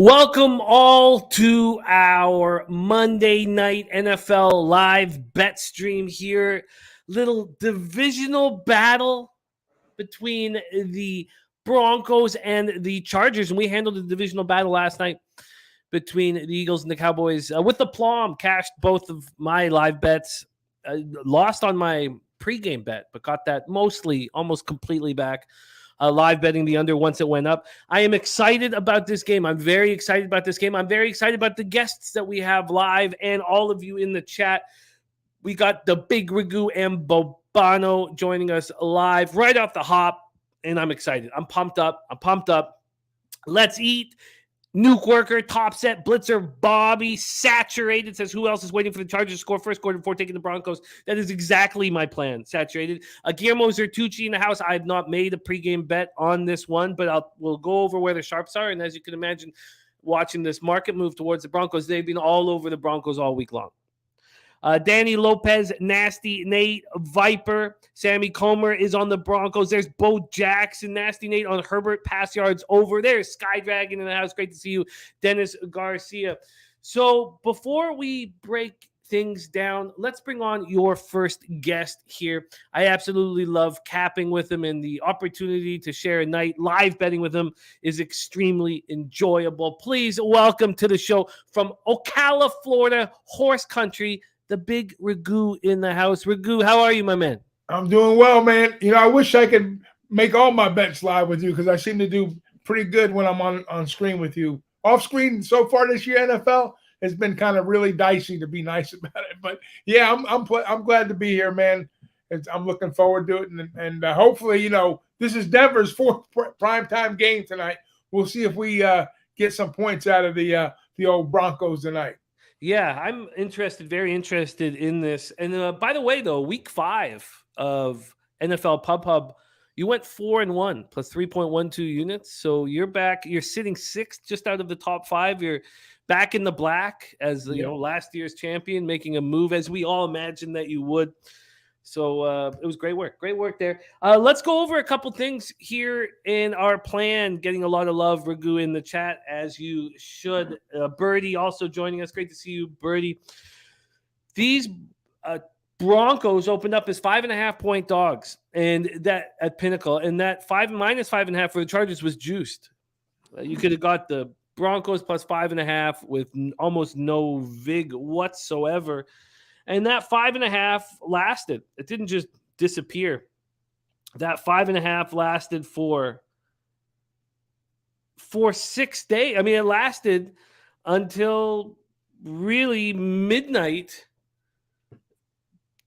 Welcome all to our Monday night NFL live bet stream here. Little divisional battle between the Broncos and the Chargers. And we handled the divisional battle last night between the Eagles and the Cowboys with aplomb. Cashed both of my live bets. Lost on my pregame bet, but got that almost completely back. Live betting the under once it went up. I am excited about this game. I'm very excited about this game. I'm very excited about the guests that we have live and all of you in the chat. We got the Big Ragu and Bobano joining us live right off the hop, and I'm excited. I'm pumped up. Let's eat. Nuke Worker, Top Set, Blitzer, Bobby, Saturated says, who else is waiting for the Chargers to score first quarter before taking the Broncos? That is exactly my plan, Saturated. Guillermo Zertucci in the house. I have not made a pregame bet on this one, but we'll go over where the sharps are. And as you can imagine, watching this market move towards the Broncos, they've been all over the Broncos all week long. Danny Lopez, Nasty Nate, Viper, Sammy Comer is on the Broncos. There's Bo Jackson, Nasty Nate on Herbert, pass yards over. There's Sky Dragon in the house. Great to see you, Dennis Garcia. So before we break things down, let's bring on your first guest here. I absolutely love capping with him, and the opportunity to share a night live betting with him is extremely enjoyable. Please welcome to the show from Ocala, Florida, horse country, the Big Ragu in the house. Ragu, how are you, my man? I'm doing well, man. I wish I could make all my bets live with you because I seem to do pretty good when I'm on screen with you. Off screen so far this year, NFL has been kind of really dicey, to be nice about it. But yeah, I'm glad to be here, man. I'm looking forward to it, and hopefully, this is Denver's fourth primetime game tonight. We'll see if we get some points out of the old Broncos tonight. Yeah, I'm very interested in this. And by the way, though, week 5 of NFL Pub Hub, you went 4-1 plus 3.12 units. So you're back. You're sitting 6th, just out of the top 5. You're back in the black as last year's champion, making a move as we all imagined that you would. So it was great work. Great work there. Let's go over a couple things here in our plan. Getting a lot of love, Ragu, in the chat, as you should. Birdie also joining us. Great to see you, Birdie. These Broncos opened up as 5.5-point dogs, and that at Pinnacle, and that minus 5.5 for the Chargers was juiced. You could have got the Broncos plus 5.5 with almost no vig whatsoever. And that 5.5 lasted. It didn't just disappear. That 5.5 lasted for 6 days. I mean, it lasted until really midnight.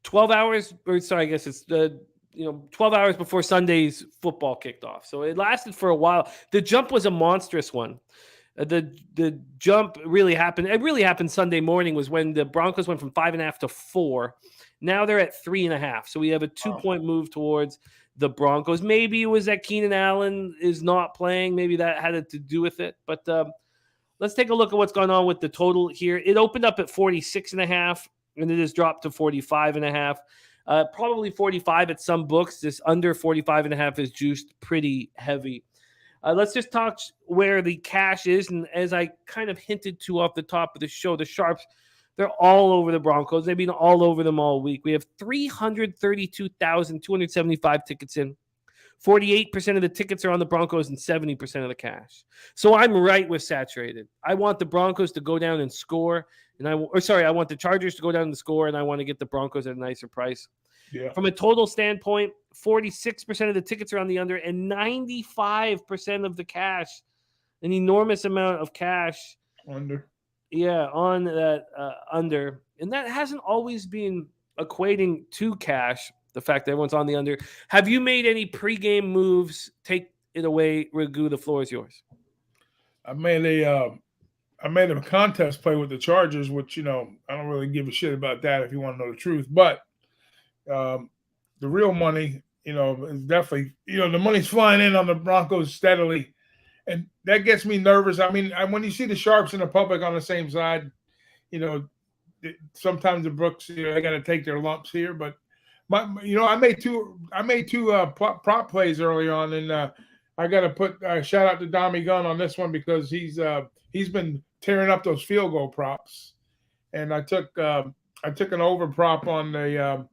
12 hours, or sorry, I guess it's 12 hours before Sunday's football kicked off. So it lasted for a while. The jump was a monstrous one. The jump really happened. It really happened Sunday morning, was when the Broncos went from 5.5 to 4. Now they're at 3.5. So we have a 2-point move towards the Broncos. Maybe it was that Keenan Allen is not playing. Maybe that had to do with it. But let's take a look at what's going on with the total here. It opened up at 46.5, and it has dropped to 45.5. Probably 45 at some books. This under 45.5 is juiced pretty heavy. Let's just talk where the cash is. And as I kind of hinted to off the top of the show, the sharps, they're all over the Broncos. They've been all over them all week. We have 332,275 tickets in. 48% of the tickets are on the Broncos and 70% of the cash. So I'm right with Saturated. I want the Broncos to go down and score. I want the Chargers to go down and score, and I want to get the Broncos at a nicer price. Yeah. From a total standpoint, 46% of the tickets are on the under and 95% of the cash, an enormous amount of cash. Under. Yeah, on that under. And that hasn't always been equating to cash, the fact that everyone's on the under. Have you made any pregame moves? Take it away, Ragu. The floor is yours. I made a contest play with the Chargers, which, I don't really give a shit about that if you want to know the truth. But the real money, is definitely, the money's flying in on the Broncos steadily. And that gets me nervous. I mean, when you see the sharps and the public on the same side, sometimes the Brooks, they got to take their lumps here. But I made two prop plays early on, and I got to put shout out to Dommy Gunn on this one because he's he's been tearing up those field goal props. And I took an over prop on the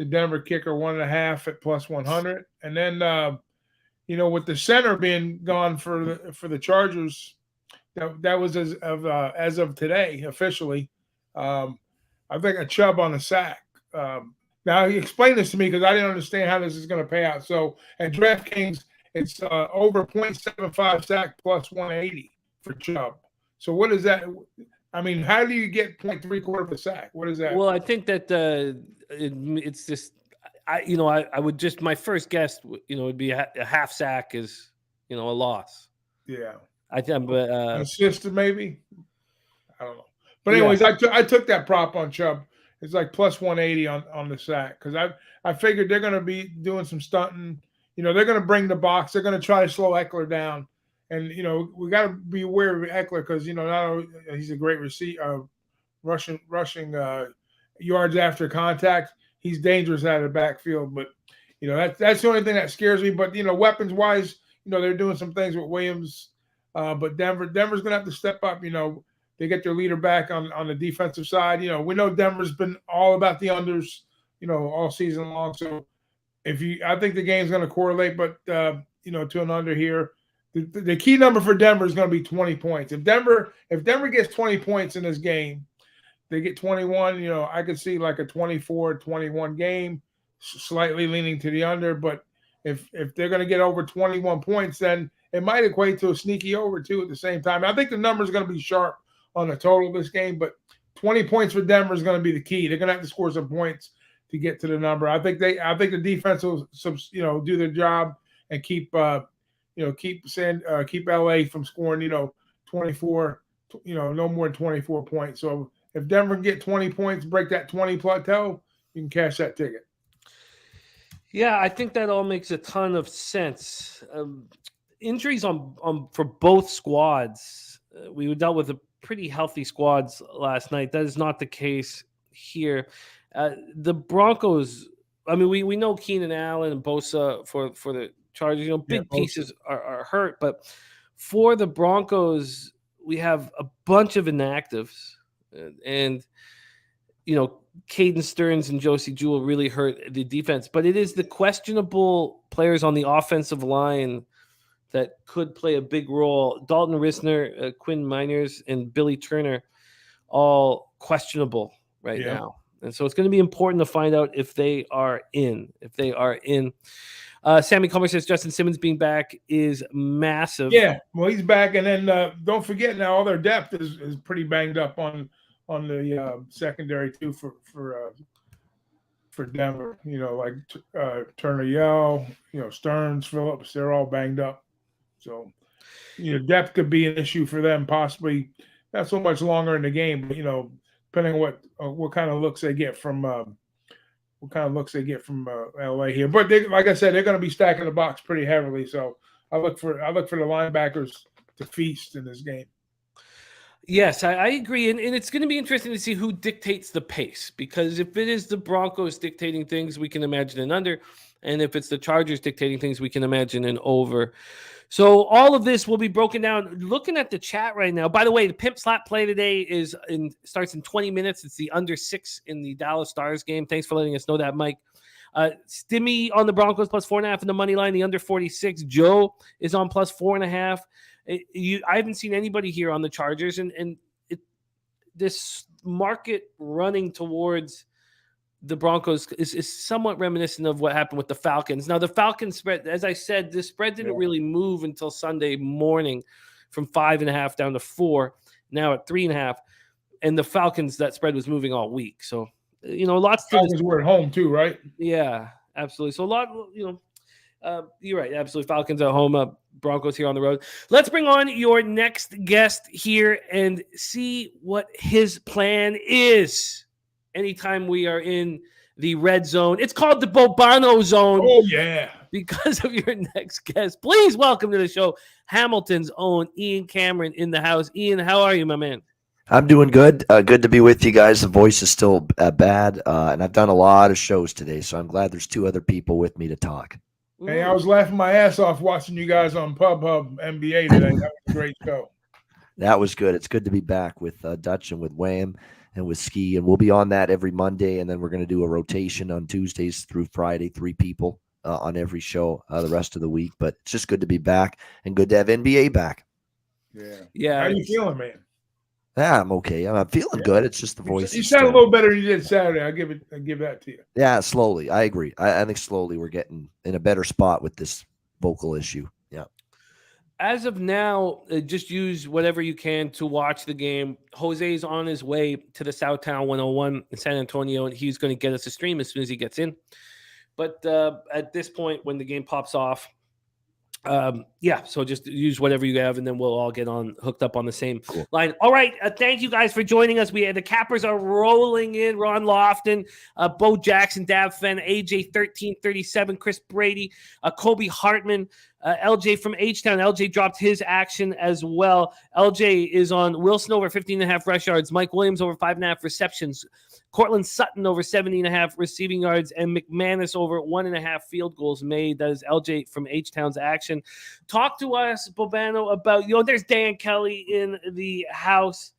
Denver kicker 1.5 at plus 100, and then with the center being gone for the Chargers, that was as of today officially. I think a Chubb on a sack. Now, explain this to me because I didn't understand how this is going to pay out. So at DraftKings, it's over 0.75 sack plus 180 for Chubb. So what is that? I mean, how do you get 0.75 of a sack? What is that? Well, I think that it's just I would just, my first guess would be a half sack is a loss. Yeah, I think, but assist maybe. I don't know. But anyways, yeah. I took that prop on Chubb. It's like plus 180 on the sack because I figured they're going to be doing some stunting. They're going to bring the box. They're going to try to slow Eckler down. And, we got to be aware of Eckler because, not only he's a great rushing yards after contact, he's dangerous out of the backfield. But, that's the only thing that scares me. But, weapons-wise, they're doing some things with Williams. But Denver's going to have to step up, They get their leader back on the defensive side. We know Denver's been all about the unders, all season long. So I think the game's going to correlate, but to an under here. The key number for Denver is going to be 20 points. If Denver gets 20 points in this game, they get 21. I could see like a 24-21 game, slightly leaning to the under. But if they're going to get over 21 points, then it might equate to a sneaky over too at the same time. I think the number is going to be sharp on the total of this game, but 20 points for Denver is going to be the key. They're going to have to score some points to get to the number. I think the defense will do their job and keep LA from scoring 24, no more than 24 points. So if Denver can get 20 points, break that 20 plateau, you can cash that ticket. Yeah, I think that all makes a ton of sense. Injuries on for both squads. We dealt with a pretty healthy squads last night. That is not the case here. The Broncos, I mean, we know Keenan Allen and Bosa for the Chargers, big pieces are hurt, but for the Broncos, we have a bunch of inactives, and Caden Stearns and Josie Jewell really hurt the defense, but it is the questionable players on the offensive line that could play a big role. Dalton Risner, Quinn Miners, and Billy Turner, all questionable right now. And so it's going to be important to find out if they are in. Sammy Comer says Justin Simmons being back is massive. Yeah, well, he's back. And then don't forget now, all their depth is pretty banged up on the secondary too for Denver. Like Turner Yell, Stearns, Phillips, they're all banged up. So, depth could be an issue for them, possibly not so much longer in the game, but depending on what kind of looks they get from LA here. But like I said, they're going to be stacking the box pretty heavily. So I look for the linebackers to feast in this game. Yes, I agree. And it's going to be interesting to see who dictates the pace, because if it is the Broncos dictating things, we can imagine an under. And if it's the Chargers dictating things, we can imagine an over. So all of this will be broken down. Looking at the chat right now, by the way, the Pimp Slap play today starts in 20 minutes. It's the under 6 in the Dallas Stars game. Thanks for letting us know that, Mike. Stimmy on the Broncos plus 4.5 in the money line, the under 46. Joe is on plus 4.5. I haven't seen anybody here on the Chargers, and this market running towards the Broncos is somewhat reminiscent of what happened with the Falcons. Now, the Falcons spread, as I said, the spread didn't really move until Sunday morning from 5.5 down to 4, now at 3.5. And the Falcons, that spread was moving all week. So, lots to Falcons were at home too, right? Yeah, absolutely. So a lot, you're right. Absolutely. Falcons at home, Broncos here on the road. Let's bring on your next guest here and see what his plan is. Anytime we are in the red zone, it's called the Bobano zone. Oh, yeah. Because of your next guest. Please welcome to the show, Hamilton's own Ian Cameron in the house. Ian, how are you, my man? I'm doing good. Good to be with you guys. The voice is still bad, and I've done a lot of shows today, so I'm glad there's 2 other people with me to talk. Hey, I was laughing my ass off watching you guys on Pub Hub NBA today. That was a great show. That was good. It's good to be back with Dutch and with Wham and with Ski, and we'll be on that every Monday, and then we're going to do a rotation on Tuesdays through Friday, 3 people on every show the rest of the week. But it's just good to be back and good to have NBA back. Yeah. How you feeling, man? Yeah, I'm okay. I'm feeling good. It's just the voice. You sound a little better than you did Saturday. I give that to you. Yeah, slowly. I agree. I think slowly we're getting in a better spot with this vocal issue. Yeah. As of now, just use whatever you can to watch the game. Jose's on his way to the Southtown 101 in San Antonio, and he's going to get us a stream as soon as he gets in. But at this point, when the game pops off, so just use whatever you have, and then we'll all get on hooked up on the same line. All right, thank you guys for joining us. The Cappers are rolling in. Ron Lofton, Bo Jackson, Dab Fenn, AJ 1337, Chris Brady, Kobe Hartman, LJ from H-Town. LJ dropped his action as well. LJ is on Wilson over 15.5 rush yards, Mike Williams over 5.5 receptions, Cortland Sutton over 70.5 receiving yards, and McManus over 1.5 field goals made. That is LJ from H-Town's action. Talk to us, Bobano, about, there's Dan Kelly in the house.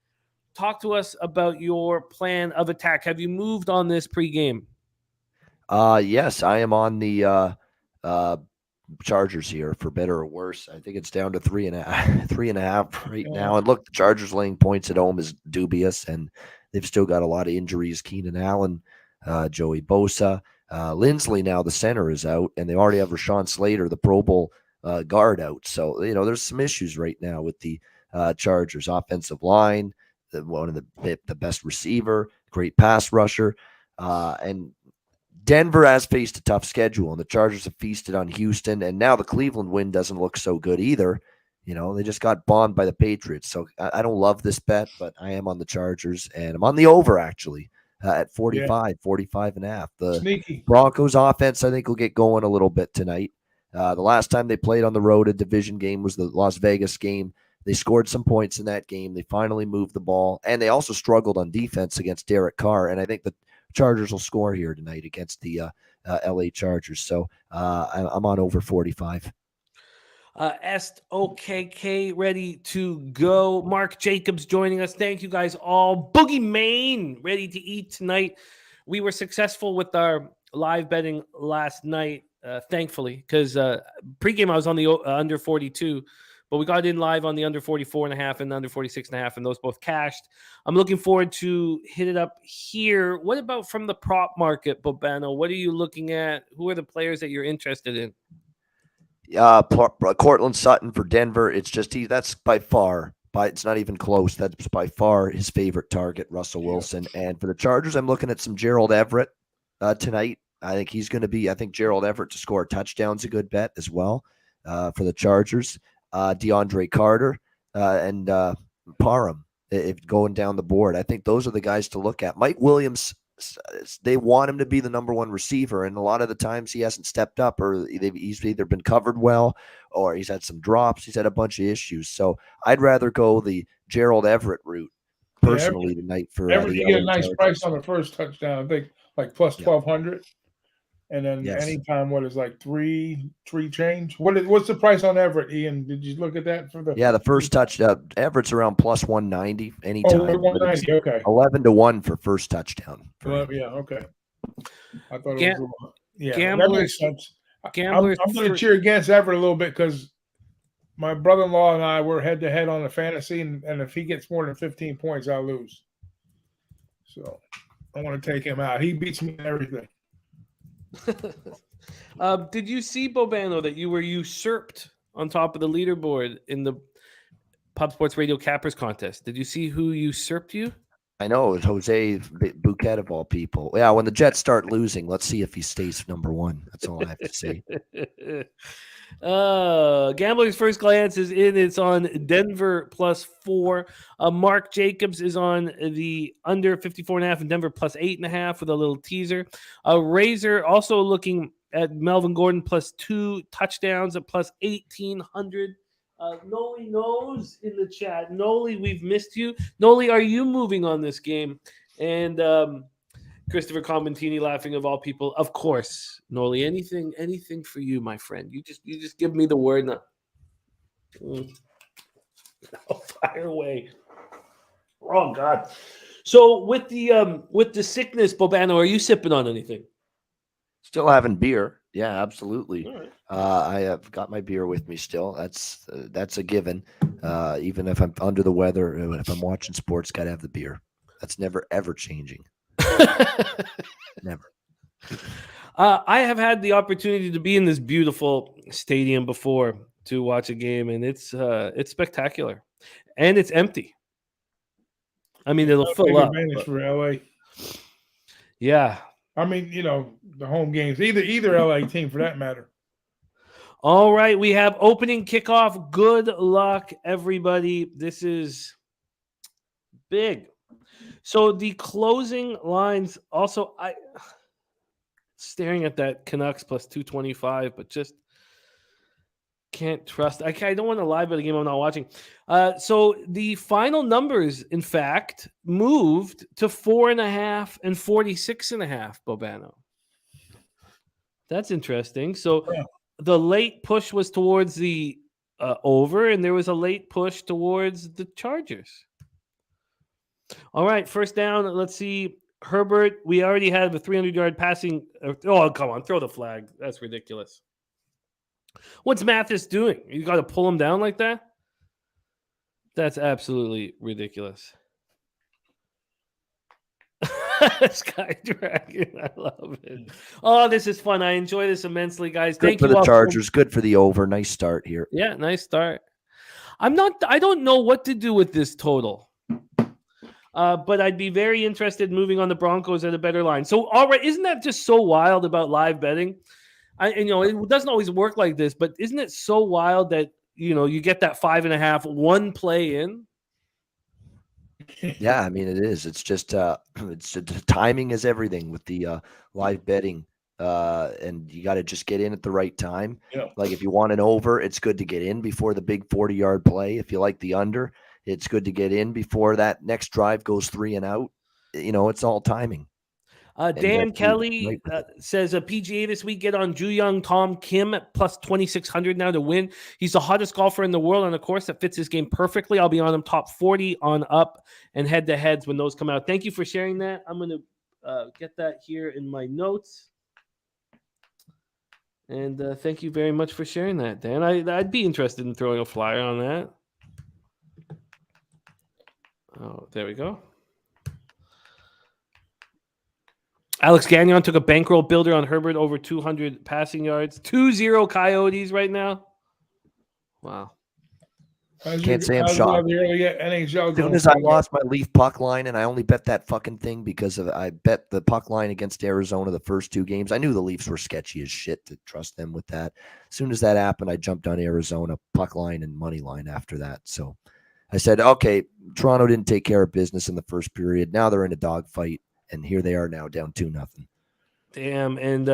Talk to us about your plan of attack. Have you moved on this pregame? Yes, I am on the Chargers here, for better or worse. I think it's down to 3.5 right now. And look, the Chargers laying points at home is dubious, and they've still got a lot of injuries. Keenan Allen, Joey Bosa, Lindsley now the center is out, and they already have Rashawn Slater, the Pro Bowl guard, out. So there's some issues right now with the Chargers offensive line. One of the best receiver, great pass rusher, and Denver has faced a tough schedule, and the Chargers have feasted on Houston, and now the Cleveland win doesn't look so good either. They just got bombed by the Patriots. So I don't love this bet, but I am on the Chargers, and I'm on the over, actually, at 45.5. The Sneaky Broncos offense, I think, will get going a little bit tonight. The last time they played on the road, a division game, was the Las Vegas game. They scored some points in that game. They finally moved the ball, and they also struggled on defense against Derek Carr, and I think the Chargers will score here tonight against the LA Chargers. So I'm on over 45. SOKK ready to go. Mark Jacobs joining us. Thank you guys all. Boogie Maine ready to eat tonight. We were successful with our live betting last night, thankfully, because pregame I was on the under 42. But we got in live on the under 44.5 and the under 46.5, and those both cashed. I'm looking forward to hit it up here. What about from the prop market, Bobano? What are you looking at? Who are the players that you're interested in? Cortland Sutton for Denver. It's just that's by far, it's not even close. That's by far his favorite target, Russell Wilson. And for the Chargers, I'm looking at some Gerald Everett tonight. I think he's going to be. I think Gerald Everett to score a touchdown's a good bet as well for the Chargers. DeAndre Carter and Parham, if going down the board. I think those are the guys to look at. Mike Williams, they want him to be the number one receiver, and a lot of the times he hasn't stepped up, or he's either been covered well or he's had some drops. He's had a bunch of issues. So I'd rather go the Gerald Everett route personally tonight. For Everett, you get a nice price on the first touchdown. I think like plus 1,200. And then anytime, what is like three change? What's the price on Everett, Ian? Did you look at that for the? Yeah, the first touchdown. Everett's around plus 190 anytime. 190. Okay. 11-1 for first touchdown. Okay. I thought it was. Gamblers, that makes sense. I'm going to cheer against Everett a little bit because my brother-in-law and I were head-to-head on the fantasy, and if he gets more than 15 points, I'll lose. So I want to take him out. He beats me in everything. Did you see, Bobano, that you were usurped on top of the leaderboard in the Pub Sports Radio Cappers contest? Did you see who usurped you? I know, it's Jose Bouquet of all people. Yeah, when the Jets start losing, let's see if he stays number one. That's all I have to say. Gambler's First Glance is in. It's on Denver +4. Mark Jacobs is on the under 54.5 and Denver +8.5 with a little teaser. Razor also looking at Melvin Gordon +2 touchdowns at +1,800. Noli knows in the chat. Noli, we've missed you. Noli, are you moving on this game? And Christopher Combentini laughing, of all people. Of course, Noli. Anything for you, my friend. You just give me the word. Fire away. Oh God. So with the sickness, Bobano, are you sipping on anything? Still having beer. Yeah, absolutely. All right. I have got my beer with me still. That's a given. Even if I'm under the weather, if I'm watching sports, got to have the beer. That's never ever changing. Never. I have had the opportunity to be in this beautiful stadium before to watch a game, and it's spectacular, and it's empty. I mean, it'll I'll fill take up. advantage but- for LA. yeah. I mean, the home games, either LA team for that matter. All right, we have opening kickoff. Good luck, everybody. This is big. So the closing lines also, I staring at that Canucks plus 225, but just can't trust. I don't want to lie about a game I'm not watching. So the final numbers, in fact, moved to 4.5 and 46.5, Bobano. That's interesting. So Yeah. the late push was towards the over, and there was a late push towards the Chargers. All right, first down. Let's see. Herbert, we already had the 300-yard passing. Oh, come on. Throw the flag. That's ridiculous. What's Mathis doing? You got to pull him down like that? That's absolutely ridiculous. Sky Dragon. I love it. Oh, this is fun. I enjoy this immensely, guys. Good Thank for you the all so Chargers. Good for the over. Nice start here. Yeah, nice start. I don't know what to do with this total. But I'd be very interested in moving on the Broncos at a better line. So, all right, isn't that just so wild about live betting? It doesn't always work like this, but isn't it so wild that you get that 5.5 one play in? Yeah, I mean it is. It's just timing is everything with the live betting, and you got to just get in at the right time. Yeah. Like if you want an over, it's good to get in before the big 40-yard play. If you like the under, it's good to get in before that next drive goes 3 and out. It's all timing. Dan Kelly says a PGA this week. Get on Ju Young Tom Kim at plus 2,600 now to win. He's the hottest golfer in the world on a course that fits his game perfectly. I'll be on him top 40 on up and head to heads when those come out. Thank you for sharing that. I'm going to get that here in my notes. And thank you very much for sharing that, Dan. I'd be interested in throwing a flyer on that. Oh, there we go. Alex Gagnon took a bankroll builder on Herbert over 200 passing yards. 2-0 Coyotes right now. Wow. Can't say I'm shocked. As soon as I lost my Leaf puck line, and I only bet that fucking thing because I bet the puck line against Arizona the first 2 games. I knew the Leafs were sketchy as shit to trust them with that. As soon as that happened, I jumped on Arizona puck line and money line after that. So I said, okay, Toronto didn't take care of business in the first period. Now they're in a dogfight. And here they are now, down 2-0. Damn. And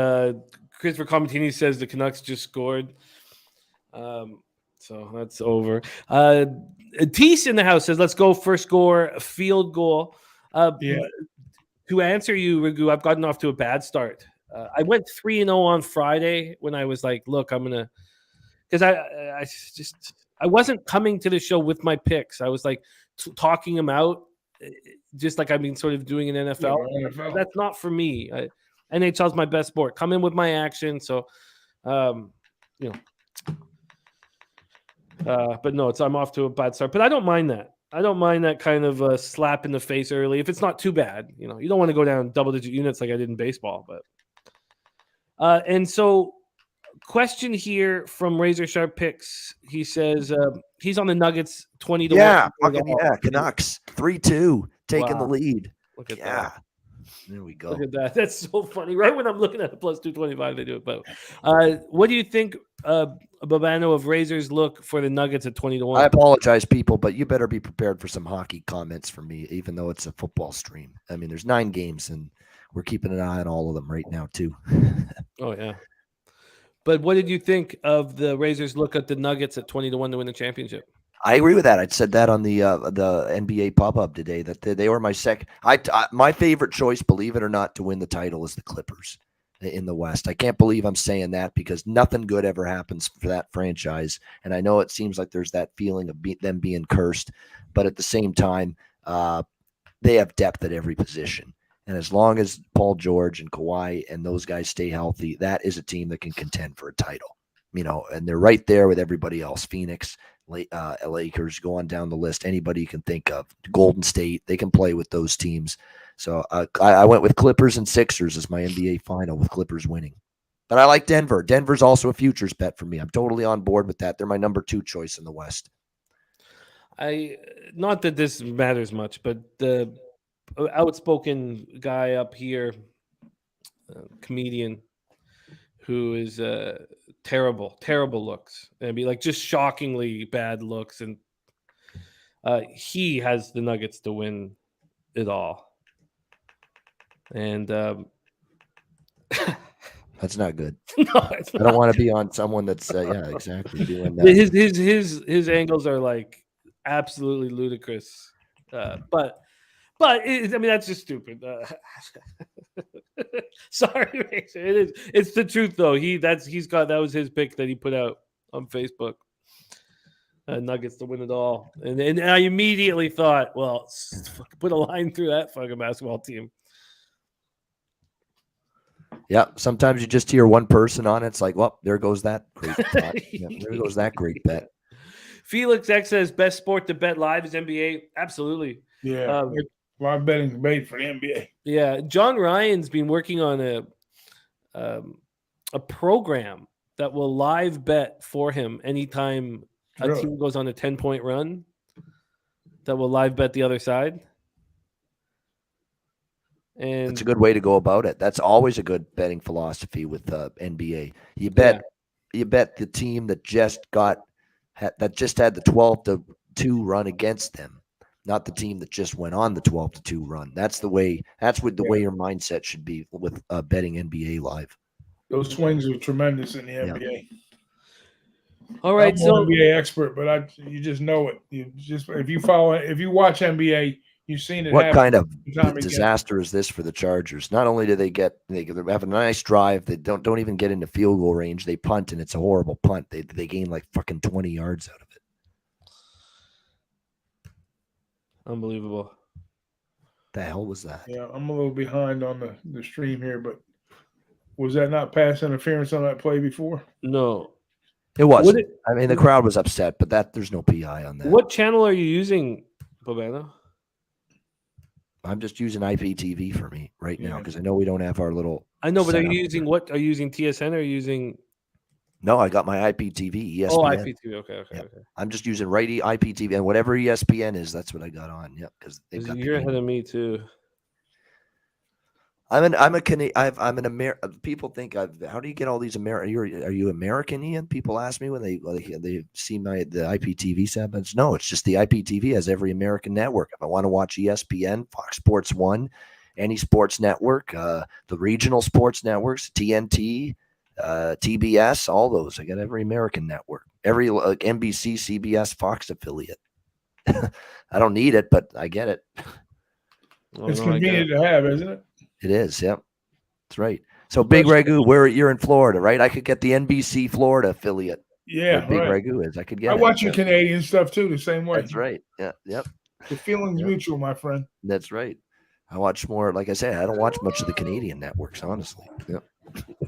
Christopher Comatini says the Canucks just scored. So that's over. Tease in the house says, let's go first score, field goal. To answer you, Raghu, I've gotten off to a bad start. I went 3-0 on Friday when I was like, look, I'm going to – because I wasn't coming to the show with my picks. I was like talking them out. Just like I've been sort of doing in NFL. Yeah, That's not for me. NHL is my best sport. Come in with my action. So, but no, I'm off to a bad start. But I don't mind that. I don't mind that kind of slap in the face early if it's not too bad. You don't want to go down double-digit units like I did in baseball. But and so, question here from Razor Sharp Picks. He says he's on the Nuggets 20 to 1. Yeah, Canucks 3-2 taking the lead. Look at that. There we go. Look at that. That's so funny. Right when I'm looking at the plus 225, they do it. But what do you think, Babano, of Razor's look for the Nuggets at 20 to 1? I apologize, people, but you better be prepared for some hockey comments from me, even though it's a football stream. I mean, there's 9 games, and we're keeping an eye on all of them right now, too. Oh, yeah. But what did you think of the Razors' look at the Nuggets at 20 to 1 to win the championship? I agree with that. I said that on the NBA pop-up today, that they were my second. My favorite choice, believe it or not, to win the title is the Clippers. in the West. I can't believe I'm saying that because nothing good ever happens for that franchise. And I know it seems like there's that feeling of them being cursed, but at the same time, they have depth at every position. And as long as Paul George and Kawhi and those guys stay healthy, that is a team that can contend for a title. And they're right there with everybody else. Phoenix, Lakers, go on down the list. Anybody you can think of. Golden State, they can play with those teams. So I went with Clippers and Sixers as my NBA final, with Clippers winning. But I like Denver. Denver's also a futures bet for me. I'm totally on board with that. They're my number 2 choice in the West. Not that this matters much, but the outspoken guy up here, comedian, who is terrible looks. And be like just shockingly bad looks. And he has the Nuggets to win it all. And that's not good. No, it's I don't want to be on someone that's exactly doing that. His angles are like absolutely ludicrous. But that's just stupid. Sorry, it is. It's the truth though. That was his pick that he put out on Facebook. Nuggets to win it all, and I immediately thought, well, put a line through that fucking basketball team. Yeah, sometimes you just hear one person on it. It's like, well, there goes that great bet. There goes that great bet. Felix X says best sport to bet live is NBA. Absolutely. Yeah, live betting is made for the NBA. Yeah, John Ryan's been working on a program that will live bet for him anytime a team goes on a 10-point run. That will live bet the other side. And it's a good way to go about it. That's always a good betting philosophy with NBA. You bet the team that just had the 12-2 run against them, not the team that just went on the 12-2 run. That's the way. That's what the way your mindset should be with betting NBA live. Those swings are tremendous in the NBA. All right, I'm an NBA expert, but you just know it. If you watch NBA, you've seen it. What kind of disaster is this for the Chargers? Not only do they have a nice drive, they don't even get into field goal range. They punt, and it's a horrible punt. They gain like fucking 20 yards out of it. Unbelievable. The hell was that? Yeah, I'm a little behind on the stream here, but was that not pass interference on that play before? No. It wasn't. The crowd was upset, but there's no PI on that. What channel are you using, Bobano? I'm just using IPTV for me right now because I know we don't have our little. I know, but are you using what? Are you using TSN or are you using? No, I got my IPTV, ESPN. Oh, IPTV. Okay. I'm just using IPTV and whatever ESPN is. That's what I got on. Yep, because you're ahead of me too. I'm an American. People think how do you get all these American? Are you American, Ian? People ask me when they see the IPTV segments. No, it's just the IPTV has every American network. If I want to watch ESPN, Fox Sports 1, any sports network, the regional sports networks, TNT, TBS, all those. I got every American network, every NBC, CBS, Fox affiliate. I don't need it, but I get it. It's convenient to have, isn't it? It is, yep. That's right. So Big Ragu, you're in Florida, right? I could get the NBC Florida affiliate. Yeah, Big Ragu is. I could get. I watch your Canadian stuff too, the same way. That's right. Yeah, yep. The feeling's mutual, my friend. That's right. I watch more. Like I said, I don't watch much of the Canadian networks, honestly. Yep.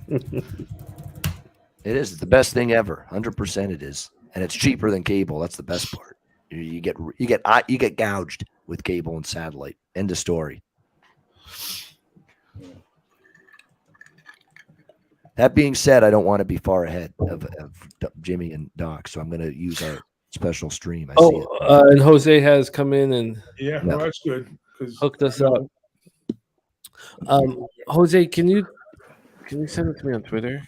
It is the best thing ever. 100% it is, and it's cheaper than cable. That's the best part. You get gouged with cable and satellite. End of story. That being said, I don't want to be far ahead of Jimmy and Doc, so I'm going to use our special stream. And Jose has come in and well, that's good. Hooked us up. Jose, can you send it to me on Twitter?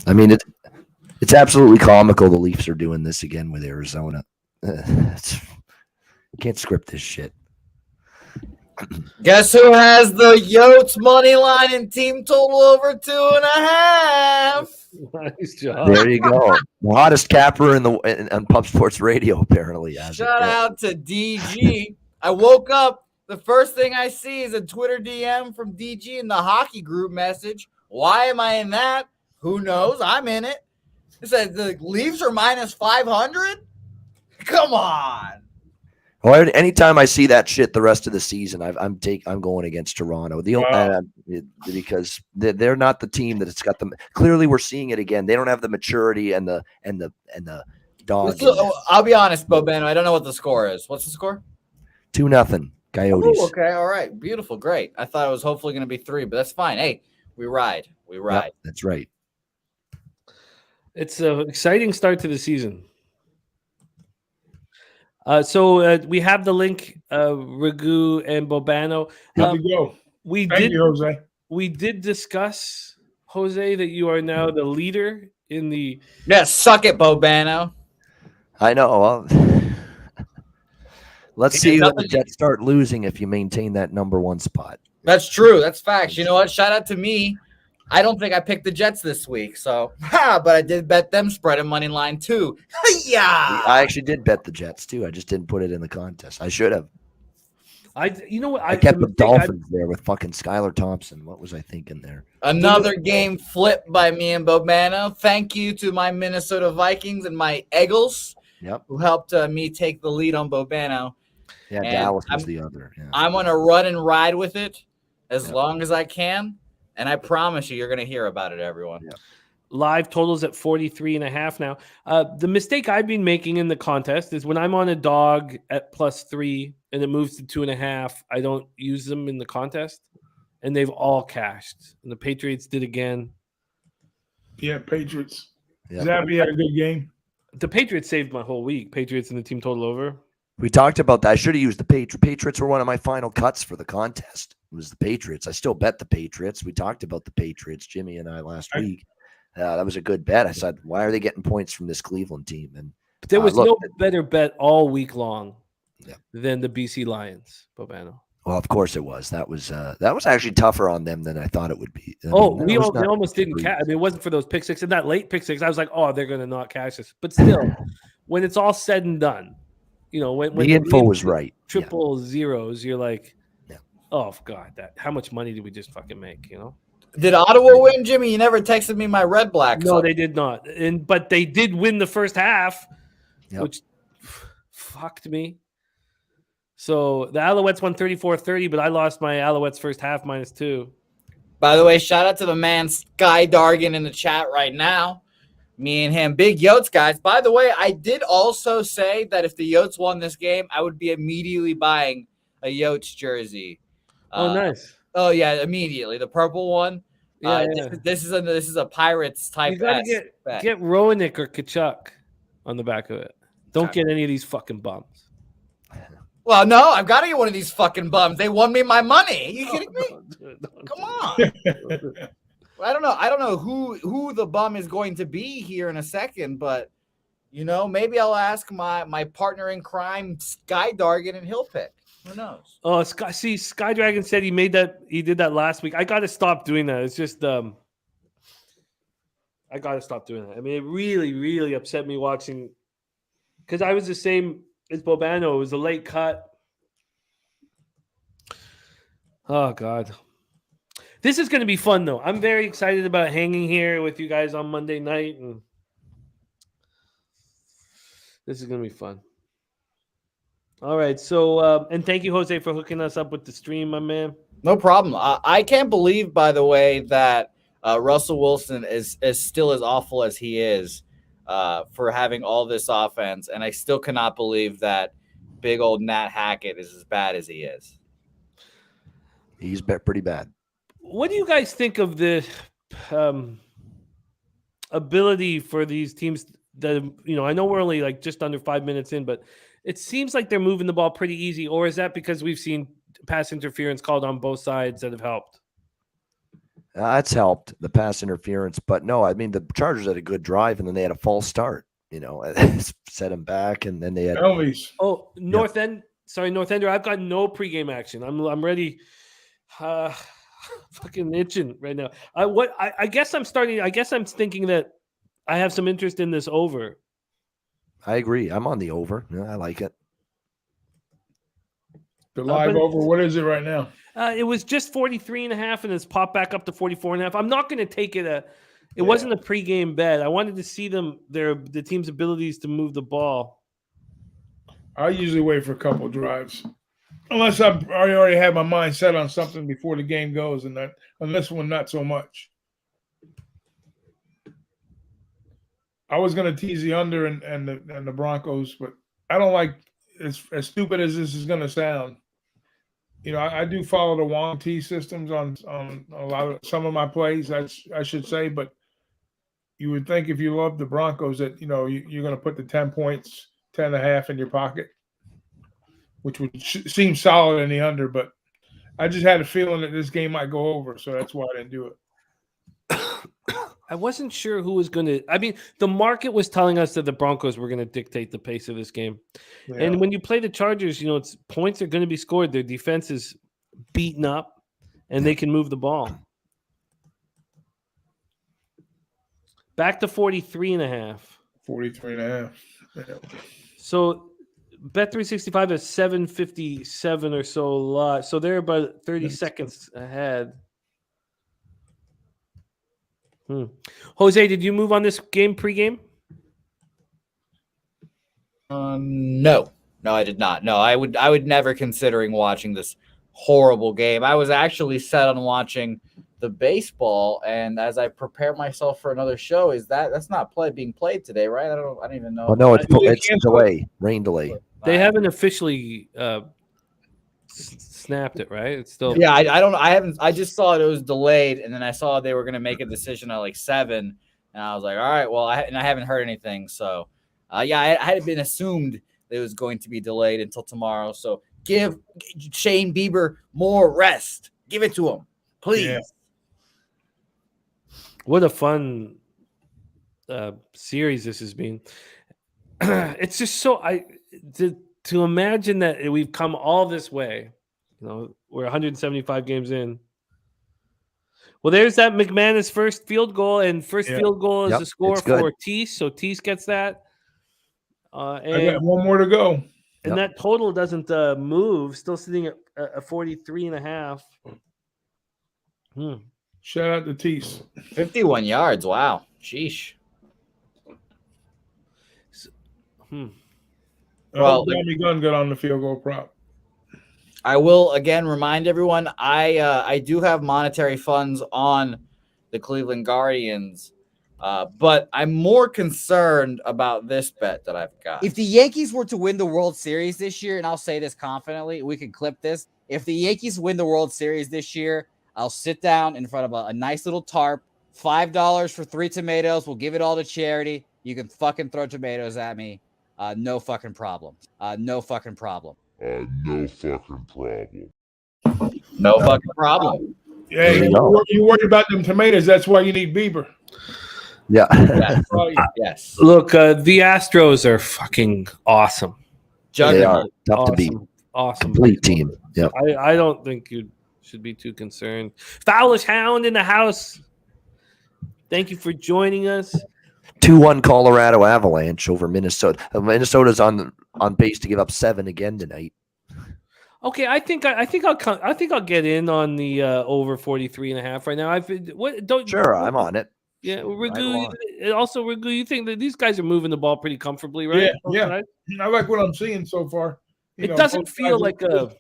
I mean, it's absolutely comical. The Leafs are doing this again with Arizona. You can't script this shit. Guess who has the Yotes money line and team total over 2.5? Nice job. There you go. The hottest capper on Pub Sports Radio, apparently. Shout out to DG. I woke up the first thing I see is a Twitter DM from DG in the hockey group message. Why am I in that? Who knows? I'm in it. It said the Leafs are minus 500. Come on. Well, anytime I see that shit the rest of the season, I'm going against Toronto. Because they're not the team that it's got them. Clearly, we're seeing it again. They don't have the maturity and the dog. I'll be honest, Bobano. I don't know what the score is. What's the score? 2-0 Coyotes. Oh, okay, all right, beautiful, great. I thought it was hopefully going to be 3, but that's fine. Hey, we ride. Yep, that's right. It's an exciting start to the season. So we have the link, Ragu and Bobano. Good to go. Thank you, Jose. We did discuss, Jose, that you are now the leader in the. Yeah, suck it, Bobano. I know. Well, let's see when the Jets start losing if you maintain that number 1 spot. That's true. That's facts. You know what? Shout out to me. I don't think I picked the Jets this week, but I did bet them spread and money line too. Yeah, I actually did bet the Jets too. I just didn't put it in the contest. I should have. I kept the Dolphins there with fucking Skylar Thompson. What was I thinking there? Another game flipped by me and Bobano. Thank you to my Minnesota Vikings and my Eagles, who helped me take the lead on Bobano. Yeah, and Dallas was the other. Yeah. I'm going to run and ride with it as long as I can. And I promise you're going to hear about it, everyone. Yeah. Live totals at 43.5 now. The mistake I've been making in the contest is when I'm on a dog at +3 and it moves to 2.5, I don't use them in the contest. And they've all cashed. And the Patriots did again. Yeah, Patriots. Yeah. Zappy had a good game. The Patriots saved my whole week. Patriots and the team total over. We talked about that. I should have used the Patriots. Patriots were one of my final cuts for the contest. It was the Patriots. I still bet the Patriots. We talked about the Patriots, Jimmy and I, last week. That was a good bet. I said, why are they getting points from this Cleveland team? And there was no better bet all week long than the BC Lions, Bobano. Well, of course it was. That was actually tougher on them than I thought it would be. They almost didn't cash. I mean, it wasn't for those pick six and that late pick six. I was like, oh, they're going to not cash this. But still, when it's all said and done, when the info was right, triple zeros, you're like, oh God, how much money did we just fucking make? Did Ottawa win, Jimmy? You never texted me my Red Blacks. No, they did not. But they did win the first half, which fucked me. So the Alouettes won 34-30, but I lost my Alouettes first half -2. By the way, shout out to the man Sky Dargan in the chat right now. Me and him, big Yotes guys. By the way, I did also say that if the Yotes won this game, I would be immediately buying a Yotes jersey. Oh, nice. Oh yeah, immediately the purple one. Yeah, This is a Pirates type. You gotta get Roenick or Kachuk on the back of it. Don't get any of these fucking bums. Well, no, I've got to get one of these fucking bums. They won me my money. Are you kidding me? Come on. I don't know who the bum is going to be here in a second, but maybe I'll ask my partner in crime, Sky Dargan, and he'll pick. Who knows? Oh, Sky Dragon said he did that last week. I got to stop doing that. It's just I got to stop doing that. I mean, it really, really upset me watching because I was the same as Bobano. It was a late cut. Oh God. This is going to be fun, though. I'm very excited about hanging here with you guys on Monday night, and this is going to be fun. All right, so and thank you, Jose, for hooking us up with the stream, my man. No problem. I can't believe, by the way, that Russell Wilson is still as awful as he is for having all this offense, and I still cannot believe that big old Nat Hackett is as bad as he is. He's pretty bad. What do you guys think of the ability for these teams that, I know we're only like just under 5 minutes in, but it seems like they're moving the ball pretty easy, or is that because we've seen pass interference called on both sides that have helped? It's helped, the pass interference, but no, I mean, the Chargers had a good drive and then they had a false start, set them back, and then they had Elvis. Oh, North Ender, I've got no pregame action. I'm ready. Fucking itching right now. I guess I'm thinking that I have some interest in this over. I agree. I'm on the over. Yeah, I like it. The live over, what is it right now? It was just 43.5 and it's popped back up to 44.5. I'm not going to take it. It wasn't a pregame bet. I wanted to see the team's abilities to move the ball. I usually wait for a couple of drives, unless I already have my mind set on something before the game goes, and that on this one, not so much. I was going to tease the under and the Broncos, but I don't like as stupid as this is going to sound. You know, I do follow the Wong T systems on a lot of some of my plays. I should say, but you would think if you love the Broncos that you're going to put the 10 points, 10.5 in your pocket, which would seem solid in the under. But I just had a feeling that this game might go over, so that's why I didn't do it. I wasn't sure who was going to. I mean, the market was telling us that the Broncos were going to dictate the pace of this game. Yeah. And when you play the Chargers, it's points are going to be scored. Their defense is beaten up, and they can move the ball. Back to 43.5. 43.5. Yeah. So Bet365 is 757 or so lot. So they're about 30 seconds ahead. Jose, did you move on this game pregame? No, I did not. No, I would never considering watching this horrible game. I was actually set on watching the baseball, and as I prepare myself for another show, that's not being played today, right? I don't even know. Oh, no, it's delay, rain delay. They haven't officially snapped it, right? It's still I just saw it was delayed, and then I saw they were going to make a decision at like 7, and I was like, all right, well, I haven't heard anything, so I had been assumed it was going to be delayed until tomorrow. So give Shane Bieber more rest. Give it to him, please. Yeah. What a fun series this has been. It's just so to imagine that we've come all this way. We're 175 games in. Well, there's that McManus first field goal, and field goal is the score for Teese. So Teese gets that. And I got one more to go. And that total doesn't move. Still sitting at 43.5. Shout out to Teese. 51 yards. Wow. Sheesh. Well, Tommy Gunn got on the field goal prop. I will again remind everyone, I do have monetary funds on the Cleveland Guardians, but I'm more concerned about this bet that I've got. If the Yankees were to win the World Series this year, and I'll say this confidently, we can clip this. If the Yankees win the World Series this year, I'll sit down in front of a nice little tarp, $5 for 3 tomatoes. We'll give it all to charity. You can fucking throw tomatoes at me. No fucking problem. No fucking problem. No fucking problem. Yeah, you worry about them tomatoes. That's why you need Bieber. Yeah. Yes. Look, the Astros are fucking awesome. They are tough to beat. Awesome. Complete team. Yeah. I don't think you should be too concerned. Fowlish Hound in the house. Thank you for joining us. 2-1 Colorado Avalanche over Minnesota. Minnesota's on pace to give up 7 again tonight. Okay, I think I'll get in on the over 43.5 right now. Sure, I'm on it. Yeah, Ragu. Also, Ragu, you think that these guys are moving the ball pretty comfortably, right? Yeah. I like what I'm seeing so far. It doesn't feel like a.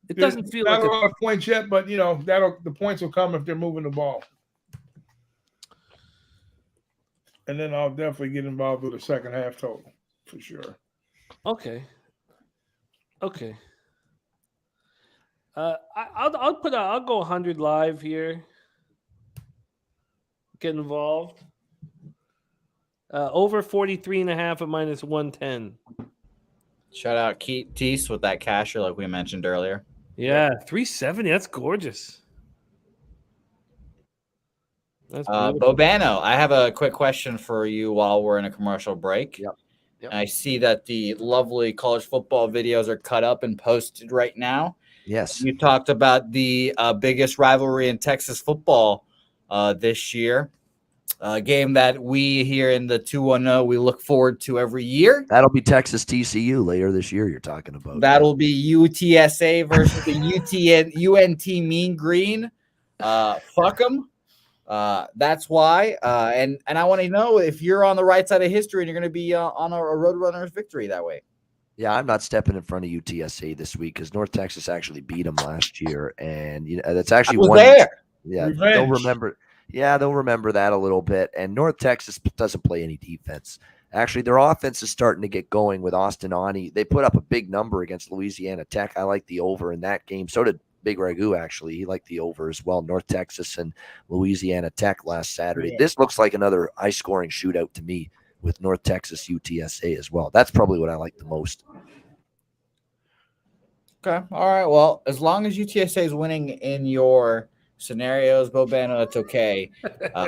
It doesn't feel like not a lot of points yet, but the points will come if they're moving the ball. And then I'll definitely get involved with the second half total for sure. Okay. I'll go 100 live here. Get involved. Over 43.5 at -110. Shout out Teese with that casher like we mentioned earlier. Yeah, 370. That's gorgeous. That's Bobano, I have a quick question for you while we're in a commercial break. Yep. I see that the lovely college football videos are cut up and posted right now. Yes. You talked about the biggest rivalry in Texas football this year. A game that we here in the 210 we look forward to every year. That'll be Texas TCU later this year. You're talking about. That'll be UTSA versus the UNT Mean Green. Fuck them. That's why. And I want to know if you're on the right side of history and you're going to be on a Roadrunners victory that way. Yeah, I'm not stepping in front of UTSA this week because North Texas actually beat them last year, and that's actually one there. Yeah, Revenge. they'll remember. Yeah, they'll remember that a little bit. And North Texas doesn't play any defense. Actually, their offense is starting to get going with Austin Ani. They put up a big number against Louisiana Tech. I like the over in that game. So did Big Ragu, actually. He liked the over as well. North Texas and Louisiana Tech last Saturday. Yeah. This looks like another high-scoring shootout to me with North Texas UTSA as well. That's probably what I like the most. Okay. All right. Well, as long as UTSA is winning in your scenarios, Bobano, it's okay.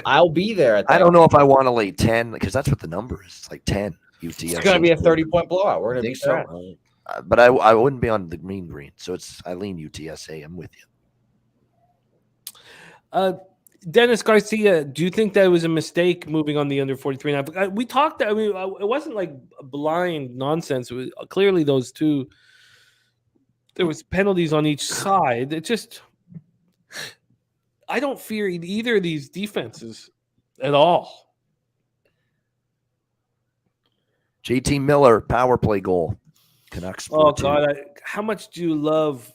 I'll be there at that. I don't know if I want to lay 10 because that's what the number is. It's like 10 UTSA. It's going to be a 30-point blowout. We're going to be so. there. But I wouldn't be on the green. So I lean UTSA. I'm with you. Dennis Garcia, do you think that was a mistake moving on the under 43.5? We talked. I mean, it wasn't like blind nonsense. It was clearly those two. There was penalties on each side. It just, I don't fear either of these defenses at all. JT Miller power play goal. Canucks. 4-2. Oh God! How much do you love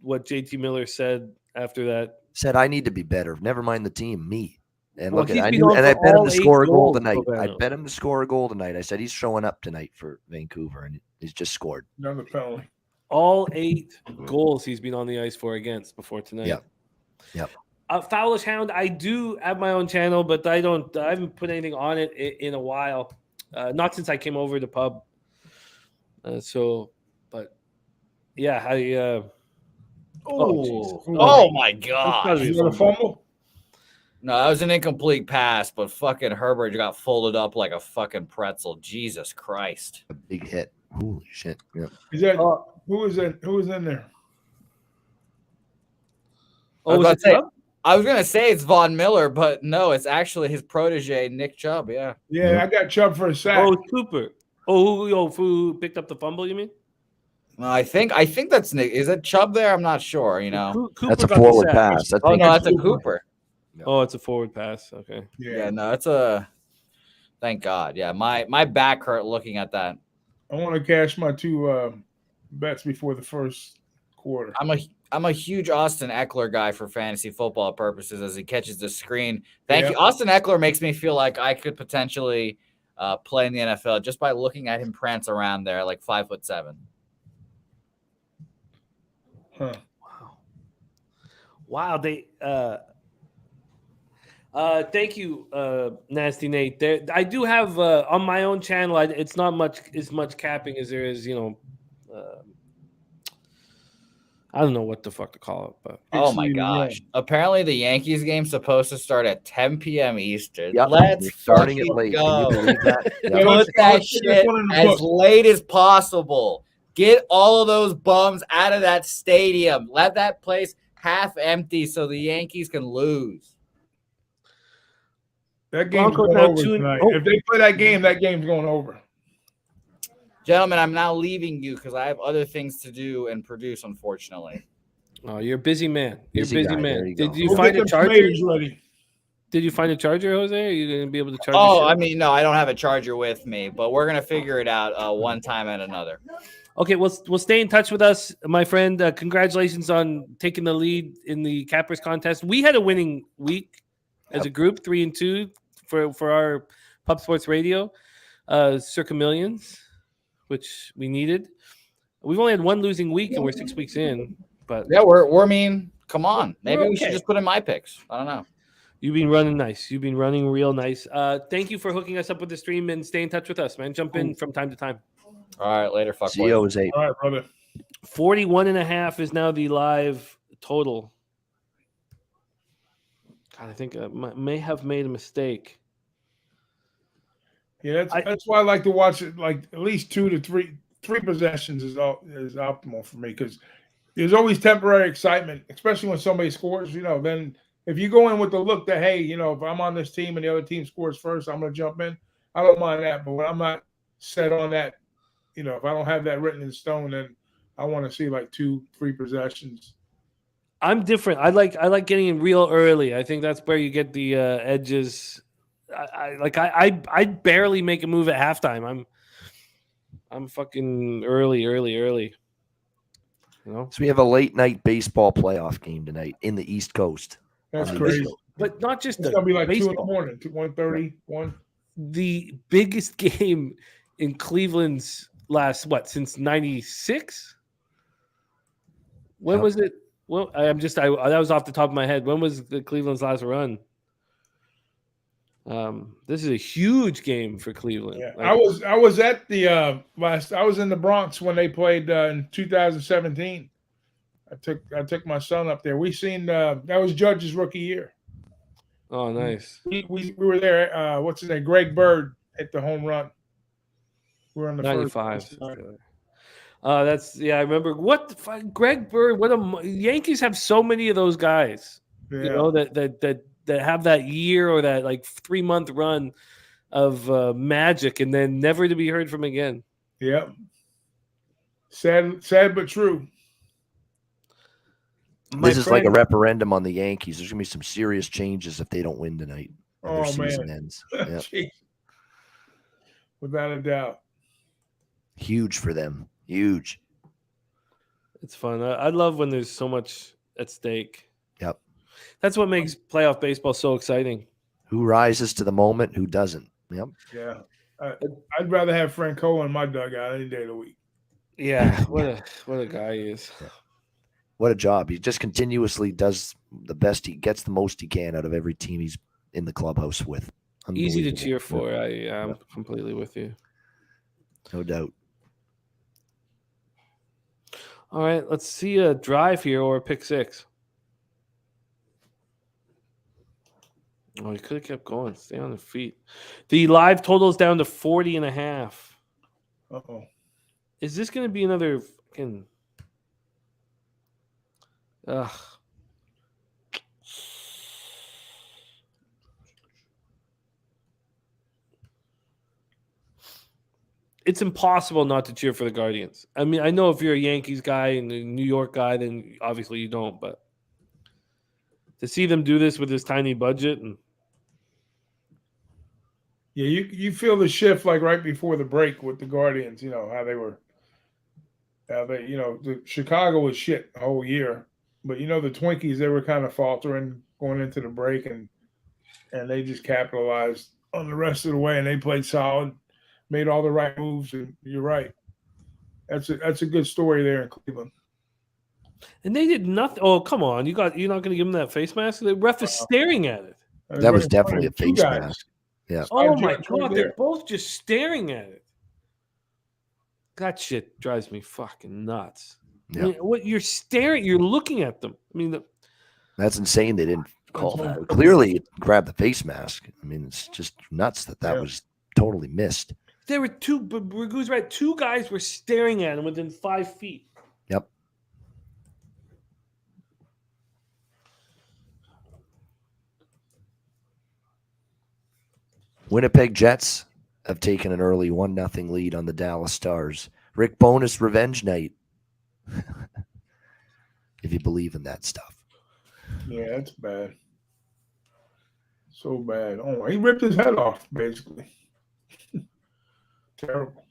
what JT Miller said after that? Said I need to be better. Never mind the team, me. And Well, look at he's I been knew, on and I for bet him all to 8 score a goal goals, tonight. Bobano. I bet him to score a goal tonight. I said he's showing up tonight for Vancouver, and he's just scored. Another penalty. All 8 goals he's been on the ice for against before tonight. Yep. Foulish Hound, I do have my own channel, but I haven't put anything on it in a while. Not since I came over to pub. But yeah, Oh my God. You got a fumble? No, that was an incomplete pass, but fucking Herbert got folded up like a fucking pretzel. Jesus Christ. A big hit. Holy shit. Yeah. Is that who was in there? Oh, was it Chubb? I was gonna say it's Von Miller, but no, it's actually his protege, Nick Chubb. Yeah. Yeah, I got Chubb for a sack. Oh, Cooper. Oh, who picked up the fumble, you mean? No, I think that's Nick. Is it Chubb there? I'm not sure. You know. Cooper That's a got the forward sack. pass. That's Oh no, that's a Cooper. Oh, it's a forward pass. Okay. Yeah, no, it's a. Thank God. Yeah, my back hurt looking at that. I want to cash my 2 bets before the first quarter. I'm a huge Austin Eckler guy for fantasy football purposes as he catches the screen. Thank you. Austin Eckler makes me feel like I could potentially play in the NFL just by looking at him prance around there like 5'7". Huh. Wow. They thank you, Nasty Nate. I do have on my own channel. It's not as much capping as there is, I don't know what the fuck to call it, but Oh my gosh! Apparently, the Yankees game's supposed to start at 10 p.m. Eastern. Yep. Let's You're starting it fucking late. go. Can you believe that? Yep. Yeah, Put that shit one in the as book. late as possible. Get all of those bums out of that stadium. Let that place half empty so the Yankees can lose. That game's Broncos going now over 2-0. tonight. If they play that game's going over. Gentlemen, I'm now leaving you because I have other things to do and produce, unfortunately. oh, you're a busy man. You're a Busy busy guy. There man. you Did go. you Go find get a them charger? tomatoes ready. Did you find a charger, Jose? Are you going to be able to charge? Oh, your I shit? mean, no, I don't have a charger with me, but we're going to figure it out one time and another. Okay, we'll stay in touch with us, my friend. Congratulations on taking the lead in the Cappers contest. We had a winning week as a group, 3-2 for our Pub Sports Radio, circa millions, which we needed. We've only had one losing week, and we're 6 weeks in. But Yeah, we're mean. Come on. Maybe We're we should okay. just put in my picks. I don't know. you've been running nice. You've been running real nice. Thank you for hooking us up with the stream and stay in touch with us, man. Jump in from time to time. All right, later. Fuck boy. CO is 8. All right, brother. 41.5 is now the live total. God, I think I may have made a mistake. Yeah, that's why I like to watch it. Like at least 2 to 3 possessions is optimal for me because there's always temporary excitement, especially when somebody scores. Then if you go in with the look that, hey, if I'm on this team and the other team scores first, I'm going to jump in. I don't mind that. But when I'm not set on that, if I don't have that written in stone, then I want to see like 2-3 possessions. I'm different. I like getting in real early. I think that's where you get the edges. I barely make a move at halftime. I'm fucking early. So we have a late night baseball playoff game tonight in the East Coast. That's crazy. But not just it's the gonna be like baseball. 2 in the morning, 1:30, 1. The biggest game in Cleveland's since '96? When was it? Well, that was off the top of my head. When was the Cleveland's last run? This is a huge game for Cleveland. Yeah, I was at the I was in the Bronx when they played in 2017. I took my son up there. We seen that was Judge's rookie year. Oh, nice. We were there. What's his name? Greg Bird hit the home run. We were on the 95. I remember Greg Bird. Yankees have so many of those guys. Yeah. That have that year or that like 3-month run of magic and then never to be heard from again. Yep. Sad but true. This is like a referendum on the Yankees. There's gonna be some serious changes if they don't win tonight. And their season ends. Yep. Without a doubt. Huge for them. Huge. It's fun. I love when there's so much at stake. Yep. That's what makes playoff baseball so exciting. Who rises to the moment? Who doesn't? Yep. Yeah. I'd rather have Franco in my dugout any day of the week. Yeah. What a guy he is. Yeah. What a job. He just continuously does the best. He gets the most he can out of every team he's in the clubhouse with. Easy to cheer for. I'm completely with you. No doubt. All right, let's see a drive here or a pick six. Oh, he could have kept going. Stay on the feet. The live total is down to 40.5. Uh-oh. Is this going to be another fucking... Ugh. It's impossible not to cheer for the Guardians. I mean, I know if you're a Yankees guy and a New York guy, then obviously you don't. But to see them do this with this tiny budget, and yeah, you feel the shift like right before the break with the Guardians. You know how they were. The Chicago was shit the whole year, but the Twinkies, they were kind of faltering going into the break, and they just capitalized on the rest of the way, and they played solid. Made all the right moves, and you're right. That's a good story there in Cleveland. And they did nothing. Oh, come on! You're not going to give them that face mask? The ref is staring at it. That was definitely a face mask. Yeah. Oh my God! They're both just staring at it. That shit drives me fucking nuts. Yeah. I mean, what you're staring? You're looking at them. I mean, that's insane. They didn't call that. Clearly, grab the face mask. I mean, it's just nuts that was totally missed. There were two, but Ragu's right. Two guys were staring at him within 5 feet. Yep. Winnipeg Jets have taken an early 1-0 lead on the Dallas Stars. Rick Bowness revenge night. If you believe in that stuff. Yeah, that's bad. So bad. Oh, he ripped his head off, basically. Terrible.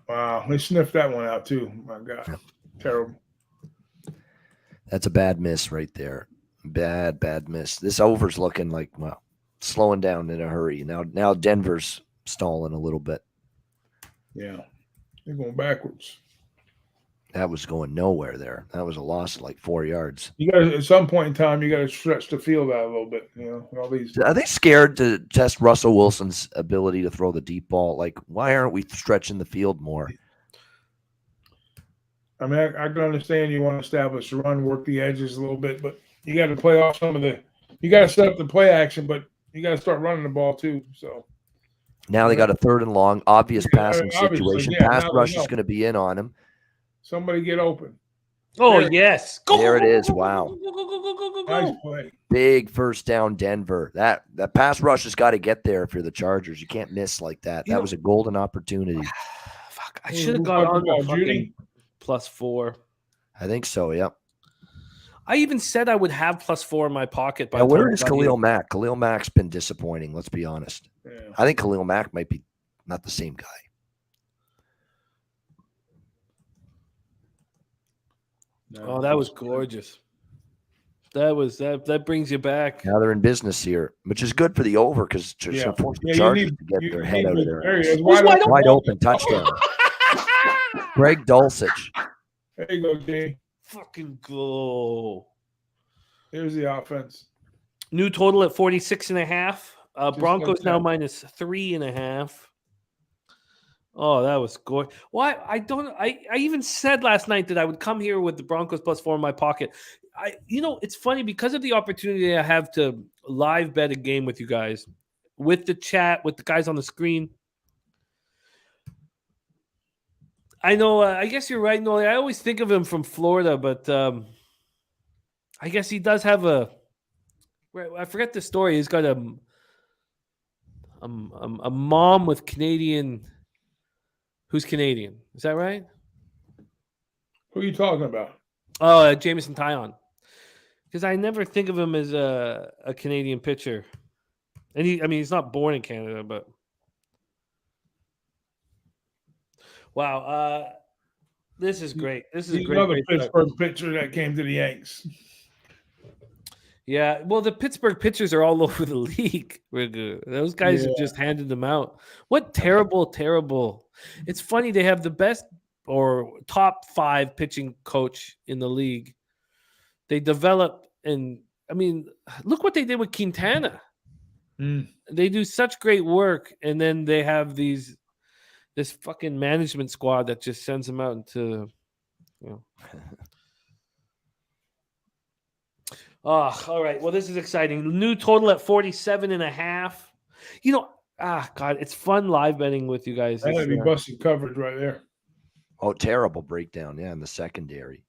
Wow, they sniffed that one out too. My God, terrible. That's a bad miss right there. Bad miss. This over's looking like slowing down in a hurry. Now Denver's stalling a little bit. Yeah, they're going backwards. That was going nowhere there. That was a loss of like 4 yards. You got to, at some point in time, you got to stretch the field out a little bit. All these. Are they scared to test Russell Wilson's ability to throw the deep ball? Like, why aren't we stretching the field more? I mean, I can understand you want to establish the run, work the edges a little bit, but you got to play off some of the. You got to set up the play action, but you got to start running the ball too. So now they got a 3rd and long, obvious passing situation. Pass rush is going to be in on him. Somebody get open. Oh, There- yes. There it is. Wow. Go. Nice play. Big first down, Denver. That pass rush has got to get there if you're the Chargers. You can't miss like that. You That know- was a golden opportunity. Fuck, I Who- should have who got caught the on ball, the fucking Judy? +4. I think so. Yep. I even said I would have +4 in my pocket. By Now, the time where I is got Khalil here. Mack? Khalil Mack's been disappointing. Let's be honest. Yeah. I think Khalil Mack might be not the same guy. Oh, that was gorgeous. That brings you back. Now they're in business here, which is good for the over because Yeah. force the Yeah, Chargers to get their head out of there their he ass. is, wide wide open. Wide open touchdown. Greg Dulcich. There you go, Jay. Fucking go. Here's the offense. New total at 46.5. Just Broncos like now that. -3.5. Oh, that was good. Why? I even said last night that I would come here with the Broncos +4 in my pocket. It's funny because of the opportunity I have to live bet a game with you guys, with the chat, with the guys on the screen. I know. I guess you're right, Noli. I always think of him from Florida, but I guess he does have a. I forget the story. He's got a mom with Canadian. Who's Canadian? Is that right? Who are you talking about? Oh, Jameson Tyon. Because I never think of him as a Canadian pitcher, and he's not born in Canada, but wow, this is great. This is He's great. another great stuff. Pittsburgh pitcher that came to the Yanks. Yeah, well, the Pittsburgh pitchers are all over the league. Those guys have just handed them out. What terrible. It's funny they have the best or top 5 pitching coach in the league. They develop, and look what they did with Quintana. They do such great work, and then they have this fucking management squad that just sends them out into, Oh, all right. Well, this is exciting. New total at 47.5. God, it's fun live betting with you guys. That'd be busted coverage right there. Oh, terrible breakdown. Yeah, in the secondary.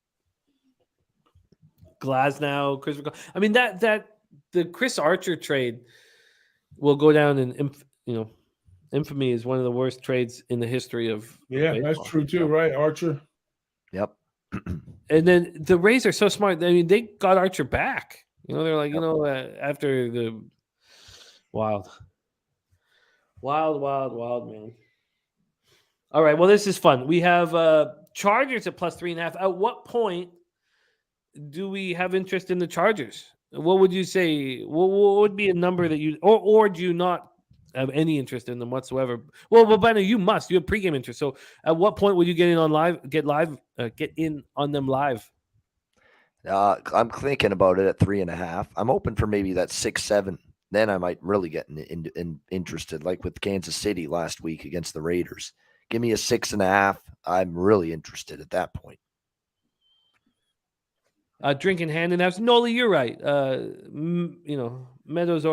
Glasnow, Chris. That the Chris Archer trade will go down in infamy as one of the worst trades in the history of. Yeah, baseball. that's true too, right? Archer. Yep. And then the Rays are so smart. They got Archer back. They're like, after the wild, man. All right. Well, this is fun. We have Chargers at +3.5. At what point do we have interest in the Chargers? What would you say? What would be a number that you or do you not have any interest in them whatsoever? Well, Benno, you must. You have pregame interest. So, at what point would you get in on live? Get in on them live? I'm thinking about it at 3.5. I'm open for maybe that 6-7. Then I might really get interested, like with Kansas City last week against the Raiders. Give me a 6.5. I'm really interested at that point. Drinking hand in house. Noli, you're right. Meadows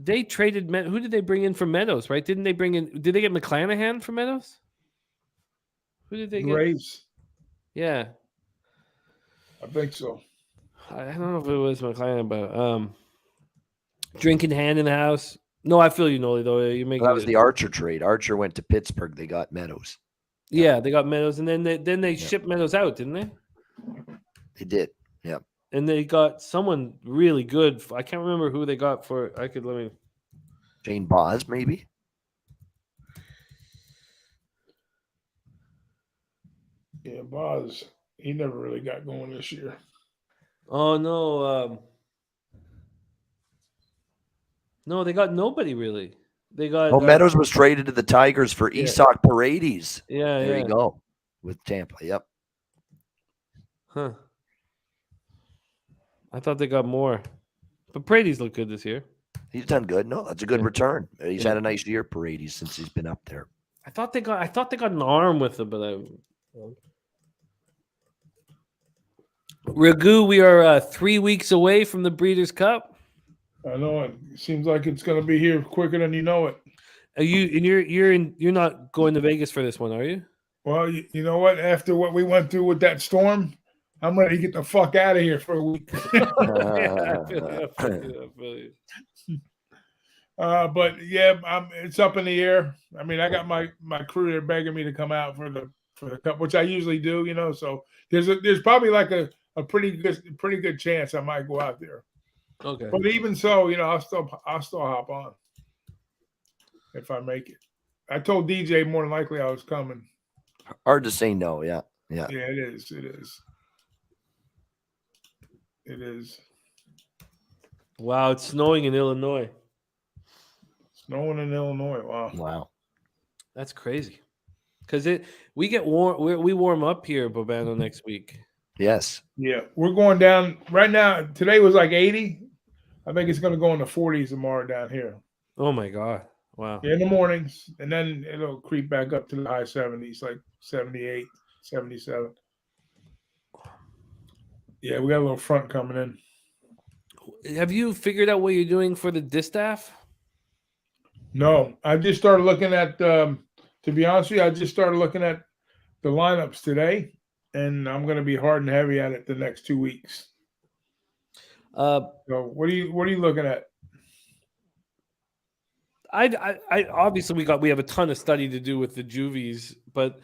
they traded. Who did they bring in for Meadows? Right? Didn't they bring in? Did they get McClanahan for Meadows? Who did they get? Graves. Yeah, I think so. I don't know if it was McClanahan, but drinking hand in the house. No, I feel you, Noli. Though you make that was the Archer trade. Archer went to Pittsburgh. They got Meadows. Yeah, they got Meadows, and then they shipped Meadows out, didn't they? They did. Yeah. And they got someone really good. I can't remember who they got for. Shane Boz, maybe. Yeah, Boz. He never really got going this year. Oh no. No, they got nobody really. They got Meadows was traded to the Tigers for Isak Paredes. Yeah, there you go. With Tampa. Yep. Huh. I thought they got more. But Paredes looked good this year. He's done good. No, that's a good return. He's had a nice year, Paredes, since he's been up there. I thought they got an arm with him, but Ragu, we are 3 weeks away from the Breeders' Cup. I know it seems like it's going to be here quicker than you know it. Are you're not going to Vegas for this one, are you? Well, you know what? After what we went through with that storm, I'm ready to get the fuck out of here for a week. Yeah, I feel you. I feel you. But yeah, it's up in the air. I mean, I got my crew there begging me to come out for the cup, which I usually do. So there's probably like a pretty good chance I might go out there. Okay. But even so, I'll still hop on if I make it. I told DJ more than likely I was coming. Hard to say no. Yeah. Yeah, it is. It is. Wow, it's snowing in Illinois. Snowing in Illinois. Wow. That's crazy. Because we get warm. We warm up here, Bobano, next week. Yes. Yeah, we're going down right now. Today was like 80. I think it's going to go in the 40s tomorrow down here. Oh my God! Wow. Yeah, in the mornings, and then it'll creep back up to the high 70s, like 78, 77. Yeah, we got a little front coming in. Have you figured out what you're doing for the distaff? No, I just started looking at. To be honest with you, I just started looking at the lineups today, and I'm going to be hard and heavy at it the next 2 weeks. So what are you looking at? I obviously we have a ton of study to do with the juvies, but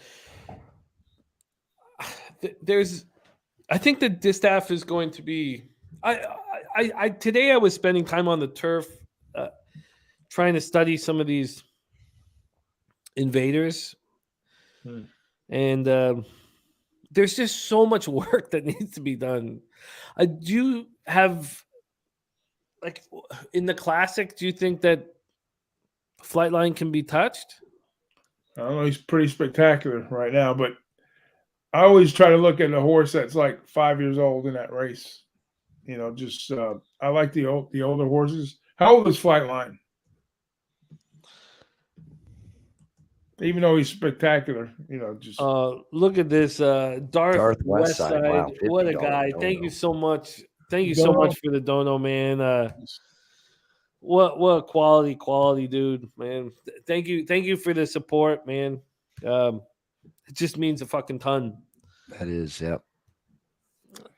I think the distaff is going to be. I today I was spending time on the turf, trying to study some of these invaders, and there's just so much work that needs to be done. Do you have, like, in the classic? Do you think that Flightline can be touched? I don't know. He's pretty spectacular right now, but I always try to look at a horse that's like 5 years old in that race. Just I like the older horses. How old is Flightline? Even though he's spectacular, just look at this, Darth Westside. Wow, What a guy! dono. Thank you so much. Thank you so much for the dono, man. What quality dude, man. Thank you for the support, man. It just means a fucking ton. That is, yeah.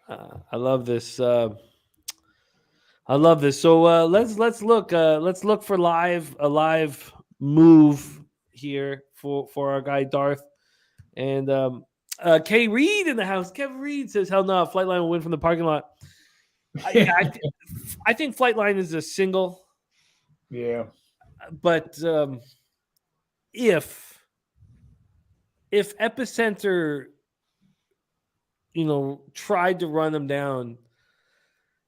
I love this. I love this. So let's look for a live move here for our guy Darth. And K Reed in the house. Kevin Reed says, "Hell no, Flightline will win from the parking lot." I think Flightline is a single. Yeah, but if Epicenter, tried to run them down,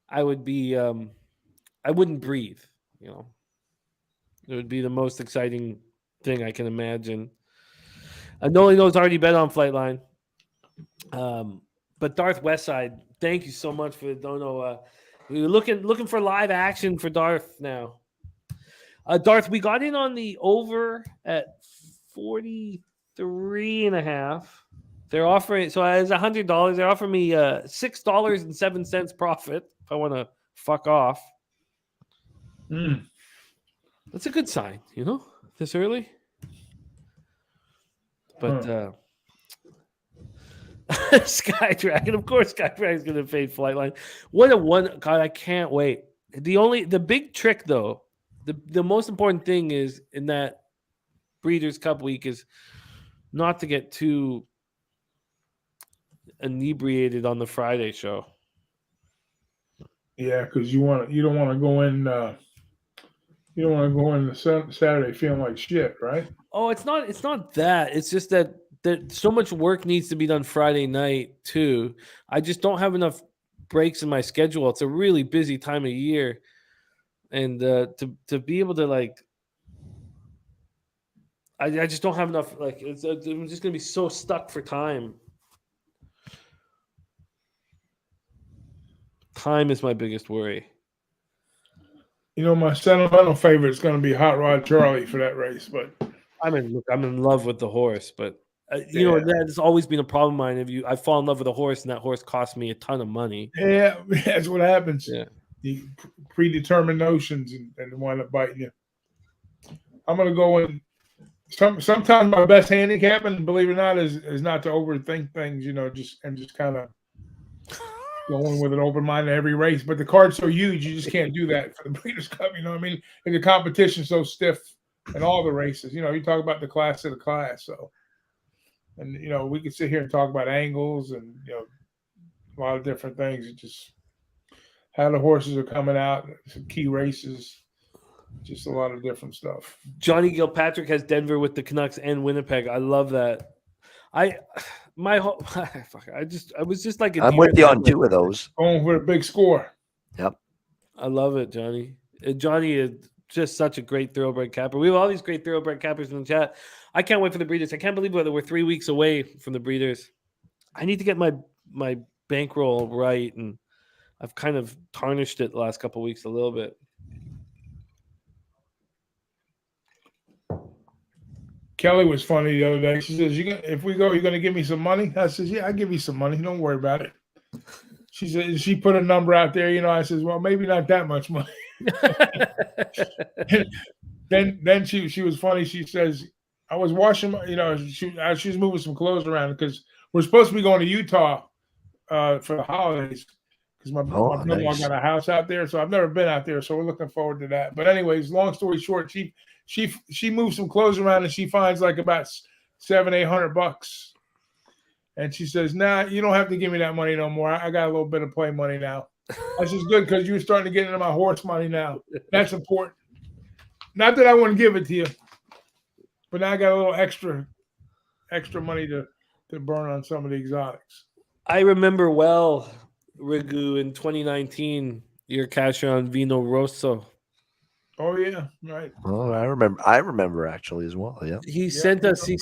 I would be I wouldn't breathe. It would be the most exciting thing I can imagine. Noli knows already bet on Flightline, but Darth Westside, thank you so much for the dono. We're looking for live action for Darth now. Darth, we got in on the over at 43.5. They're offering, so as $100, they're offering me $6.07 profit if I want to fuck off. That's a good sign, this early. But Sky Dragon, of course, Sky Dragon's going to fade Flightline. What a one! God, I can't wait. The big trick though, the most important thing is in that Breeders' Cup week is not to get too inebriated on the Friday show. Yeah, because you don't want to go in. You don't want to go in the Saturday feeling like shit, right? Oh, it's not that. It's just that so much work needs to be done Friday night too. I just don't have enough breaks in my schedule. It's a really busy time of year, and to be able to I just don't have enough. I'm just gonna be so stuck for time. Time is my biggest worry. My sentimental favorite is going to be Hot Rod Charlie for that race, but I'm in love with the horse, but that's always been a problem of mine. I fall in love with a horse, and that horse costs me a ton of money. Yeah, that's what happens. Yeah, you predetermined notions and wind up biting you. I'm going to go in Sometimes my best handicapping, believe it or not, is not to overthink things, just kind of going with an open mind in every race. But the card's so huge, you just can't do that for the Breeders' Cup. You know what I mean? And the competition's so stiff in all the races. You talk about the class of the class. So, and we could sit here and talk about angles and a lot of different things. It just how the horses are coming out, some key races, just a lot of different stuff. Johnny Gilpatrick has Denver with the Canucks and Winnipeg. I love that. I was just like I'm with you on two of those. Going for a big score. Yep. I love it, Johnny. Johnny is just such a great thoroughbred capper. We have all these great thoroughbred cappers in the chat. I can't wait for the Breeders. I can't believe we're 3 weeks away from the Breeders. I need to get my bankroll right, and I've kind of tarnished it the last couple of weeks a little bit. Kelly was funny the other day. She says, if we go, you're going to give me some money? I says, yeah, I'll give you some money. Don't worry about it. She said, she put a number out there. I says, well, maybe not that much money. then she was funny. She says, I was washing, she was moving some clothes around because we're supposed to be going to Utah for the holidays because my brother-in-law got a house out there. So I've never been out there. So we're looking forward to that. But anyways, long story short, she moves some clothes around and she finds like about $700-800. And she says, nah, you don't have to give me that money no more. I got a little bit of play money now. That's just good because you're starting to get into my horse money now. That's important. Not that I wouldn't give it to you, but now I got a little extra money to burn on some of the exotics. I remember well, Rigu, in 2019, your cash on Vino Rosso. Oh yeah, right. Oh, I remember actually as well. Yeah. He sent us. He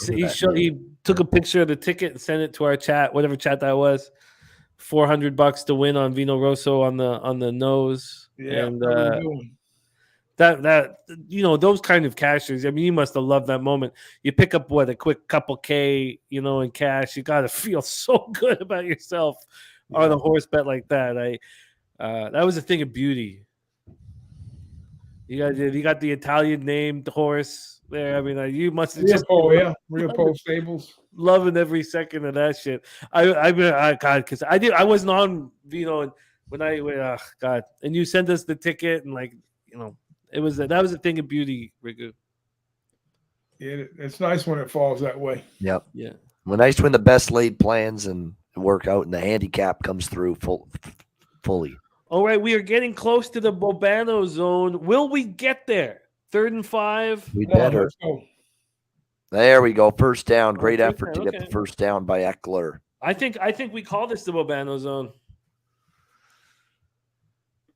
took a picture of the ticket and sent it to our chat, whatever chat that was. $400 to win on Vino Rosso on the nose. Yeah, and that those kind of cashers. I mean, you must have loved that moment. You pick up a quick couple K, in cash. You got to feel so good about yourself on a horse bet like that. That was a thing of beauty. You got the Italian named horse there. I mean, you must have just Riopole Stables. Loving every second of that shit. God, because I wasn't on Vino, and God, and you sent us the ticket, and that was a thing of beauty, Rigu. Yeah, it's nice when it falls that way. Yep. Yeah. Well, nice when the best laid plans and work out, and the handicap comes through fully. All right, we are getting close to the Bobano zone. Will we get there? 3rd and 5. We better. There we go. First down. Great effort to get the first down by Eckler. I think we call this the Bobano zone.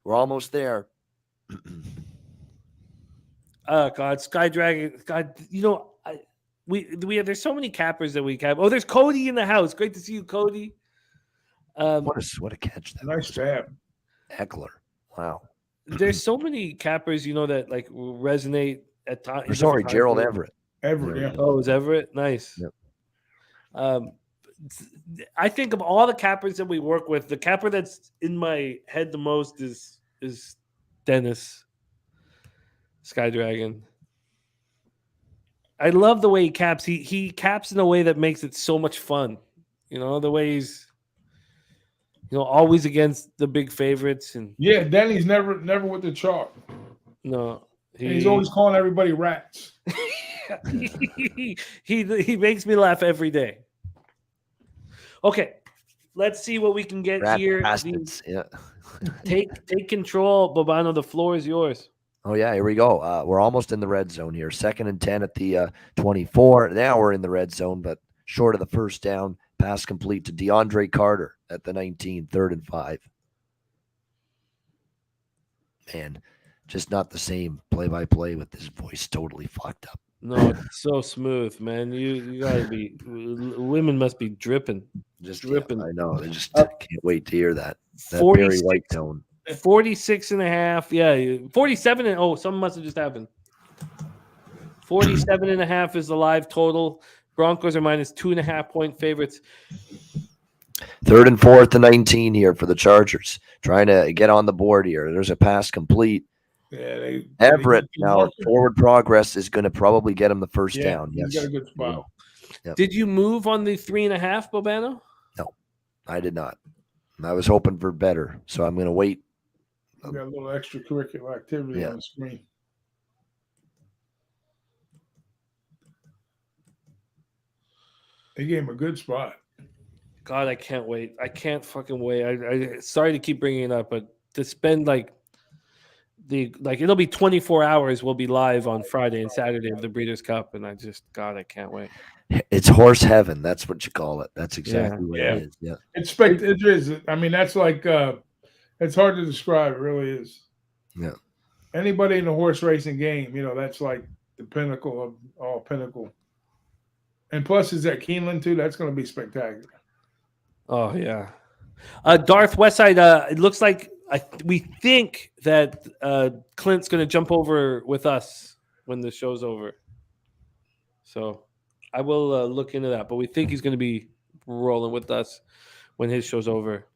We're almost there. God, Sky Dragon. God, there's so many cappers that we cap. Oh, there's Cody in the house. Great to see you, Cody. What a catch! Nice jab. Eckler. Wow. There's so many cappers, that resonate at times. Sorry, Gerald Everett. Everett, yeah. Oh, it was Everett? Nice. Yep. I think of all the cappers that we work with, the capper that's in my head the most is Dennis Sky Dragon. I love the way he caps. He caps in a way that makes it so much fun. The way he's always against the big favorites, and Denny's never with the chalk. No, he's always calling everybody rats. he makes me laugh every day. Okay, let's see what we can get here. Take control, Bobano. The floor is yours. Oh yeah, here we go. We're almost in the red zone here. 2nd and 10 at the 24. Now we're in the red zone, but short of the first down. Pass complete to DeAndre Carter at the 19, 3rd and 5. Man, just not the same play-by-play with this voice totally fucked up. No, it's so smooth, man. You gotta be. Women must be dripping, just dripping. Yeah, I know. They just can't wait to hear that. That 46, very white tone. 46.5. Yeah, 47. Something must have just happened. 47.5 is the live total. Broncos are minus 2.5 point favorites. 3rd and 4th to 19 here for the Chargers. Trying to get on the board here. There's a pass complete. Yeah, Everett they now forward progress is going to probably get him the first down. He's Yes, got a good spot. Yep. Did you move on the 3.5, Bobano? No, I did not. I was hoping for better, so I'm going to wait. You got a little extracurricular activity Yeah. on the screen. They gave him a good spot. God, I can't wait. I can't fucking wait. I sorry to keep bringing it up, but to spend it'll be 24 hours. We'll be live on Friday and Saturday of the Breeders' Cup, and I can't wait. It's horse heaven. That's what you call it. That's exactly what Yeah. it is. Yeah, It is. I mean, that's like it's hard to describe. It really is. Yeah. Anybody in the horse racing game, that's like the pinnacle of all pinnacle. And plus, is that Keeneland too? That's going to be spectacular. Oh yeah, Darth Westside. It looks like we think that Clint's going to jump over with us when the show's over. So I will look into that, but we think he's going to be rolling with us when his show's over.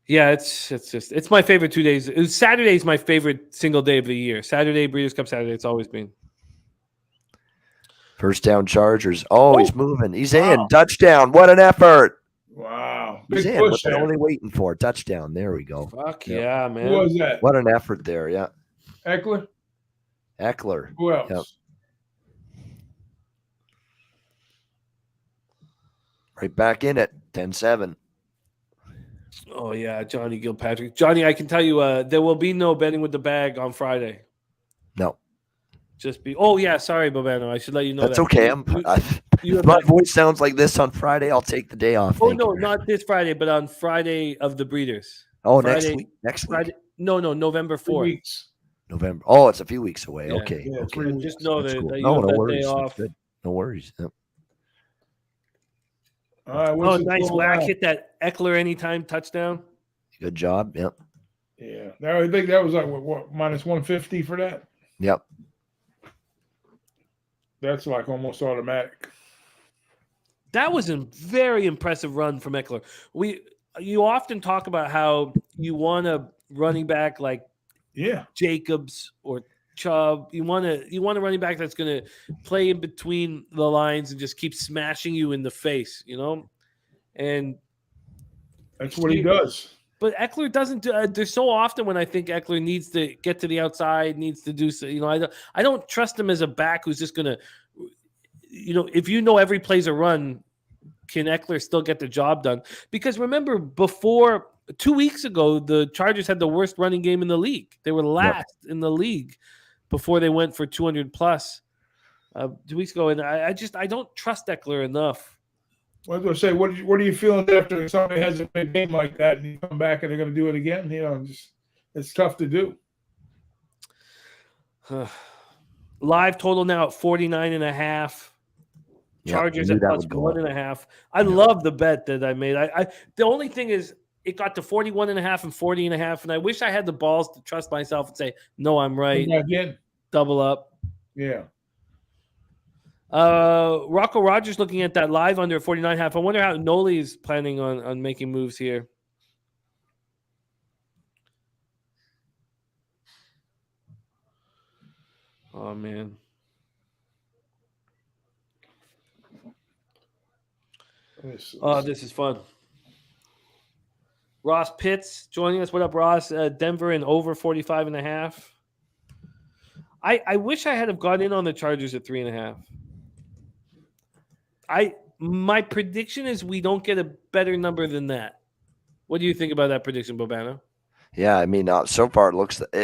Yeah, it's my favorite 2 days. Saturday's my favorite single day of the year. Saturday, Breeders' Cup Saturday. It's always been. first down Chargers. Oh, he's moving. He's in. Touchdown. What an effort. Wow. He's Big in. push What they're there. only waiting for. Touchdown. There we go. Fuck Yep. yeah, Who man. was that? What an effort there. Yeah. Eckler? Eckler. Who else? Yep. Right back in it. 10-7. Oh yeah, Johnny Gilpatrick. Johnny, I can tell you, there will be no betting with the bag on Friday. No. Just be. Oh yeah, sorry, Bobano. I should let you know That's that. okay. You If my voice sounds like this on Friday, I'll take the day off. Oh Thank no, you. not this Friday, but on Friday of the Breeders. Oh, Friday, next week. Friday. No, November 2 4th. weeks. November. Oh, it's a few weeks away. Yeah. Okay. Yeah, Okay. 3 weeks. Just know That's that, cool. that you No, have no that worries. day That's off. good. No worries. Yep. All right. Oh, what's the nice. total Whack now? hit that Eckler anytime touchdown. Good job. Yep. Yeah. I think that was like what minus 150 for that? Yep. That's like almost automatic. That was a very impressive run from Eckler. You often talk about how you want a running back like Jacobs or Chubb. You want a running back that's going to play in between the lines and just keep smashing you in the face, And that's what he does. But Eckler doesn't do. There's so often when I think Eckler needs to get to the outside, needs to do so. I don't trust him as a back who's just going to. If every play's a run, can Eckler still get the job done? Because remember, before 2 weeks ago, the Chargers had the worst running game in the league. They were last in the league before they went for 200 plus 2 weeks ago, and I don't trust Eckler enough. I was going to say, what are you feeling after somebody has a big game like that and you come back and they're going to do it again? It's tough to do. Live total now at 49.5. Chargers at plus 1.5. I love the bet that I made. The only thing is it got to 41.5 and 40.5, and I wish I had the balls to trust myself and say, no, I'm right. Again. Double up. Yeah. Rocco Rogers looking at that live under 49.5. I wonder how Noli is planning on making moves here. Oh, man. This is fun. Ross Pitts joining us. What up, Ross? Denver and over 45.5. I wish I had have gone in on the Chargers at 3.5. My prediction is we don't get a better number than that. What do you think about that prediction, Bobano? Yeah, I mean, so far it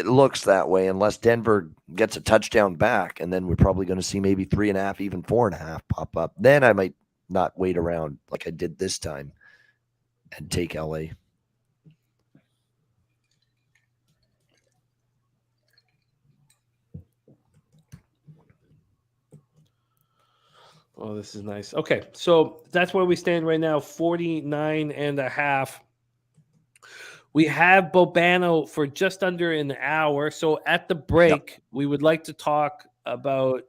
looks that way unless Denver gets a touchdown back, and then we're probably going to see maybe 3.5, even 4.5 pop up. Then I might not wait around like I did this time and take LA. Oh, this is nice. Okay, so that's where we stand right now, 49.5. We have Bobano for just under an hour. So at the break, we would like to talk about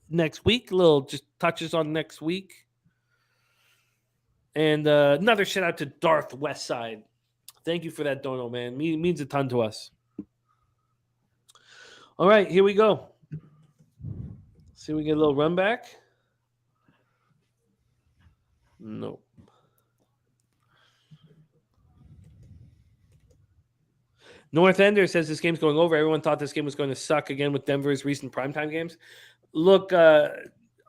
next week, little just touches on next week. And another shout out to Darth Westside. Thank you for that dono, man. Means a ton to us. All right, here we go. See if we get a little run back. No. North Ender says this game's going over. Everyone thought this game was going to suck again with Denver's recent primetime games. Look, I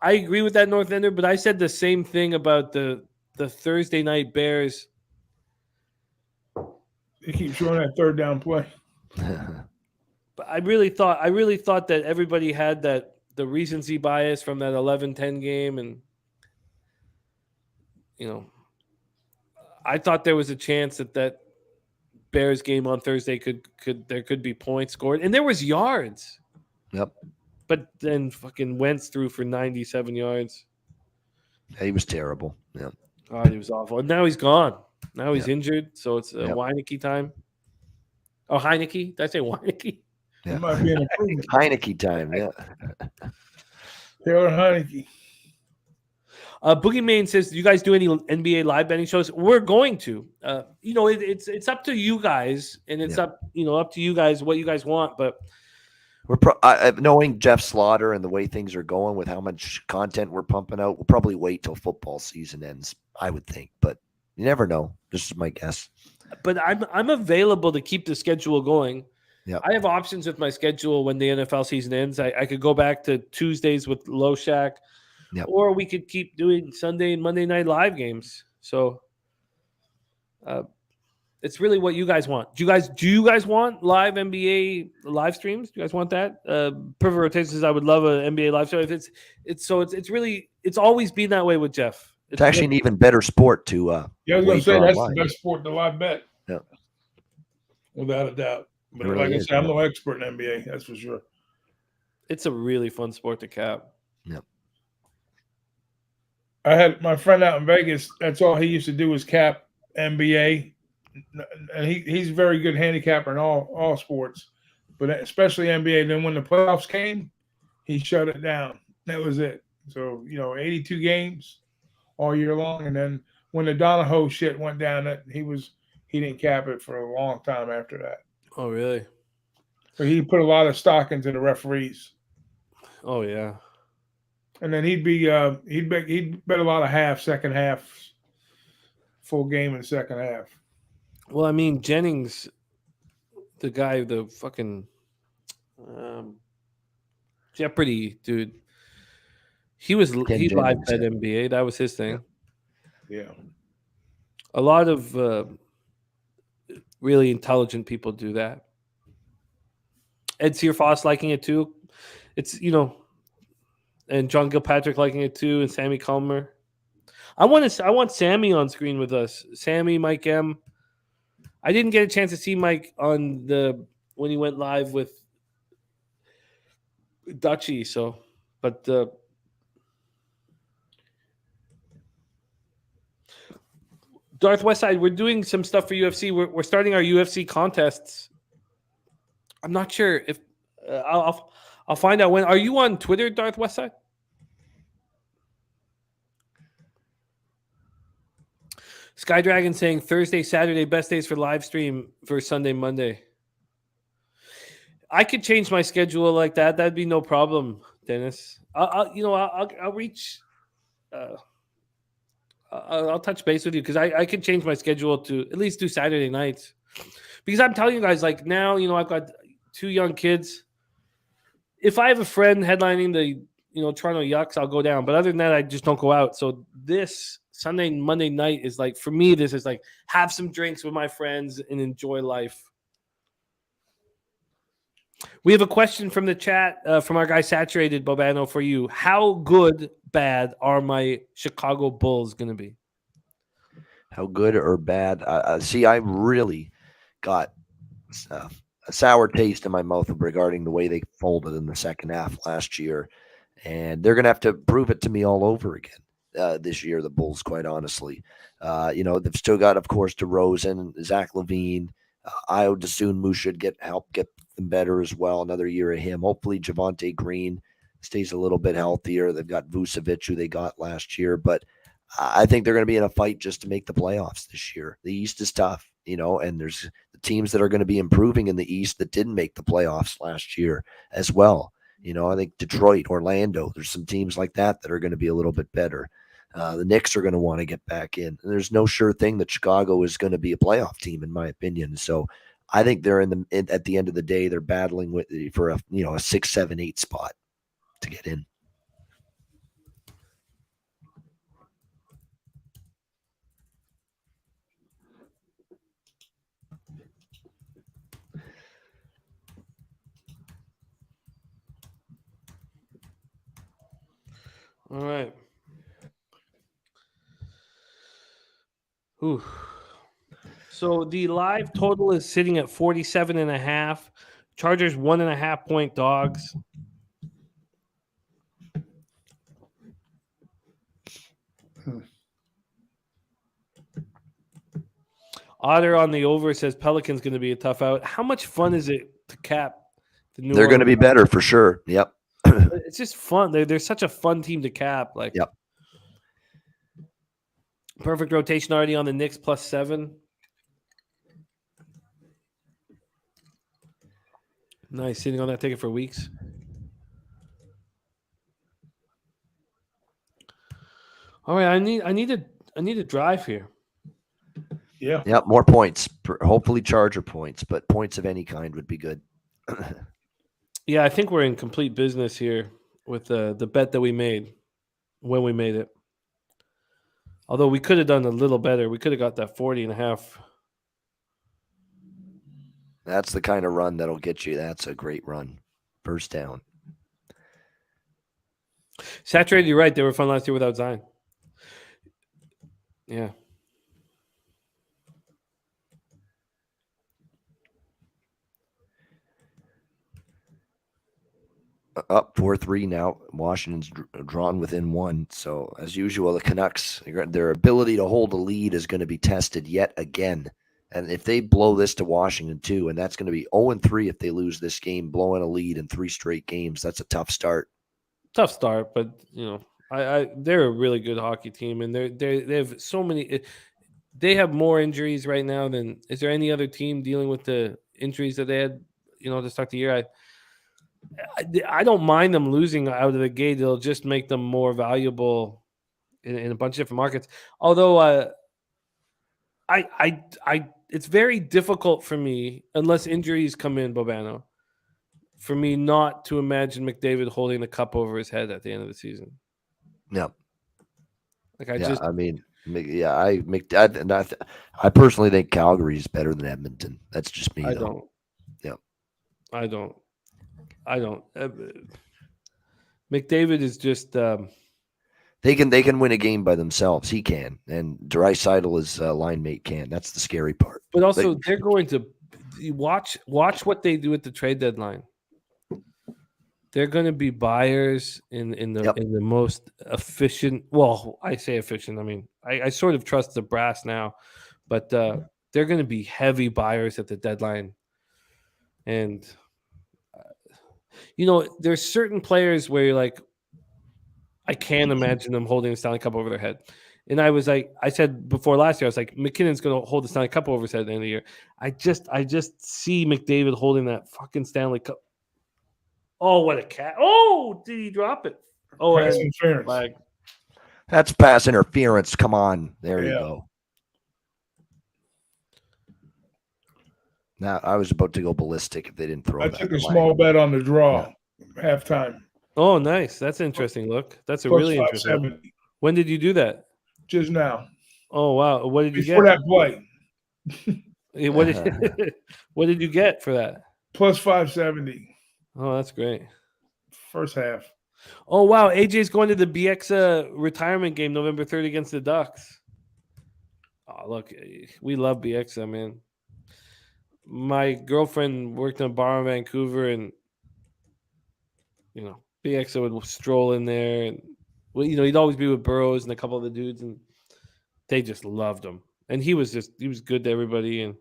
agree with that, North Ender, but I said the same thing about the Thursday night Bears. They keep showing that third down play. But I really thought that everybody had the recency bias from that 11-10 game, and I thought there was a chance that Bears game on Thursday could be points scored, and there was yards. Yep. But then fucking Wentz threw for 97 yards. He was terrible. Yeah. Oh, he was awful. And now he's gone. Now he's injured, so it's Weineke time. Oh, Heineke? Did I say Weineke? It might be an improvement. Heineke time, yeah. Taylor Heineke. Boogeyman says, "Do you guys do any NBA live betting shows?" We're going to. It's up to you guys, and it's up to you guys what you guys want. But we're knowing Jeff Slaughter and the way things are going with how much content we're pumping out, we'll probably wait till football season ends, I would think. But you never know. This is my guess. But I'm available to keep the schedule going. Yeah, I have options with my schedule when the NFL season ends. I could go back to Tuesdays with Low Shack. Yep. Or we could keep doing Sunday and Monday night live games. So it's really what you guys want. Do you guys want live NBA live streams? Do you guys want that? Perfect Rotation says I would love an NBA live show. If it's always been that way with Jeff. It's actually an even better sport to I was gonna say that's online. the best sport to live bet. Yeah. Without a doubt. But Really like I is, said, I'm no expert in NBA, that's for sure. It's a really fun sport to cap. Yeah. I had my friend out in Vegas. That's all he used to do was cap NBA, and he's a very good handicapper in all sports, but especially NBA. Then when the playoffs came, he shut it down. That was it. So 82 games all year long, and then when the Donahoe shit went down, he didn't cap it for a long time after that. Oh, really? So he put a lot of stock into the referees. Oh, yeah. And then he'd bet a lot of second half, full game in the second half. Well, I mean, Jennings, the guy, the fucking Jeopardy dude, he live bet NBA. That was his thing. Yeah. A lot of really intelligent people do that. Ed Searfoss liking it too. It's and John Gilpatrick liking it too, and Sammy Culmer. I want Sammy on screen with us. Sammy, Mike M. I didn't get a chance to see Mike when he went live with Dutchy. So, but Darth Westside, we're doing some stuff for UFC. We're starting our UFC contests. I'm not sure if I'll find out when. Are you on Twitter, Darth Westside? Skydragon saying Thursday, Saturday, best days for live stream for Sunday, Monday. I could change my schedule like that. That'd be no problem, Dennis. I'll reach. I'll touch base with you because I can change my schedule to at least do Saturday nights. Because I'm telling you guys, like now, I've got 2 young kids. If I have a friend headlining the Toronto Yucks, I'll go down. But other than that, I just don't go out. So this Sunday and Monday night is like, for me, this is like have some drinks with my friends and enjoy life. We have a question from the chat from our guy Saturated Bobano for you. How good, bad are my Chicago Bulls going to be? How good or bad? See, I really got a sour taste in my mouth regarding the way they folded in the second half last year. And they're going to have to prove it to me all over again this year, the Bulls, quite honestly. They've still got, of course, DeRozan, Zach LaVine. I would assume Moose should help get them better as well. Another year of him. Hopefully Javonte Green stays a little bit healthier. They've got Vucevic, who they got last year. But I think they're going to be in a fight just to make the playoffs this year. The East is tough, and there's teams that are going to be improving in the East that didn't make the playoffs last year as well. You know, I think Detroit, Orlando, there's some teams like that that are going to be a little bit better. The Knicks are going to want to get back in. And there's no sure thing that Chicago is going to be a playoff team, in my opinion. So I think they're at the end of the day, they're battling for a 6, 7, 8 spot to get in. All right. Ooh. So the live total is sitting at 47.5. Chargers 1.5 point dogs. Otter on the over says Pelicans going to be a tough out. How much fun is it to cap the New They're going to be Orleans? better for sure. Yep. It's just fun. They're such a fun team to cap. Like, yep. Perfect rotation already on the Knicks +7. Nice, sitting on that ticket for weeks. All right, I need a drive here. Yeah. Yep. More points. Hopefully Charger points, but points of any kind would be good. Yeah, I think we're in complete business here with the bet that we made when we made it. Although we could have done a little better. We could have got that 40.5. That's the kind of run that'll get you. That's a great run. First down. Saturated, you're right. They were fun last year without Zion. Yeah. Up 4-3 now. Washington's drawn within 1. So, as usual, the Canucks, their ability to hold a lead is going to be tested yet again. And if they blow this to Washington too, and that's going to be 0-3 if they lose this game, blowing a lead in 3 straight games, that's a tough start. Tough start, but they're a really good hockey team, and they have so many. They have more injuries right now than is there any other team dealing with the injuries that they had? To start the year. I don't mind them losing out of the gate. It'll just make them more valuable in a bunch of different markets. Although it's very difficult for me, unless injuries come in, Bobano, for me not to imagine McDavid holding the cup over his head at the end of the season. Yep. Like I personally think Calgary is better than Edmonton. That's just me. I though. don't. Yep. I don't. McDavid is just. They can win a game by themselves. He can, and Draisaitl, his line mate, can. That's the scary part. But also, they're going to watch what they do at the trade deadline. They're going to be buyers in the most efficient. Well, I say efficient. I mean, I sort of trust the brass now, but they're going to be heavy buyers at the deadline, and there's certain players where you're like, I can't imagine them holding the Stanley Cup over their head. And I was like, I said before last year, I was like, McKinnon's going to hold the Stanley Cup over his head at the end of the year. I just see McDavid holding that fucking Stanley Cup. Oh, what a cat. Oh, did he drop it? Oh, pass interference. Flag. That's pass interference. Come on. There you go. Now, I was about to go ballistic if they didn't throw I that. took a small bet on the draw halftime. Oh, nice. That's an interesting look. That's a Plus really interesting look. 570. When did you do that? Just now. Oh, wow. What did you Before get? that play. What did you get for that? Plus 570. Oh, that's great. First half. Oh, wow. AJ's going to the BX retirement game November 3rd against the Ducks. Oh, look. We love BX, man. My girlfriend worked in a bar in Vancouver, and BXO would stroll in there, and he'd always be with Burroughs and a couple of the dudes, and they just loved him. And he was good to everybody, and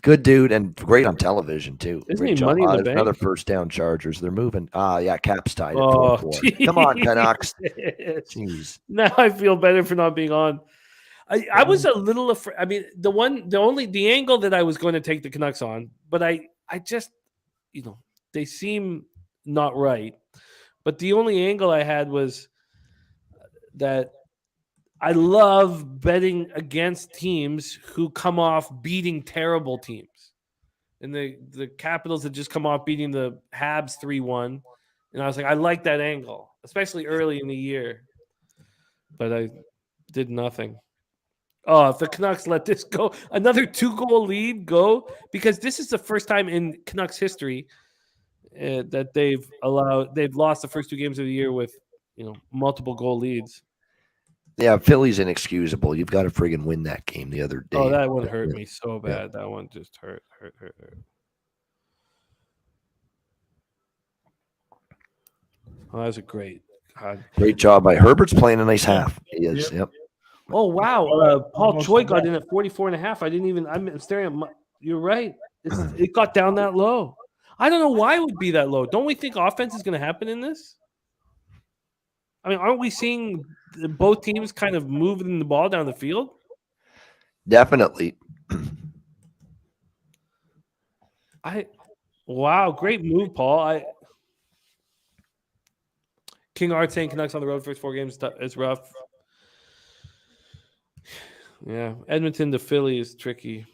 good dude, and great on television too. Isn't Great he Money in the Bank? Another first down Chargers. They're moving. Cap's tied. At Oh, 4-4. Come on, Canucks. Jeez. Now I feel better for not being on. I was a little afraid. I mean, the angle that I was going to take the Canucks on, but I just, they seem not right. But the only angle I had was that I love betting against teams who come off beating terrible teams. And the Capitals had just come off beating the Habs 3-1. And I was like, I like that angle, especially early in the year. But I did nothing. Oh, if the Canucks let this go, another 2-goal lead go, because this is the first time in Canucks history that they've lost the first 2 games of the year with, multiple goal leads. Yeah, Philly's inexcusable. You've got to friggin' win that game the other day. Oh, that one hurt me so bad. That one just hurt. Oh, that was a great job by Herbert's playing a nice half. He is. Yep. Oh, wow. Paul Choi got in at 44.5. I didn't even. I'm staring at you're right. It got down that low. I don't know why it would be that low. Don't we think offense is going to happen in this? I mean, aren't we seeing both teams kind of moving the ball down the field? Definitely. Wow, great move, Paul. King Art saying Canucks on the road first 4 games is rough. Yeah, Edmonton to Philly is tricky.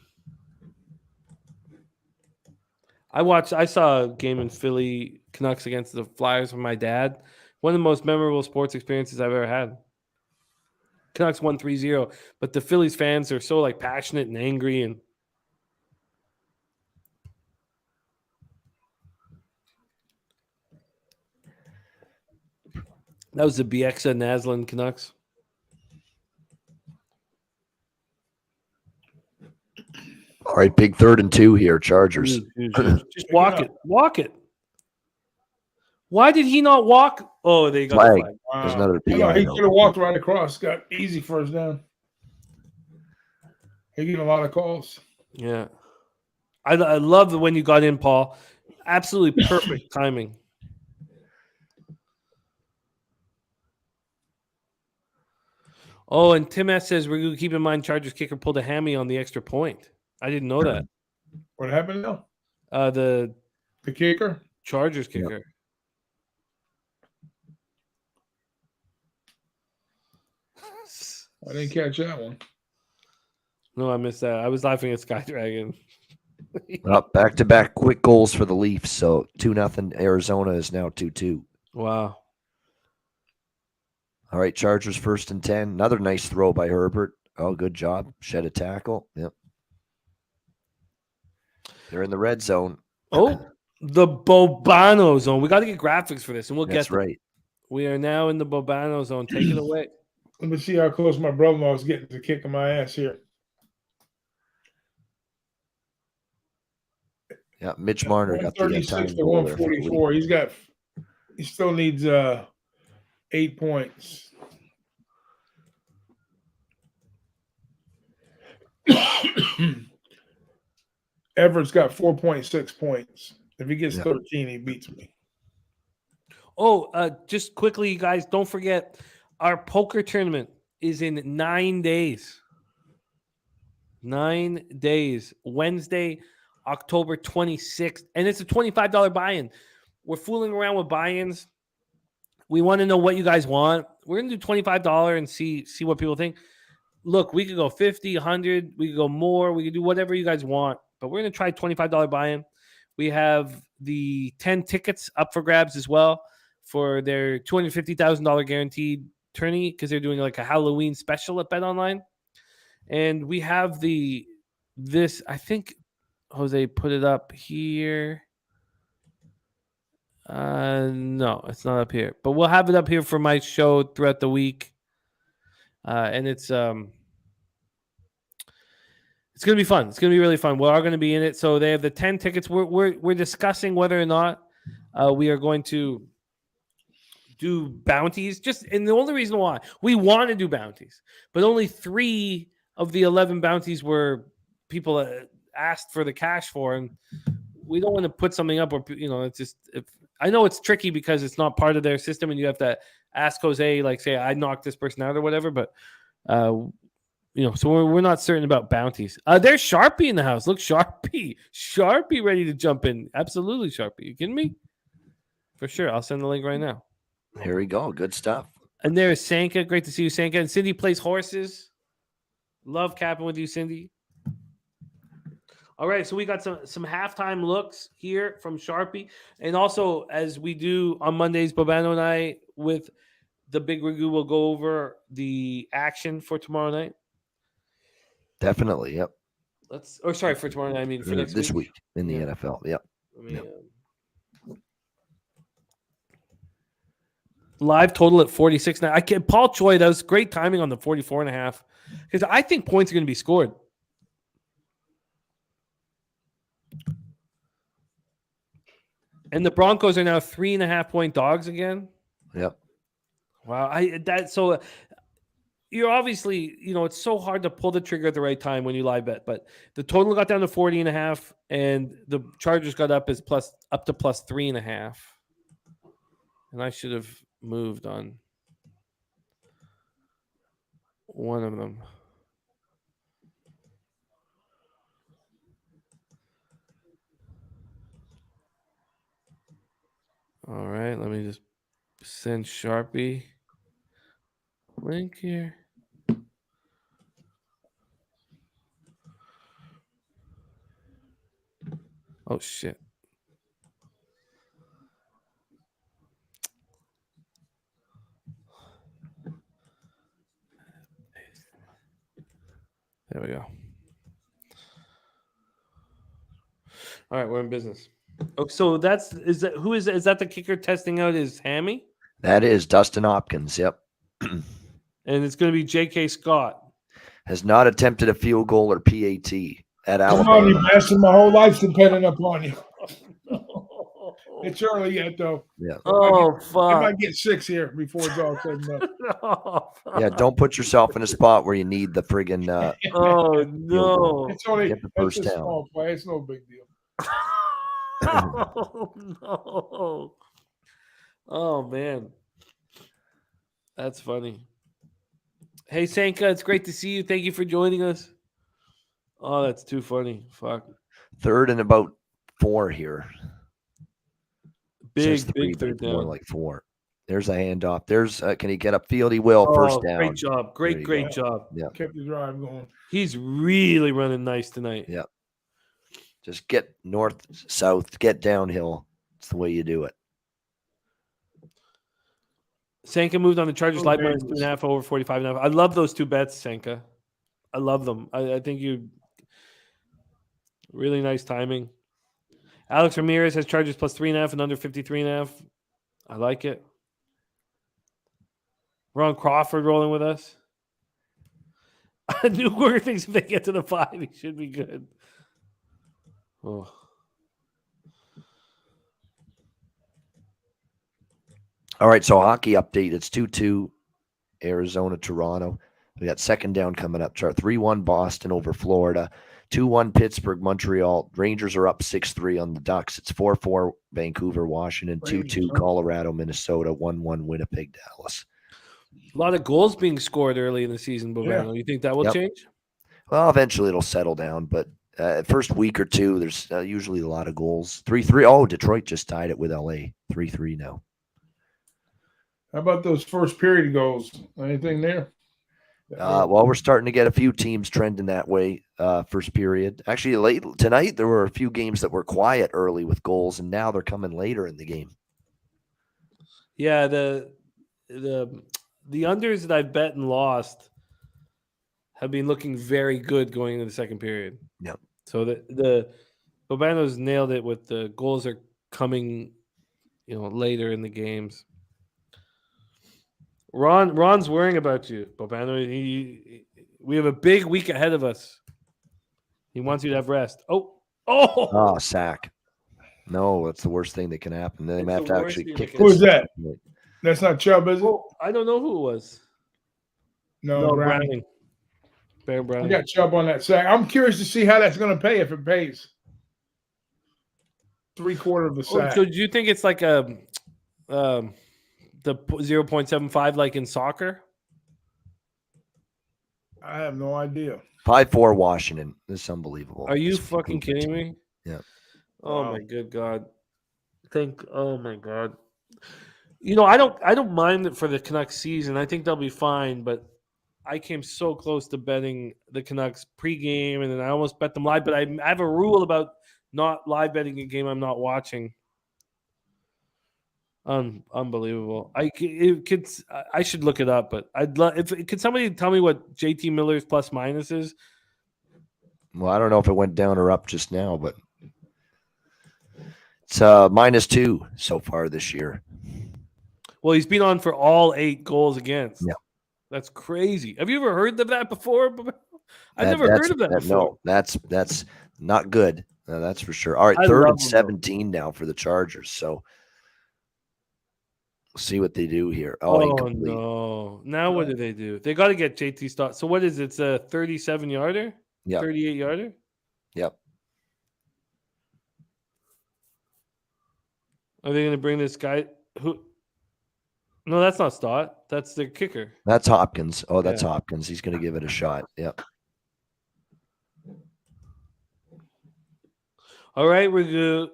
I saw a game in Philly, Canucks against the Flyers with my dad. One of the most memorable sports experiences I've ever had. Canucks won 3-0, but the Phillies fans are so passionate and angry, and that was the Bieksa Naslin Canucks. All right, big 3rd and 2 here, Chargers. Just walk it. Why did he not walk? Oh, they got flag. The flag. Wow. There's another PI. He could have walked right across. Got easy first down. He getting a lot of calls. Yeah. I love when you got in, Paul. Absolutely perfect timing. Oh, and Tim S says we're going to keep in mind Chargers kicker pulled a hammy on the extra point. I didn't know that. What happened now? The kicker? Chargers kicker. Yep. I didn't catch that one. No, I missed that. I was laughing at Sky Dragon. Well, back-to-back quick goals for the Leafs. So 2-0. Arizona is now 2-2. Wow. All right, Chargers 1st and 10. Another nice throw by Herbert. Oh, good job. Shed a tackle. Yep. They're in the red zone. Oh, the Bobano zone. We got to get graphics for this, and we'll That's get them. right. We are now in the Bobano zone. Take it away. Let me see how close my brother-in-law was getting to kicking my ass here. Yeah, Mitch Marner got the 136 time to 144. He still needs 8 points. Everett's got 4.6 points. If he gets 13, he beats me. Oh, just quickly, you guys, don't forget our poker tournament is in 9 days. 9 days. Wednesday, October 26th. And it's a $25 buy-in. We're fooling around with buy-ins. We want to know what you guys want. We're going to do $25 and see what people think. Look, we could go 50, 100. We could go more. We could do whatever you guys want. But we're going to try $25 buy-in. We have the 10 tickets up for grabs as well for their $250,000 guaranteed tourney because they're doing like a Halloween special at BetOnline. And we have this, I think Jose put it up here. No, it's not up here. But we'll have it up here for my show throughout the week. And it's going to be fun. It's going to be really fun. We are going to be in it. So they have the 10 tickets. We're discussing whether or not we are going to do bounties. And the only reason why we want to do bounties, but only 3 of the 11 bounties were people asked for the cash for, and we don't want to put something up where it's just. I know it's tricky because it's not part of their system, and you have to ask Jose, like, say, I knocked this person out or whatever. But So we're not certain about bounties. There's Sharpie in the house. Look, Sharpie ready to jump in. Absolutely, Sharpie. You kidding me? For sure. I'll send the link right now. Here we go. Good stuff. And there's Sanka. Great to see you, Sanka. And Cindy plays horses. Love capping with you, Cindy. All right, so we got some halftime looks here from Sharpie. And also, as we do on Mondays, Bobano and I with the Big Ragu will go over the action for tomorrow night. Definitely, yep. For tomorrow night, I mean for this week in the NFL. Yep. Live total at 46 now. Paul Choi, that was great timing on the 44.5. Because I think points are going to be scored. And the Broncos are now 3.5-point dogs again. Yep. Wow. You're obviously, it's so hard to pull the trigger at the right time when you live bet, but the total got down to 40.5 and the Chargers got up to plus 3.5. And I should have moved on one of them. All right, let me just send Sharpie link here. Oh shit. There we go. All right, we're in business. Oh, so is that the kicker testing out his hammy? That is Dustin Hopkins. Yep. And it's going to be J.K. Scott. Has not attempted a field goal or PAT at Alabama. Come on, you bastard. My whole life's dependent upon you. It's early yet, though. Yeah. Oh, fuck. I might get 6 here before it's all said and done. Yeah, don't put yourself in a spot where you need the friggin' oh, no. It's only Get the first it's a down. small play. It's no big deal. Oh, no. Oh, man. That's funny. Hey, Sanka, it's great to see you. Thank you for joining us. Oh, that's too funny. Fuck. 3rd and about 4 here. Big third down. More like 4. There's a handoff. There's can he get upfield? He will. First down. Great job. Great job. Yeah. Kept the drive going. He's really running nice tonight. Yeah. Just get north, south, get downhill. It's the way you do it. Sanka moved on the Chargers live minus 2.5 over 45.5. I love those two bets, Sanka. I love them. I think you really nice timing. Alex Ramirez has Chargers plus 3.5 and under 53.5. I like it. Ron Crawford rolling with us. Newberger thinks if they get to the 5, he should be good. Oh. All right, so hockey update. It's 2-2 Arizona, Toronto. We got second down coming up. 3-1 Boston over Florida. 2-1 Pittsburgh, Montreal. Rangers are up 6-3 on the Ducks. It's 4-4 Vancouver, Washington. 2-2 Colorado, Minnesota. 1-1 Winnipeg, Dallas. A lot of goals being scored early in the season, Bobano. You think that will change? Well, eventually it'll settle down, but first week or two, there's usually a lot of goals. 3-3. Oh, Detroit just tied it with LA. 3-3 now. How about those first period goals? Anything there? Well, we're starting to get a few teams trending that way. First period. Actually, late tonight there were a few games that were quiet early with goals, and now they're coming later in the game. Yeah, the unders that I've bet and lost have been looking very good going into the second period. Yeah. So the Bobano's nailed it with the goals are coming, later in the games. Ron's worrying about you, Bobano. We have a big week ahead of us. He wants you to have rest. Oh, sack. No, that's the worst thing that can happen. They have to actually kick this. Who is that? That's not Chubb, is it? I don't know who it was. No, Browning. Bear I Browning. got Chubb on that sack. I'm curious to see how that's going to pay if it pays. 3/4 of the sack. So do you think it's like the 0.75 like in soccer? I have no idea. 5-4 Washington. This is unbelievable. Are you This fucking Vancouver kidding team. me? Yeah. Oh Wow. my good God. Oh my God. I don't mind it for the Canucks season. I think they'll be fine, but I came so close to betting the Canucks pregame, and then I almost bet them live. But I have a rule about not live betting a game I'm not watching. Unbelievable. I should look it up, but I'd love if could somebody tell me what JT Miller's plus minus is? Well, I don't know if it went down or up just now, but it's -2 so far this year. Well, he's been on for all 8 goals against. Yeah. That's crazy. Have you ever heard of that before? I've That- never that's- heard of that that- before. No, that's not good. That's for sure. All right, I 3rd love and him, though. 17 now for the Chargers. So we'll see what they do here. Oh, incomplete. No. Now what do they do? They got to get JT Stott. So what is it? It's a 37-yarder? Yep. 38-yarder? Yep. Are they going to bring this guy who No, that's not Stott. That's their kicker. That's Hopkins. Oh, that's Yeah. Hopkins. He's going to give it a shot. Yep. All right, Ragu.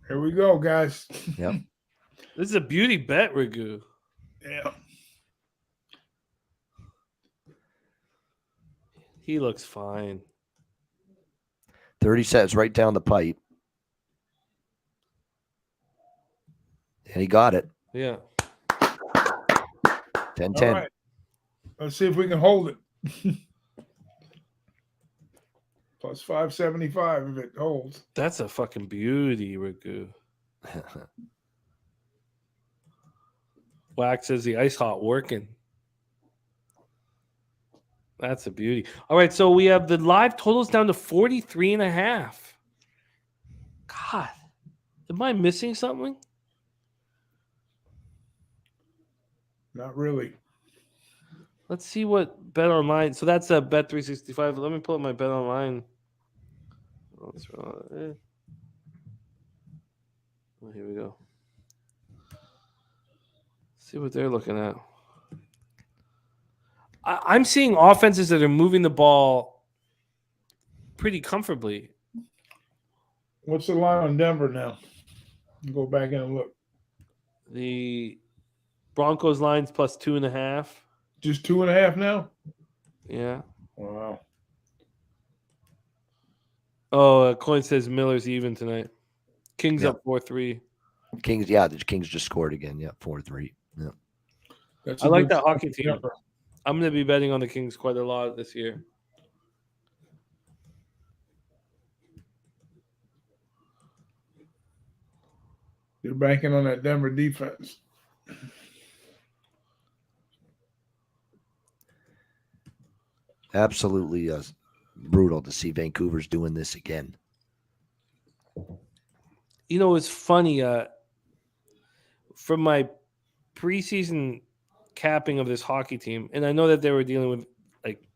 Here we go, guys. Yep. This is a beauty bet, Ragu. Yeah. He looks fine. 30 cents right down the pipe. And he got it. Yeah. 10-10. All right. Let's see if we can hold it. Plus 575 if it holds. That's a fucking beauty, Ragu. Wax says the ice hot working. That's a beauty. All right, so we have the live totals down to 43.5. God, am I missing something? Not really. Let's see what Bet Online. So that's a Bet 365. Let me pull up my Bet Online. Oh, here we go. See what they're looking at. I'm seeing offenses that are moving the ball pretty comfortably. What's the line on Denver now? Go back in and look. The Broncos line's plus 2.5. Just 2.5 now? Yeah. Wow. Oh, Coin says Miller's even tonight. Kings Yeah. up 4-3. Kings, yeah, the Kings just scored again. Yeah, 4-3. Yeah. That's I a like good that hockey team. jumper. I'm going to be betting on the Kings quite a lot this year. You're banking on that Denver defense. Absolutely brutal to see Vancouver's doing this again. It's funny. From my preseason capping of this hockey team, and I know that they were dealing with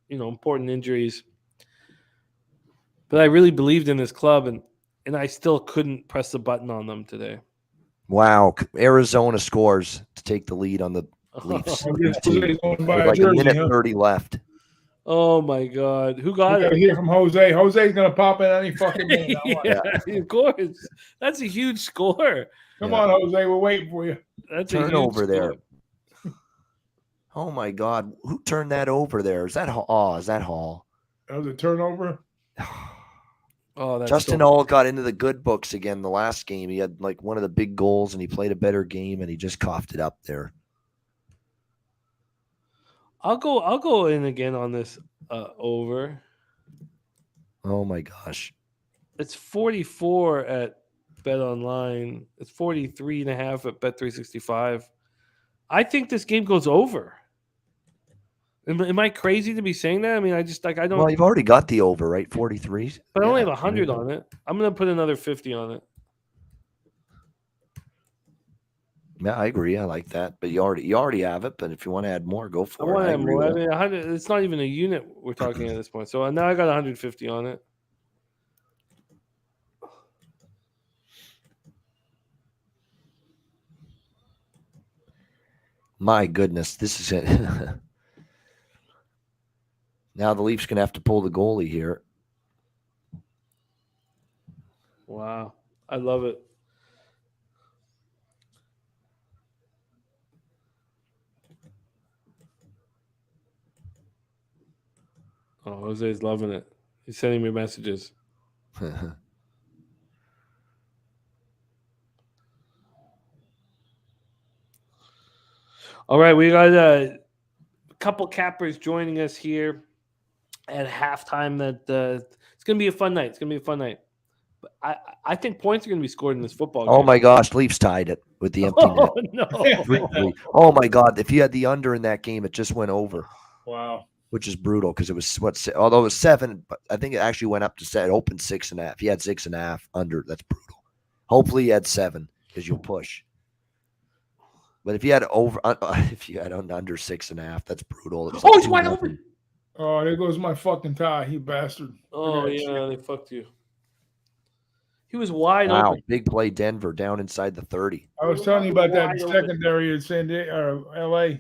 important injuries, but I really believed in this club, and I still couldn't press the button on them today. Wow. Arizona scores to take the lead on the Leafs. I guess Jose's going to buy With a like a jersey, minute huh? 30 left. Oh my God, who We got gotta it? hear from Jose. Jose's going to pop in any fucking minute. Yeah, of course. That's a huge score. Come Yeah. on, Jose. We're waiting for you. That's a huge Turnover there. score. Oh my God. Who turned that over there? Is that Hall? Is that Hall? That was a turnover. Oh, that's Justin so- Hall got into the good books again the last game. He had like one of the big goals and he played a better game and he just coughed it up there. I'll go in again on this over. Oh my gosh. It's 44 at Bet Online. It's 43.5 at Bet 365. I think this game goes over. Am I crazy to be saying that? I mean, I don't. Well, you've already got the over, right? 43. But I only Yeah. have 100 on it. I'm gonna put another 50 on it. Yeah, I agree. I like that. But you already have it. But if you want to add more, go I for it. want to I have agree more. I with it. mean, 100. It's not even a unit we're talking at this point. So now I got 150 on it. My goodness, this is it. Now the Leafs gonna have to pull the goalie here. Wow. I love it. Oh, Jose's loving it. He's sending me messages. All right, we got a couple cappers joining us here at halftime. That it's going to be a fun night. It's going to be a fun night. But I think points are going to be scored in this football game. Oh my gosh, Leafs tied it with the empty net. Oh, no. 3-3. Oh my God, if you had the under in that game, it just went over. Wow. Which is brutal because it was although it was 7, but I think it actually went up to set. It opened 6.5. If you had 6.5 under, that's brutal. Hopefully you had 7 because you'll push. But if you had under 6.5, that's brutal. It's Oh, it's wide open. Oh, there goes my fucking tie, you bastard. Oh, yeah, they fucked you. He was wide Wow, open. big play, Denver down inside the 30. I was telling you about that Wide open. secondary in San Diego or LA.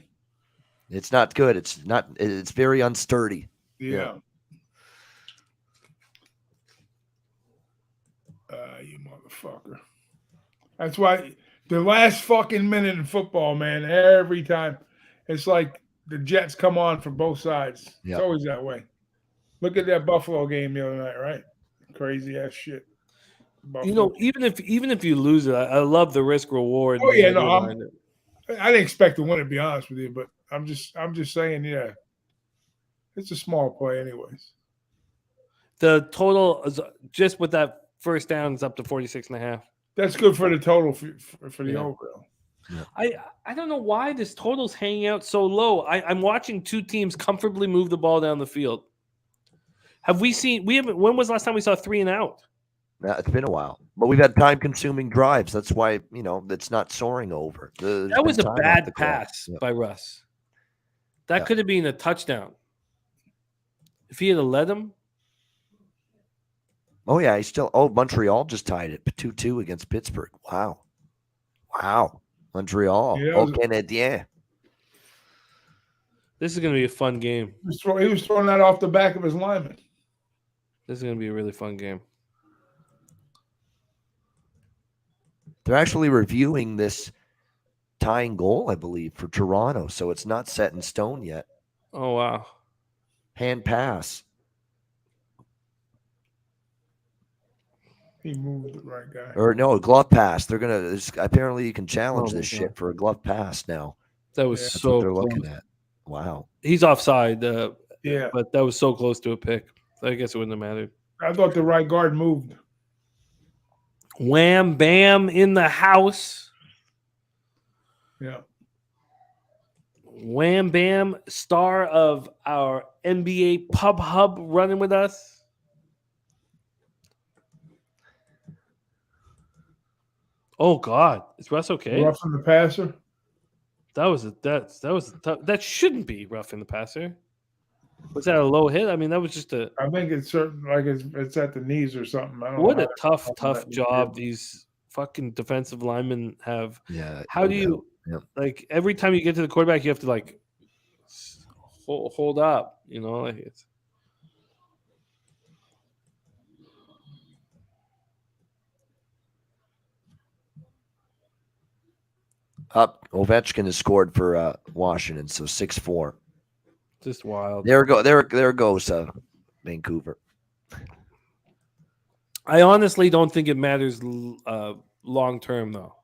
It's not good. It's very unsturdy. Yeah. You motherfucker. That's why the last fucking minute in football, man, every time it's like the Jets come on from both sides. Yep. It's always that way. Look at that Buffalo game the other night, right? Crazy ass shit. Buffalo. You know, even if you lose it, I love the risk reward. Oh yeah, no, I didn't expect to win it, to be honest with you, but I'm just saying, yeah, it's a small play, anyways. The total is just with that first down is up to 46.5. That's good for the total for the overall. Yeah. I don't know why this total's hanging out so low. I'm watching two teams comfortably move the ball down the field. When was the last time we saw 3 and out? It's been a while, but we've had time-consuming drives. That's why it's not soaring over. That was a bad pass by Russ. That could have been a touchdown if he had let him. Oh yeah, Montreal just tied it 2-2 against Pittsburgh. Wow, Montreal. Canadien. This is going to be a fun game. He was throwing that off the back of his lineman. This is going to be a really fun game. They're actually reviewing this tying goal, I believe, for Toronto, so it's not set in stone yet. Oh, wow. Hand pass. He moved the right guy. Or no, glove pass. They're going to – apparently you can challenge this shit for a glove pass now. That was That's so what they're close. looking at. Wow. He's offside, yeah, but that was so close to a pick. I guess it wouldn't have mattered. I thought the right guard moved. Wham, bam, in the house. Yeah. Wham, bam, star of our NBA Pub Hub running with us. Oh God, is Russ okay? Roughing the passer. That shouldn't be roughing the passer. Was that a low hit? I mean, that was just I think it's certain, like it's at the knees or something. I don't know. What a tough job these fucking defensive linemen have. Yeah. How do you like every time you get to the quarterback, you have to like hold up, like it's. Up, Ovechkin has scored for Washington, so 6-4. Just wild. There goes Vancouver. I honestly don't think it matters long term, though.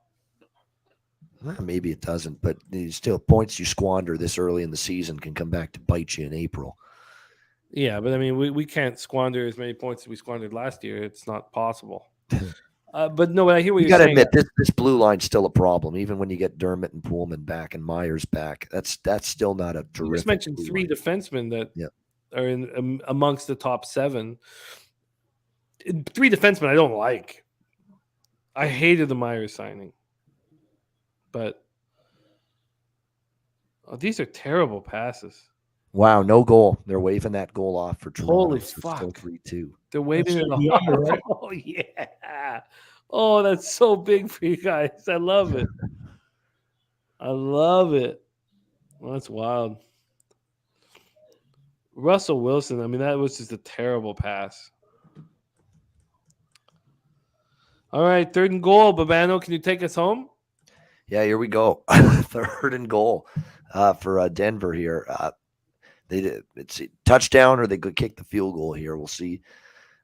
Well, maybe it doesn't, but still, points you squander this early in the season can come back to bite you in April. Yeah, but I mean, we can't squander as many points as we squandered last year. It's not possible. But no, I hear what you're saying. You got to admit, this blue line's still a problem. Even when you get Dermott and Pullman back and Myers back, that's still not a terrific. You just mentioned 3 defensemen that are in amongst the top 7. 3 defensemen I don't like. I hated the Myers signing, but these are terrible passes. Wow, no goal. They're waving that goal off for Toronto. Holy It's fuck! Still 3-2. They're waving it off. Right? Oh yeah! Oh, that's so big for you guys. I love it. I love it. Well, that's wild. Russell Wilson. I mean, that was just a terrible pass. All right, 3rd and goal. Babano, can you take us home? Yeah, here we go. 3rd and goal for Denver here. It's a touchdown or they could kick the field goal here. We'll see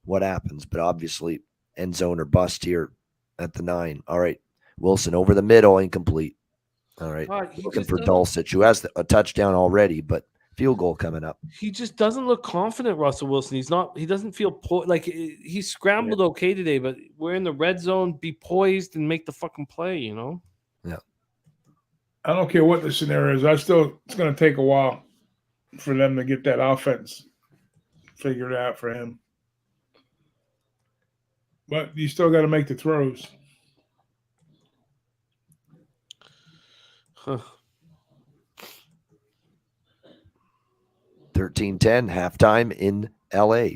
what happens. But obviously, end zone or bust here at the 9. All right, Wilson over the middle, incomplete. All right, looking for Dulcich, who has a touchdown already, but field goal coming up. He just doesn't look confident, Russell Wilson. He doesn't feel like he scrambled okay today, but we're in the red zone. Be poised and make the fucking play, you know? Yeah. I don't care what the scenario is. It's going to take a while for them to get that offense figured out for him. But you still got to make the throws. Huh. 13-10, halftime in LA.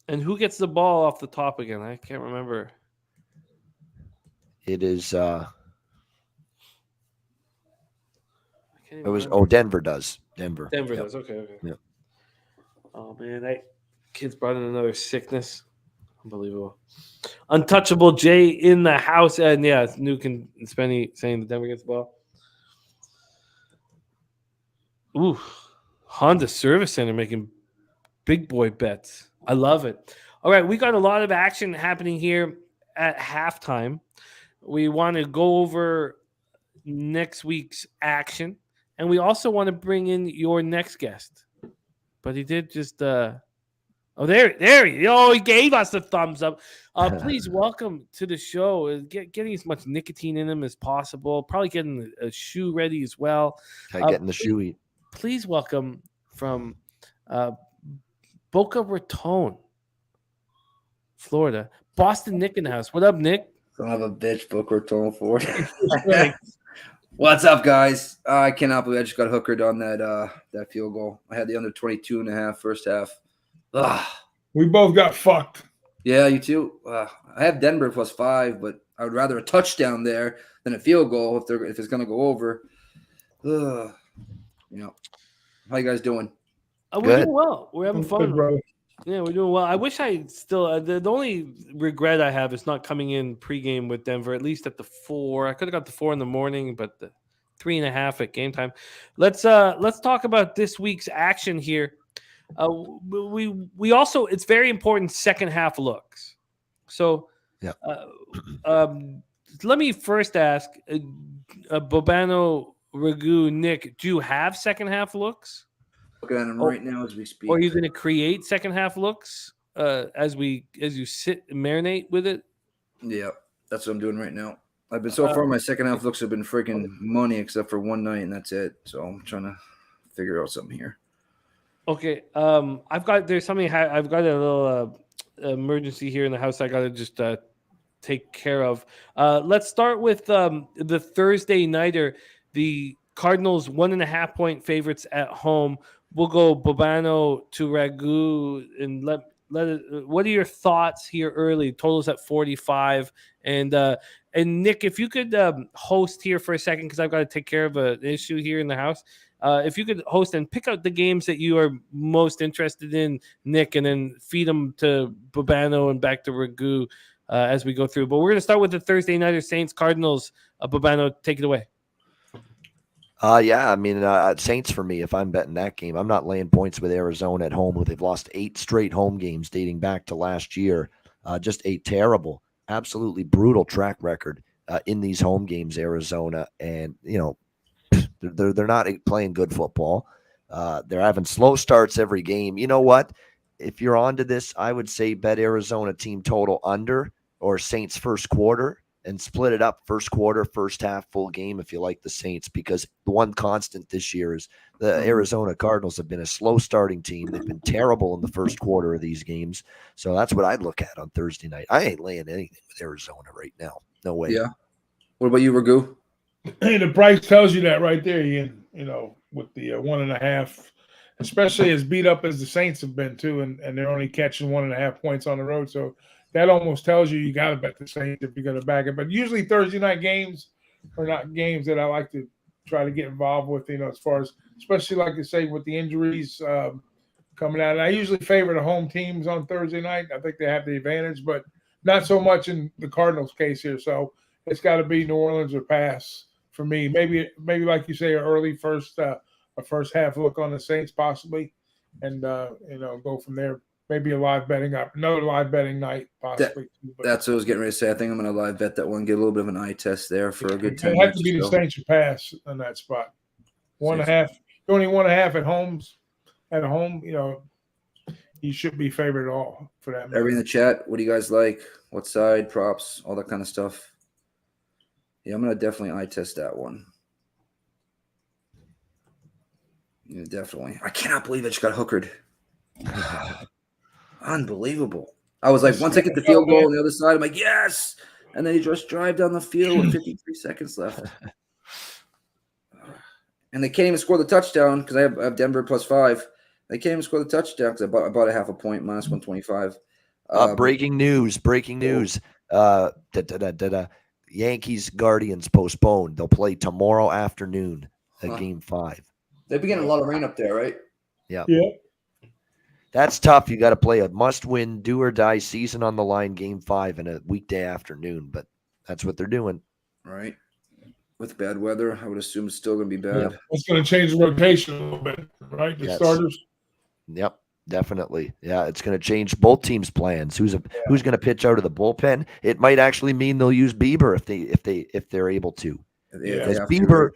And who gets the ball off the top again? I can't remember. It is Denver does. Denver does. Okay. Yeah. Oh man, kids brought in another sickness. Unbelievable. Untouchable Jay in the house, and yeah, Nuke and Spenny saying that Denver gets the ball. Ooh, Honda Service Center making big boy bets. I love it. All right, we got a lot of action happening here at halftime. We want to go over next week's action, and we also want to bring in your next guest. But he did just there he gave us a thumbs up. Please welcome to the show. Getting as much nicotine in him as possible. Probably getting a shoe ready as well. Getting the shoe eat. Please welcome from Boca Raton, Florida, Boston Nick in the house. What up, Nick? Son of a bitch, Boca Raton Ford. What's up, guys? I cannot believe I just got hookered on that field goal. I had the under 22.5 first half. Ugh. We both got fucked. Yeah, you too. I have Denver +5, but I would rather a touchdown there than a field goal if it's going to go over. Ugh. How you guys doing? We're doing well. We're having fun. Good, brother. Yeah, we're doing well. I wish I still the only regret I have is not coming in pregame with Denver, at least at the 4. I could have got the 4 in the morning, but the 3.5 at game time. Let's talk about this week's action here. We also, it's very important second half looks. So yeah. Let me first ask Bobano, Ragu, Nick, do you have second half looks? Looking at them right now as we speak. Or are you going to create second half looks as you sit and marinate with it? Yeah, that's what I'm doing right now. I've been so far. My second half looks have been freaking money, except for one night, and that's it. So I'm trying to figure out something here. Okay, I've got a little emergency here in the house. I got to just take care of. Let's start with the Thursday nighter. The Cardinals 1.5 point favorites at home. We'll go Bobano to Ragu and let it. What are your thoughts here early? Totals at 45, and Nick, if you could host here for a second because I've got to take care of an issue here in the house. If you could host and pick out the games that you are most interested in, Nick, and then feed them to Bobano and back to Ragu as we go through. But we're going to start with the Thursday nighter Saints Cardinals. Bobano, take it away. Yeah, I mean, Saints for me, if I'm betting that game. I'm not laying points with Arizona at home, where they've lost 8 straight home games dating back to last year. Just a terrible, absolutely brutal track record in these home games, Arizona. And, they're not playing good football. They're having slow starts every game. You know what? If you're onto this, I would say bet Arizona team total under or Saints first quarter. And split it up first quarter, first half, full game if you like the Saints, because the one constant this year is the Arizona Cardinals have been a slow starting team. They've been terrible in the first quarter of these games. So that's what I'd look at on Thursday night. I ain't laying anything with Arizona right now. No way. Yeah. What about you, Ragu? Hey, the price tells you that right there, Ian. With the 1.5, especially as beat up as the Saints have been too, and they're only catching 1.5 points on the road. So that almost tells you got to bet the Saints if you're going to back it. But usually Thursday night games are not games that I like to try to get involved with, as far as, especially like I say, with the injuries coming out. And I usually favor the home teams on Thursday night. I think they have the advantage, but not so much in the Cardinals' case here. So it's got to be New Orleans or pass for me. Maybe like you say, an early first half look on the Saints possibly, and go from there. Maybe another live betting night possibly. That's what I was getting ready to say. I think I'm going to live bet that one, get a little bit of an eye test there for a good 10 It has to minutes. be the Saints or pass on that spot. 1.5. Only 1.5 at homes. At home, you should be favored at all for that. Everybody in the chat, what do you guys like? What side, props, all that kind of stuff? Yeah, I'm going to definitely eye test that one. Yeah, definitely. I cannot believe it just got hookered. Unbelievable. I was like, once I get the field goal on the other side, I'm like, yes. And then he just drive down the field with 53 seconds left. And they can't even score the touchdown because I have Denver +5. They can't even score the touchdown because I bought a half a point -125. Breaking news. Yankees Guardians postponed. They'll play tomorrow afternoon at Game 5. They've been getting a lot of rain up there, right? Yeah. Yeah. That's tough. You got to play a must-win, do-or-die season on the line, Game 5, in a weekday afternoon. But that's what they're doing. Right. With bad weather, I would assume it's still going to be bad. Yeah. It's going to change the rotation a little bit, right? The starters. Yep, definitely. Yeah, it's going to change both teams' plans. Who's going to pitch out of the bullpen? It might actually mean they'll use Bieber if they're able to. Because Bieber,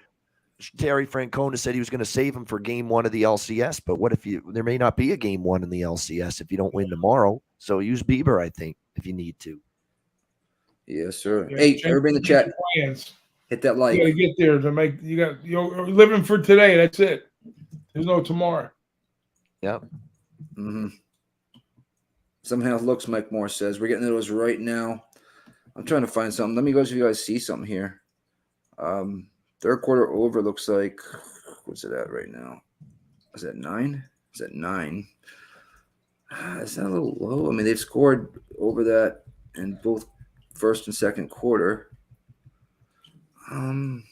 Terry Francona said he was going to save him for Game 1 of the LCS. But what if there may not be a Game 1 in the LCS if you don't win tomorrow? So use Bieber, I think, if you need to. Yes, sir. Yeah, hey, everybody in the chat, hit that like. You got to get there to make. You're living for today. That's it. There's no tomorrow. Yep. Mm-hmm. Somehow looks, Mike Moore says. We're getting those right now. I'm trying to find something. Let me go so you guys see something here. Third quarter over looks like, what's it at right now? Is that 9? Is that 9? Is that a little low? I mean, they've scored over that in both first and second quarter. I'm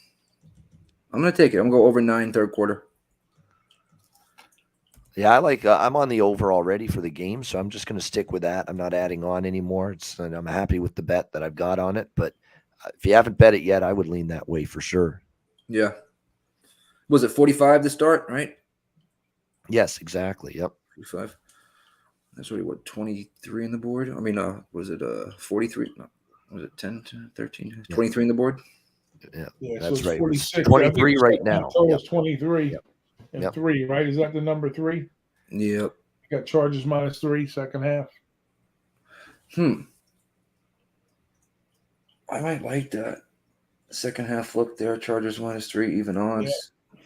going to take it. I'm going to go over 9 third quarter. Yeah, I like. I'm on the over already for the game, so I'm just going to stick with that. I'm not adding on anymore. And I'm happy with the bet that I've got on it. But if you haven't bet it yet, I would lean that way for sure. Yeah. Was it 45 to start, right? Yes, exactly. Yep. 45. That's really what, 23 in the board? I mean, was it 43? No, was it 10, 13? 23 in the board? Yeah, that's so right. 46. 23 right now. Total is 23 Yep. and 3, right? Is that the number 3? Yep. You got Chargers -3 second half. I might like that. Second half look there. Chargers -3, even odds. Yeah.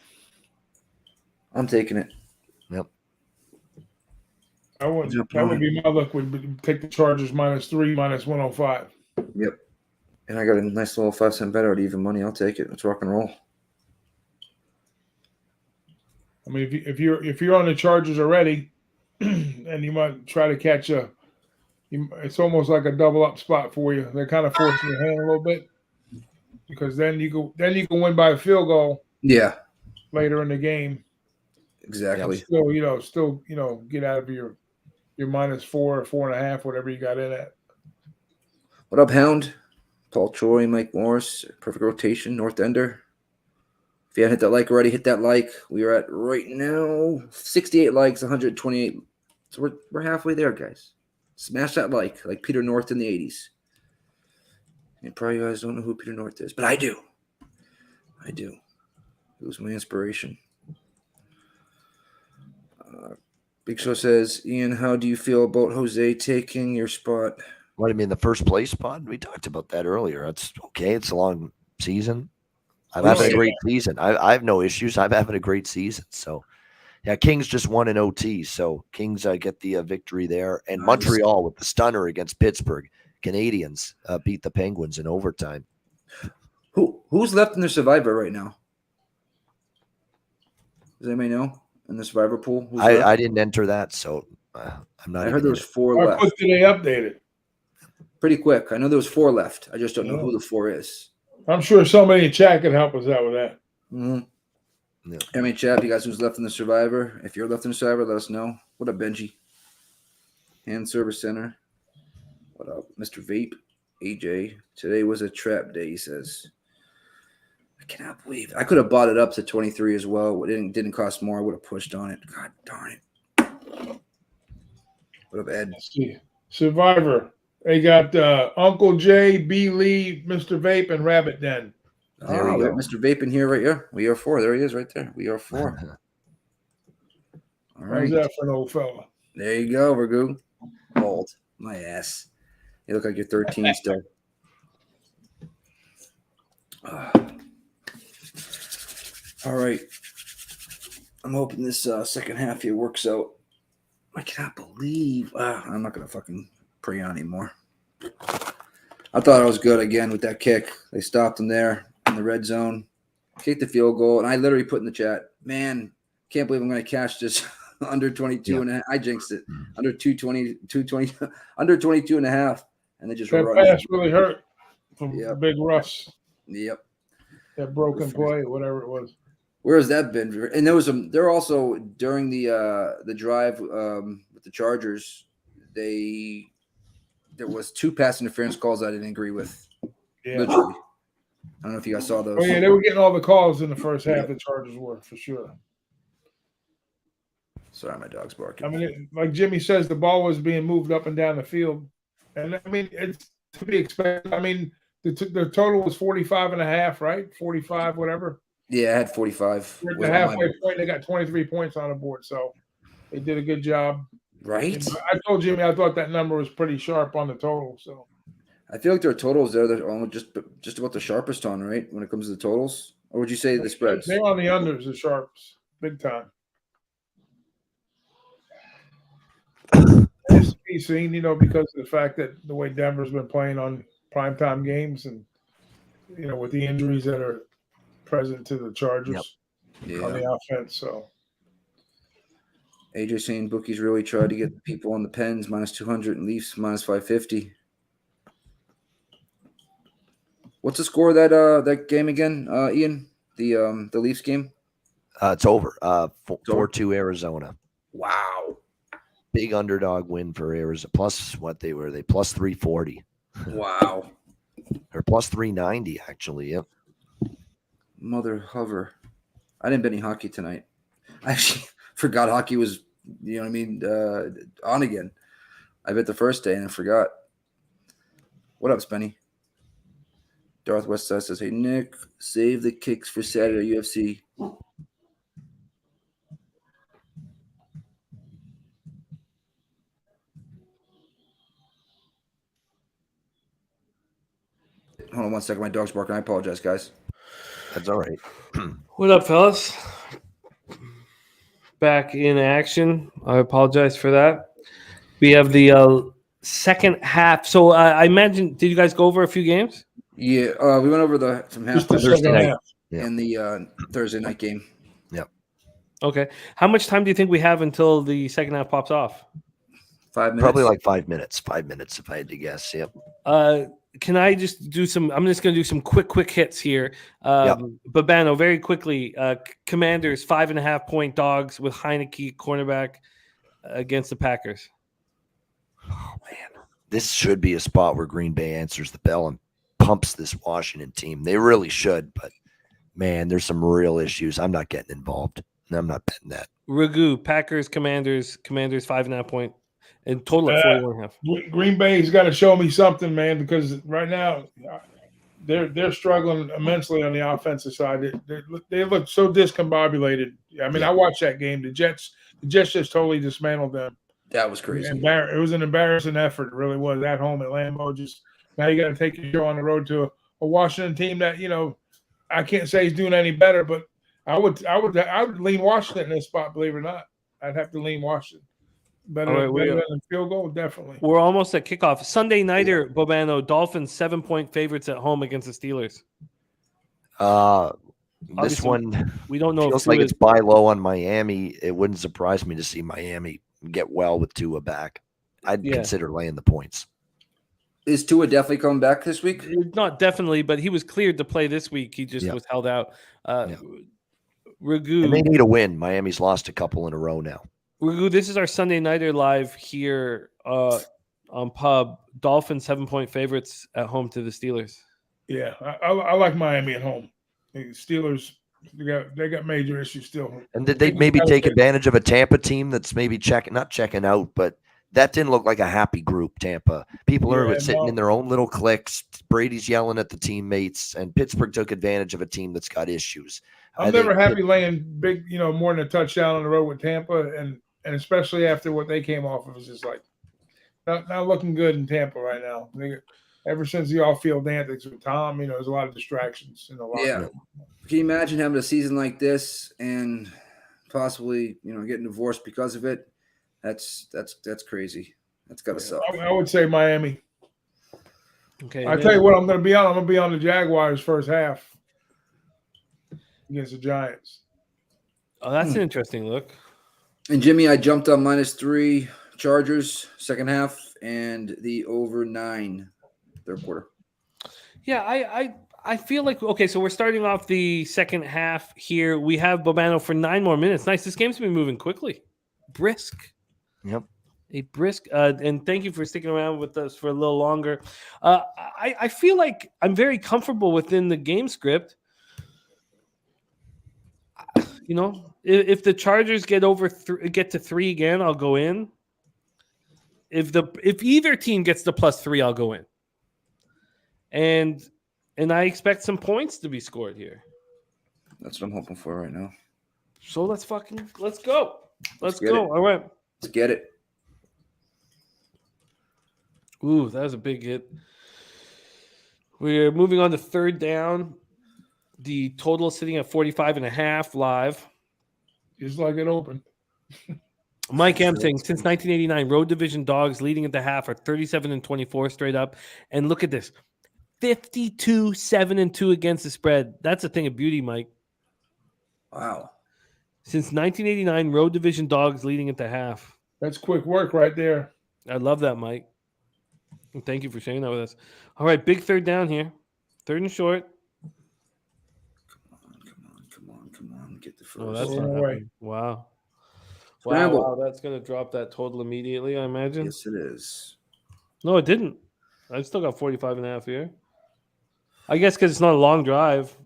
I'm taking it. Yep. That would be my look. Would take the Chargers -3, -105. Yep. And I got a nice little 5-cent bet out, even money. I'll take it. Let's rock and roll. I mean, if you're on the Chargers already, and you might try to catch it's almost like a double up spot for you. They're kind of forcing your hand a little bit because then you can win by a field goal. Yeah. Later in the game. Exactly. Still get out of your -4 or 4.5, whatever you got in at. What up, Hound? Paul Troy, Mike Morris, perfect rotation, North Ender. If you haven't hit that like already, hit that like. We are at right now 68 likes, 128. So we're halfway there, guys. Smash that like Peter North in the 80s. And probably you guys don't know who Peter North is, but I do. It was my inspiration. Big Show says, Ian, how do you feel about Jose taking your spot? What, I mean, the first place spot? We talked about that earlier. It's okay. It's a long season. I'm having a great season. I have no issues. I'm having a great season. So, yeah, Kings just won in OT. So, Kings get the victory there. And nice. Montreal with the stunner against Pittsburgh. Canadians beat the Penguins in overtime. Who's left in the Survivor right now? Does anybody know? In the Survivor pool? I didn't enter that, so I'm not. I heard there was 4 left. How quick did they update it? Pretty quick. I know there was 4 left. I just don't know who the 4 is. I'm sure somebody in chat can help us out with that. Mm-hmm. Yeah. I mean, chat, you guys who's left in the Survivor. If you're left in the Survivor, let us know. What up, Benji? Hand Service Center. What up, Mr. Vape? AJ. Today was a trap day, he says. I cannot believe it. I could have bought it up to 23 as well. It didn't cost more. I would have pushed on it. God darn it. What up, Ed? Let's see. Survivor. They got Uncle Jay, B. Lee, Mr. Vape, and Rabbit Den. There Oh, we we go. got Mr. Vape in here right here. We are 4. There he is right there. We are 4. All How's right. that for an old fella? There you go, Ragu. Old. My ass. You look like you're 13 still. All right. I'm hoping this second half here works out. I cannot believe. I'm not going to fucking pray on anymore. I thought I was good again with that kick. They stopped him there in the red zone. Kicked the field goal. And I literally put in the chat, man, can't believe I'm going to cash this under 22 and a half. I jinxed it. Under 220, under 22 and a half. And they just That run. pass really hurt from Big Russ. Yep. That broken play, whatever it was. Where has that been? And there also during the drive with the Chargers, there was 2 pass interference calls I didn't agree with. Yeah. Literally. I don't know if you guys saw those. Oh, yeah, they were getting all the calls in the first half. The Chargers were, for sure. Sorry, my dog's barking. I mean, like Jimmy says, the ball was being moved up and down the field. And, I mean, it's to be expected. I mean, the total was 45 and a half, right? 45, whatever. Yeah, I had 45. At the halfway point, they got 23 points on the board. So they did a good job. Right? And I told Jimmy I thought that number was pretty sharp on the total. So I feel like there are totals there that are almost just about the sharpest on, right? When it comes to the totals? Or would you say the spreads? they're on the unders, the sharps, big time. It's to be seen, because of the fact that the way Denver's been playing on primetime games and, with the injuries that are present to the Chargers on the offense. So AJ saying bookies really tried to get people on the Pens minus 200 and Leafs minus 550. What's the score of that game again, Ian? The Leafs game? It's over. 4-2 Arizona. Wow. Big underdog win for Arizona. Plus what they were. They plus 340. Wow. Or plus 390, actually. Yep. Mother hover. I didn't bet any hockey tonight. I actually forgot hockey was, on again. I bet the first day and I forgot. What up, Spenny? Darth Westside says, hey, Nick, save the kicks for Saturday UFC. Hold on 1 second. My dog's barking. I apologize, guys. That's all right. What up, fellas? Back in action. I apologize for that. We have the second half. So I imagine, did you guys go over a few games? Yeah, we went over some just the half second half. and the Thursday night game. Yep. Okay. How much time do you think we have until the second half pops off? 5 minutes. Probably like 5 minutes. 5 minutes if I had to guess. Yep. Can I just do some? I'm just going to do some quick hits here. Babano, very quickly. Commanders 5.5 point dogs with Heineke cornerback against the Packers. Oh man, this should be a spot where Green Bay answers the bell and pumps this Washington team. They really should, but man, there's some real issues. I'm not getting involved. I'm not betting that. Ragu, Packers, Commanders 5.5 point. And total at 41.5. Green Bay's got to show me something, man, because right now they're struggling immensely on the offensive side. They look so discombobulated. I mean, I watched that game. The Jets just totally dismantled them. That was crazy. It was an embarrassing effort. It really was at home at Lambeau. Just now you got to take your show on the road to a Washington team that I can't say he's doing any better, but I would lean Washington in this spot. Believe it or not, I'd have to lean Washington. Better than field goal, definitely. We're almost at kickoff. Sunday nighter, Bobano, Dolphins 7-point favorites at home against the Steelers. This one we don't know. Feels like it's buy low on Miami. It wouldn't surprise me to see Miami get well with Tua back. I'd consider laying the points. Is Tua definitely coming back this week? Not definitely, but he was cleared to play this week. He just was held out. And they Ragu, need a win. Miami's lost a couple in a row now. Ragu, this is our Sunday Nighter live here on Pub. Dolphins 7-point favorites at home to the Steelers. Yeah, I like Miami at home. The Steelers, they got major issues still. And did they maybe take advantage of a Tampa team that's maybe not checking out, but that didn't look like a happy group, Tampa. People are sitting in their own little cliques. Brady's yelling at the teammates, and Pittsburgh took advantage of a team that's got issues. I'm never happy laying big, more than a touchdown on the road with Tampa, and especially after what they came off of. It's just like not looking good in Tampa right now. Ever since the off-field antics with Tom, there's a lot of distractions in the locker room. Can you imagine having a season like this and possibly, getting divorced because of it? That's crazy. That's got to suck. I would say Miami. Okay. I tell you what, I'm going to be on. I'm going to be on the Jaguars first half against the Giants. Oh, that's an interesting look. And Jimmy, I jumped on -3 Chargers second half and the over 9 third quarter. Yeah, I feel like, okay, so we're starting off the second half here. We have Bobano for 9 more minutes. Nice. This game's been moving quickly. Brisk. Yep. A brisk. And thank you for sticking around with us for a little longer. I feel like I'm very comfortable within the game script. If the Chargers get to 3 again, I'll go in. If either team gets the +3, I'll go in. And I expect some points to be scored here. That's what I'm hoping for right now. So let's go. Let's go. It. All right. Let's get it. Ooh, that was a big hit. We're moving on to third down. The total is sitting at 45.5 live. Just like it opened. Mike M saying, since 1989, road division dogs leading at the half are 37-24 straight up. And look at this. 52-7-2 against the spread. That's a thing of beauty, Mike. Wow. Since 1989, road division dogs leading at the half. That's quick work right there. I love that, Mike. And thank you for sharing that with us. All right, big third down here. Third and short. Come on. Get the first. Oh, that's not happening. Wow. Scramble. Wow, that's going to drop that total immediately, I imagine. Yes, it is. No, it didn't. I've still got 45.5 here. I guess because it's not a long drive.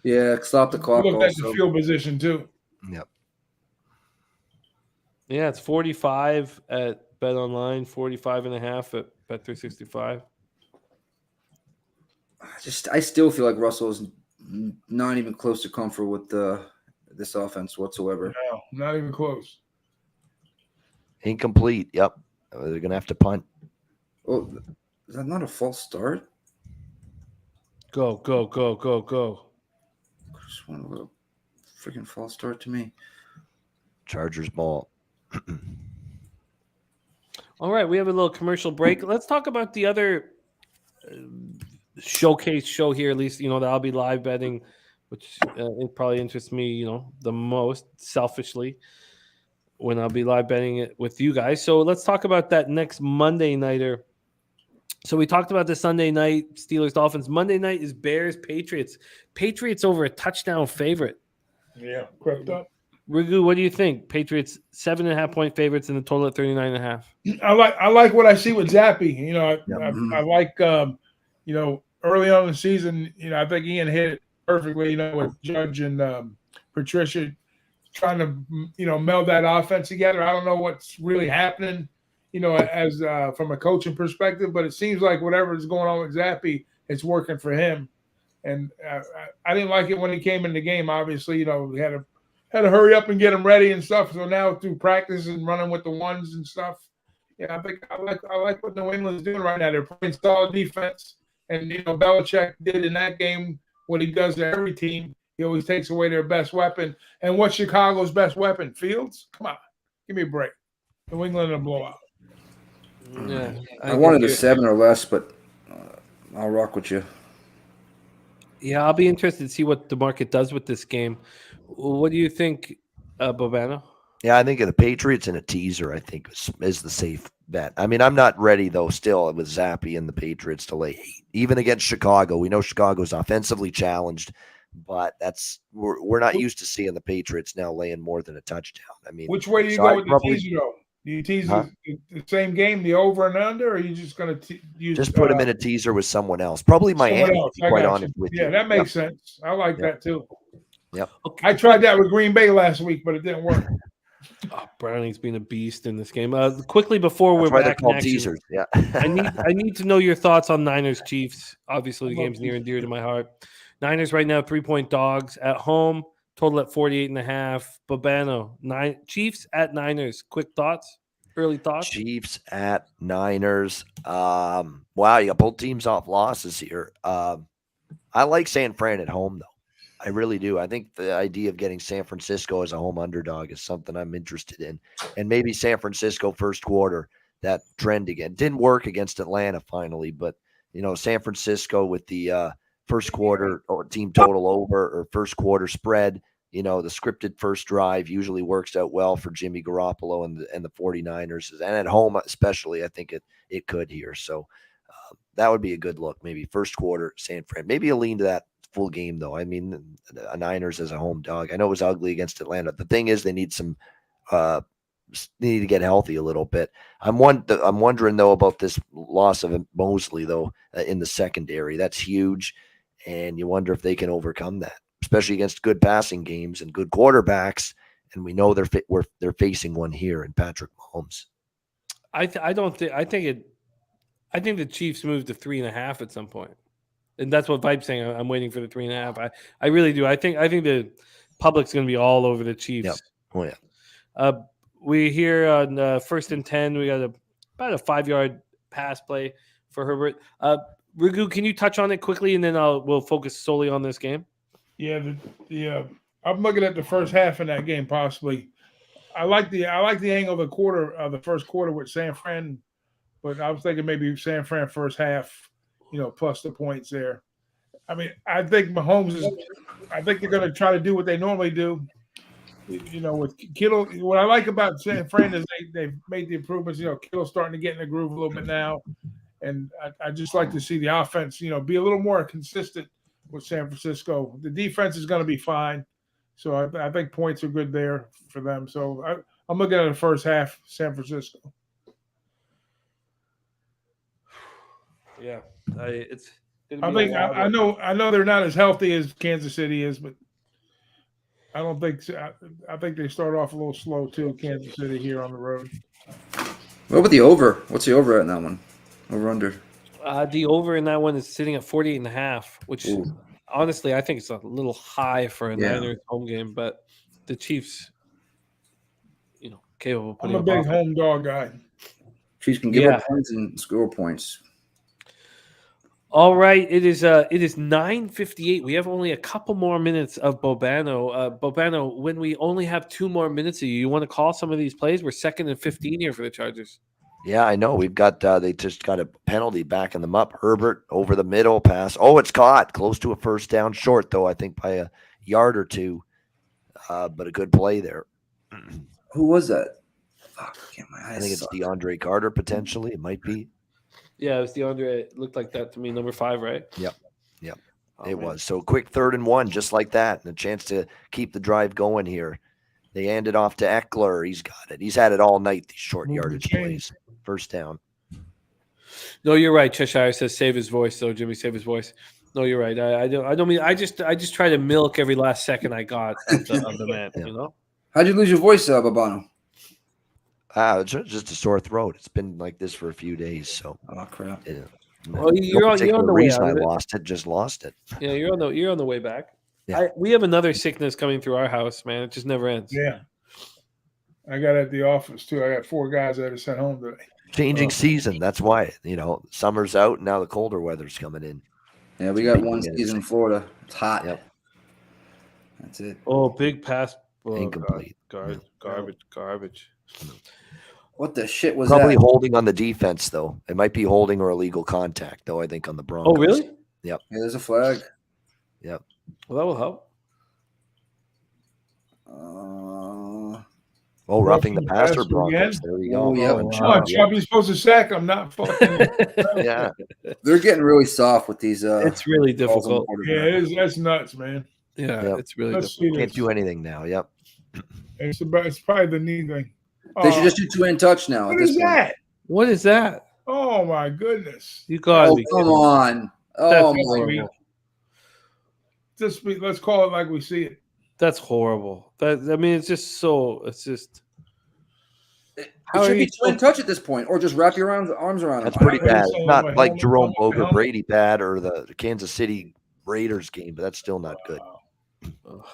Yeah, stop the clock. You looked at the field position too. Yep. Yeah, it's 45 at Bet Online, 45.5 at Bet365. I still feel like Russell is not even close to comfort with this offense whatsoever. No, not even close. Incomplete. Yep. They're going to have to punt. Oh, is that not a false start? Go. Just want a little freaking false start to me. Chargers ball. All right, we have a little commercial break. Let's talk about the other showcase show here, at least, that I'll be live betting, which it probably interests me, the most selfishly when I'll be live betting it with you guys. So let's talk about that next Monday nighter. So we talked about the Sunday night, Steelers, Dolphins. Monday night is Bears, Patriots. Patriots over a touchdown favorite. Yeah, crept up. Ragu, what do you think? Patriots 7.5-point favorites and the total at 39.5. I like what I see with Zappy. I like early on in the season. I think Ian hit it perfectly. With Judge and Patricia trying to meld that offense together. I don't know what's really happening. As from a coaching perspective, but it seems like whatever is going on with Zappy, it's working for him. And I didn't like it when he came in the game. Obviously, we had to hurry up and get him ready and stuff. So now through practice and running with the ones and stuff, I think I like what New England's doing right now. They're playing solid defense, and Belichick did in that game what he does to every team. He always takes away their best weapon. And what's Chicago's best weapon? Fields? Come on, give me a break. New England in a blowout. Yeah, I wanted a 7 or less, but I'll rock with you. Yeah, I'll be interested to see what the market does with this game. What do you think, Bobano? Yeah, I think of the Patriots and a teaser, I think, is the safe bet. I mean, I'm not ready, though, still with Zappy and the Patriots to lay 8. Even against Chicago. We know Chicago's offensively challenged, but we're not used to seeing the Patriots now laying more than a touchdown. I mean, Which way do you so go I'd with the probably teaser, though? Do you tease Huh? the same game, the over and under, or are you just going to use just put him in a teaser with someone else, probably someone Miami. else? To be I quite got honest you. with Yeah, you. that makes sense. I like Yep. that too. Yep. I tried that with Green Bay last week, but it didn't work. Oh, Browning's been a beast in this game. Quickly before That's we're why they're back in called action, teasers. Yeah. I need to know your thoughts on Niners Chiefs. Obviously, the I love game's near and dear to my heart. Niners right now 3-point dogs at home, total at 48.5. Bobano, Chiefs at Niners. Quick thoughts, early thoughts. Chiefs at Niners. Wow, you got both teams off losses here. I like San Fran at home, though. I really do. I think the idea of getting San Francisco as a home underdog is something I'm interested in. And maybe San Francisco first quarter, that trend again. Didn't work against Atlanta finally, but, San Francisco with the first quarter or team total over or first quarter spread, the scripted first drive usually works out well for Jimmy Garoppolo and the 49ers. And at home especially, I think it could here. So that would be a good look. Maybe first quarter, San Fran. Maybe a lean to that full game, though. I mean, a Niners as a home dog. I know it was ugly against Atlanta. The thing is, they need need to get healthy a little bit. I'm wondering though about this loss of Mosley though in the secondary. That's huge, and you wonder if they can overcome that, especially against good passing games and good quarterbacks. And we know they're facing one here in Patrick Mahomes. I think the Chiefs moved to 3.5 at some point. And that's what Vibe's saying. I'm waiting for the 3.5. I really do. I think the public's going to be all over the Chiefs. Yep. Oh yeah. We here on first and 10. We got about a 5-yard pass play for Herbert. Rigu, can you touch on it quickly, and then we'll focus solely on this game. Yeah, I'm looking at the first half in that game possibly. I like the angle of the first quarter with San Fran, but I was thinking maybe San Fran first half, plus the points there. I mean, I think Mahomes I think they're going to try to do what they normally do. With Kittle, what I like about San Fran is they've made the improvements. Kittle's starting to get in the groove a little bit now, and I just like to see the offense, be a little more consistent with San Francisco. The defense is going to be fine, so I think points are good there for them. So I'm looking at the first half, San Francisco. Yeah, it's. I think I know they're not as healthy as Kansas City is, but I don't think so. I think they start off a little slow too. Kansas City here on the road. What about the over? What's the over at that one? Over under? The over in that one is sitting at 48.5, which Ooh. honestly I think it's a little high for a Yeah. Niners home game. But the Chiefs, capable of I'm putting a up big offense. home dog guy. Chiefs can give up points and score points. All right, it is 9:58. We have only a couple more minutes of Bobano. Bobano, when we only have 2 more minutes of you want to call some of these plays? We're 2nd and 15 here for the Chargers. Yeah, I know. We've got they just got a penalty backing them up. Herbert over the middle pass. Oh, it's caught. Close to a first down. Short, though, I think by a yard or two. But a good play there. Who was that? Fuck, my eyes I think it's suck. DeAndre Carter, potentially. It might be. Yeah, it was DeAndre. It looked like that to me, number 5, right? Yep. Oh, It man. was. So quick 3rd and 1, just like that. And a chance to keep the drive going here. They hand it off to Eckler. He's got it. He's had it all night, these short Move the yardage chains. plays. First down. No, you're right. Cheshire says save his voice, though. Jimmy, save his voice. No, you're right. I don't mean. I just try to milk every last second I got of the man. Yeah. How'd you lose your voice, Babano? It's just a sore throat. It's been like this for a few days. So. Oh crap! Well, you're on the way reason out I of it. lost it. Yeah, you're on the way back. Yeah. We have another sickness coming through our house, man. It just never ends. Yeah, I got at the office too. I got 4 guys that are sent home today. Changing season. That's why, summer's out and now the colder weather's coming in. Yeah, we got one season in Florida. It's hot. Yep. That's it. Oh, big pass. Oh, Incomplete. God. Garbage. What the shit was Probably that? holding on the defense, though. It might be holding or illegal contact, though, I think, on the Broncos. Oh, really? Yep. Yeah, there's a flag. Yep. Well, that will help. Roughing the passer, again? Broncos. There you go. Oh, yeah. And Come on, Chubb, Chubb, you're supposed to sack. I'm not fucking. yeah. They're getting really soft with these. It's really calls on difficult. quarterback. Yeah, that's nuts, man. Yeah, Yep. it's really Let's difficult. see Can't this. do anything now. Yep. It's probably the knee thing. They should just do two-hand touch now. What at this is point. that? What is that? Oh my goodness! You gotta Oh, be come kidding. on. That's Oh, my horrible. Let's call it like we see it. That's horrible. It's just so. It's just. It How are should be you two-hand touch at this point, or just wrap your arms around him. That's pretty What are you bad. saying, Not my like helmet, Jerome helmet, Boger helmet? Brady bad or the Kansas City Raiders game, but that's still not good. Ugh.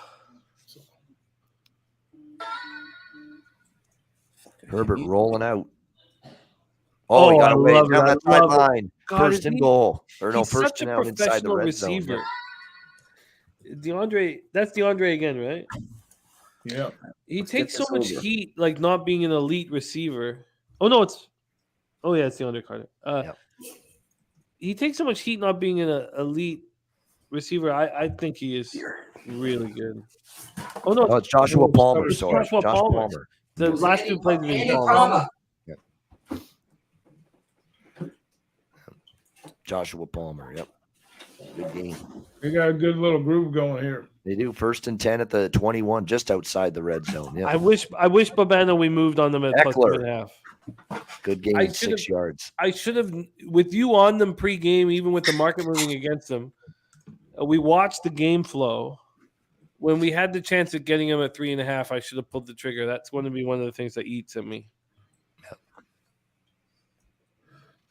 Herbert He- rolling out. Oh, he got I away love it. down I that love it. sideline. God, First is and he- goal. Or no, He's first such a and out inside the professional red receiver. zone. That's DeAndre again, right? Yeah. He Let's takes get so this much over. heat, like not being an elite receiver. It's DeAndre Carter. Yep. He takes so much heat not being an elite receiver. I think he is really good. Oh no, Oh, it's Joshua Palmer. it's Sorry, Joshua Josh Palmer. Palmer. The last two played in the Palmer. Joshua Palmer. Yep. Good game. They got a good little groove going here. They do 1st and 10 at the 21, just outside the red zone. Yeah. I wish Babano we moved on them at plus Eckler. 2.5. Good game, I 6 yards. I should have, with you on them pregame, even with the market moving against them. We watched the game flow. When we had the chance of getting him at 3.5, I should have pulled the trigger. That's going to be one of the things that eats at me.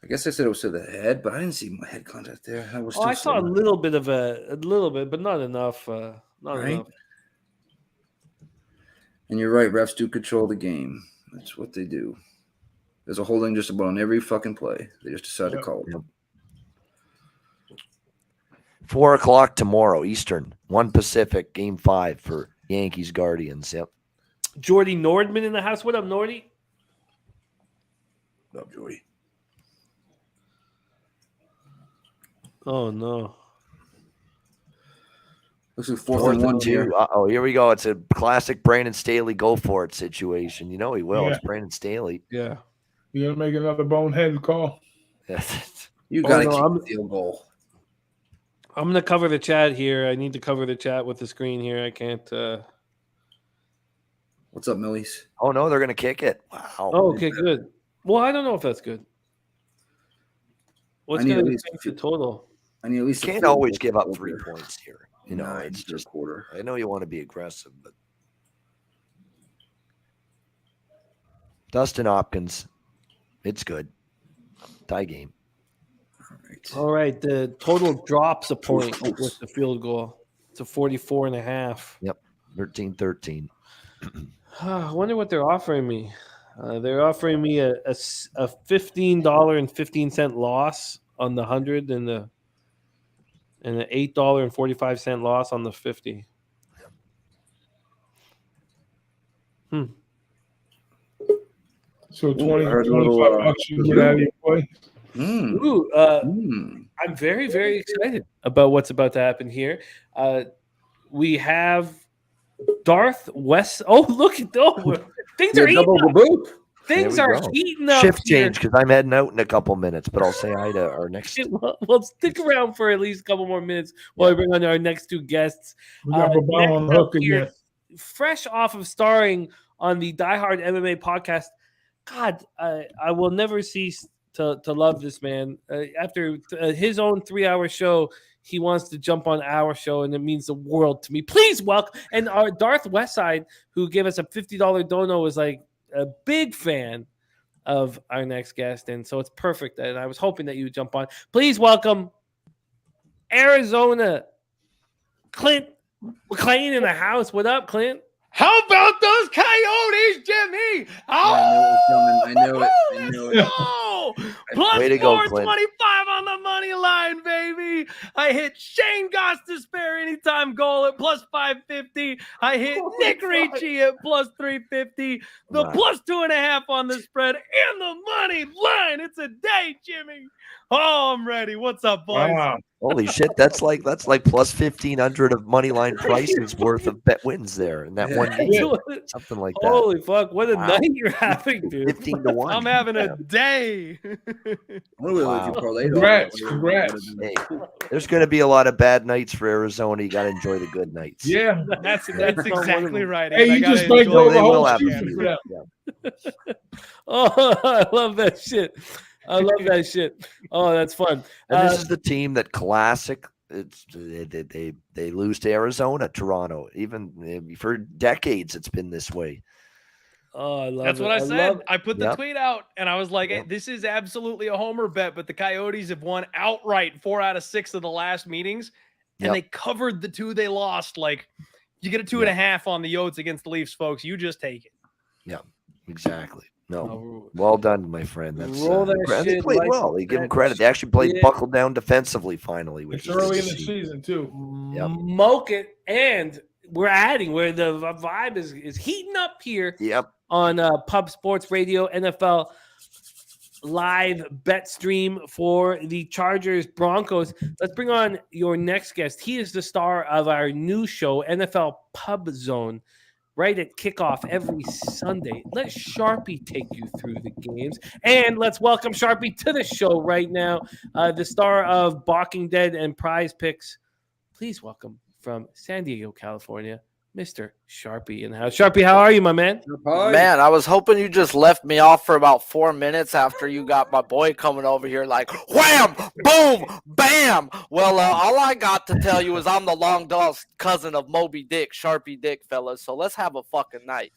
I guess I said it was to the head, but I didn't see my head contact there. I was. I saw a little bit, but not enough. Not Right. enough. And you're right. Refs do control the game. That's what they do. There's a holding just about on every fucking play. They just decide to call it. 4 o'clock tomorrow, Eastern. 1 Pacific, game 5 for Yankees Guardians. Yep. Jordy Nordman in the house. What up, Nordy? Love Joey. Oh no. Looks like 4th fourth and 1 and 2. here. Uh-oh, here we go. It's a classic Brandon Staley go for it situation. You know he will. Yeah. It's Brandon Staley. Yeah. You gonna make another bonehead call? You got to no, I'm- kick the field goal. I'm going to cover the chat here. I need to cover the chat with the screen here. I can't. What's up, Millies? Oh, no, they're going to kick it. Wow. Oh, okay, good. Well, I don't know if that's good. What's I need going at to least change the total? I need at least. You a can't field always goal give up over 3 points here. You know, 9 it's to a just, quarter. I know you want to be aggressive, but Dustin Hopkins, it's good. Tie game. All right. All right, the total drops a point with the field goal. It's a 44.5. 13-13. I wonder what they're offering me. They're offering me a $15.15 loss on the 100 and an $8.45 loss on the 50. So 20, I heard a 25 little, bucks you get out of your play. Ooh, I'm very, very excited about what's about to happen here. We have Darth West. Oh, look at those. Things are heating up. Things There we are go. heating up. Shift here. change because I'm heading out in a couple minutes, but I'll say hi to our next. Well, stick around for at least a couple more minutes while I bring on our next two guests. We got Babano on the next up hook here, again. fresh off of starring on the Die Hard MMA podcast. God, I will never cease to love this man. After his own 3-hour show, he wants to jump on our show, and it means the world to me. Please welcome. And our Darth Westside, who gave us a $50 dono, was like a big fan of our next guest. And so it's perfect. And I was hoping that you would jump on. Please welcome Arizona, Clint McLean in the house. What up, Clint? How about those Coyotes, Jimmy? I knew it. Oh, plus Way to go, Clint. 425 on the money line, baby. I hit Shane Goss to spare anytime goal at plus 550. I hit Nick Ricci at plus 350. The Wow. plus 2.5 on the spread and the money line. It's a day, Jimmy. Oh, I'm ready. What's up, boys? Wow. Holy shit, that's like plus 1,500 of money line prices worth of bet wins there in that one game. Something like that. Holy fuck, what a Wow. night you're having, dude. 15 to 1. I'm having a day. Wow. Congrats. Hey, there's going to be a lot of bad nights for Arizona. You got to enjoy the good nights. Yeah. That's exactly right. Hey, I you gotta just might enjoy go They the will whole have a season few. for them. Yeah. Oh, I love that shit. I love that shit. Oh, that's fun. And this is the team that classic. It's they lose to Arizona, Toronto. Even for decades, it's been this way. Oh, I love That's it. what I said. I put the Yep. tweet out and I was like, hey, Yep. this is absolutely a homer bet, but the Coyotes have won outright 4 out of 6 of the last meetings, and Yep. they covered the 2 they lost. Like, you get a 2.5 on the Yotes against the Leafs, folks. You just take it. Yeah, exactly. No, Oh, well done, my friend. That's roll that and they shit played like well. They give them that credit. They actually played shit. buckled down defensively finally, which It's is good early to in the see. season too. Yep. Moke it, and we're adding where the vibe is heating up here Yep. on Pub Sports Radio NFL live bet stream for the Chargers Broncos. Let's bring on your next guest. He is the star of our new show, NFL Pub Zone, right at kickoff every Sunday. Let Sharpie take you through the games. And let's welcome Sharpie to the show right now, the star of Balking Dead and Prize Picks. Please welcome from San Diego, California, Mr. Sharpie in the house. Sharpie, how are you, my man? Man, I was hoping you just left me off for about 4 minutes after you got my boy coming over here like wham, boom, bam. Well, all I got to tell you is I'm the long lost cousin of Moby Dick, Sharpie Dick, fellas. So let's have a fucking night.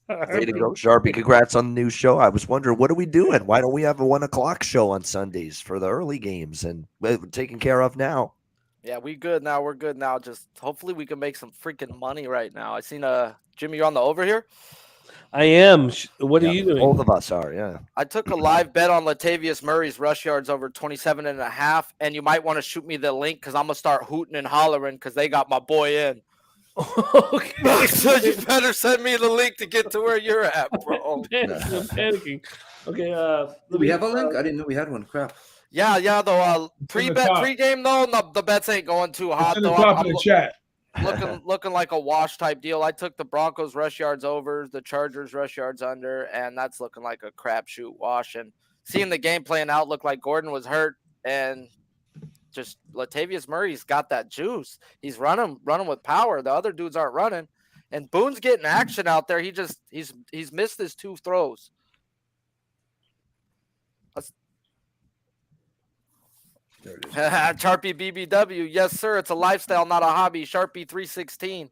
Way to go, Sharpie. Congrats on the new show. I was wondering, what are we doing? Why don't we have a 1:00 show on Sundays for the early games? And we're taken care of now. Yeah, we good now. We're good now. Just hopefully we can make some freaking money right now. I seen Jimmy, you're on the over here. I am. What are Yeah, you doing? Both of us are, yeah. I took a live bet on Latavius Murray's rush yards over 27.5, and you might want to shoot me the link because I'm gonna start hooting and hollering because they got my boy in. Okay. So you better send me the link to get to where you're at, bro. I'm panicking. Okay. Do we have a link? I didn't know we had one. Crap. Yeah. Though in the top. pre-game though, no, the bets ain't going too It's hot in the though. top I'm of the chat. looking like a wash type deal. I took the Broncos rush yards overs, the Chargers rush yards under, and that's looking like a crapshoot wash. And seeing the game playing out, looked like Gordon was hurt, and just Latavius Murray's got that juice. He's running with power. The other dudes aren't running, and Boone's getting action out there. He's missed his 2 throws. Sharpie BBW, yes sir. It's a lifestyle, not a hobby. Sharpie 316.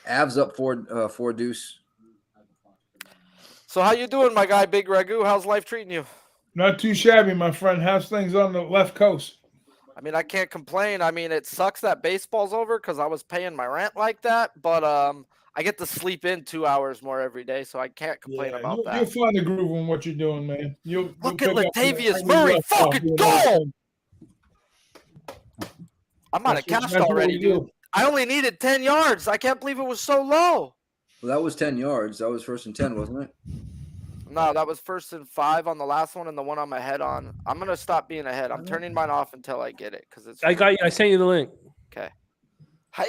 Avs up 4 deuce. So how you doing, my guy, Big Ragu? How's life treating you? Not too shabby, my friend. How's things on the left coast? I mean, I can't complain. I mean, it sucks that baseball's over because I was paying my rent like that, but I get to sleep in 2 hours more every day, so I can't complain about You'll that. find the groove in what you're doing, man. Look at Latavius Murray, fucking goal! I'm out of cashed already, dude. I only needed 10 yards. I can't believe it was so low. Well, that was 10 yards. That was 1st and 10, wasn't it? No, that was 1st and 5 on the last one and the one I'm ahead on. I'm going to stop being ahead. I'm turning mine off until I get it because it's. I got you. I sent you the link. Okay.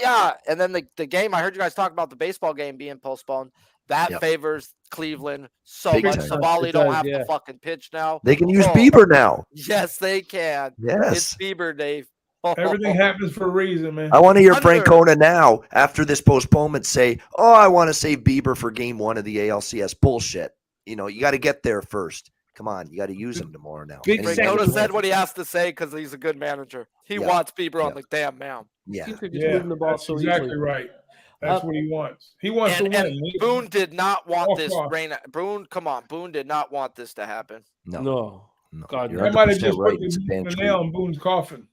Yeah, and then the game, I heard you guys talk about the baseball game being postponed. That favors Cleveland so Big much. time. Savali It don't does, have yeah. to fucking pitch now. They can use Oh. Bieber now. Yes, they can. Yes. It's Bieber, Dave. Everything happens for a reason, man. I want to hear Under. Francona now, after this postponement, say, oh, I want to save Bieber for game 1 of the ALCS. Bullshit. You know, you got to get there first. Come on, you got to use him tomorrow now. Big And he's second. Francona gonna said do what he has to say because he's a good manager. He Yeah. wants Bieber on Yeah. the damn mound. it. Yeah. Teams are just Yeah, moving the ball that's so exactly easily. right. That's what he wants. He wants to And win. Boone did not want Walk this off. rain. Boone, come on. Boone did not want this to happen. No. God, You're I might have 100% just right. put It's a the damn nail in Boone's coffin.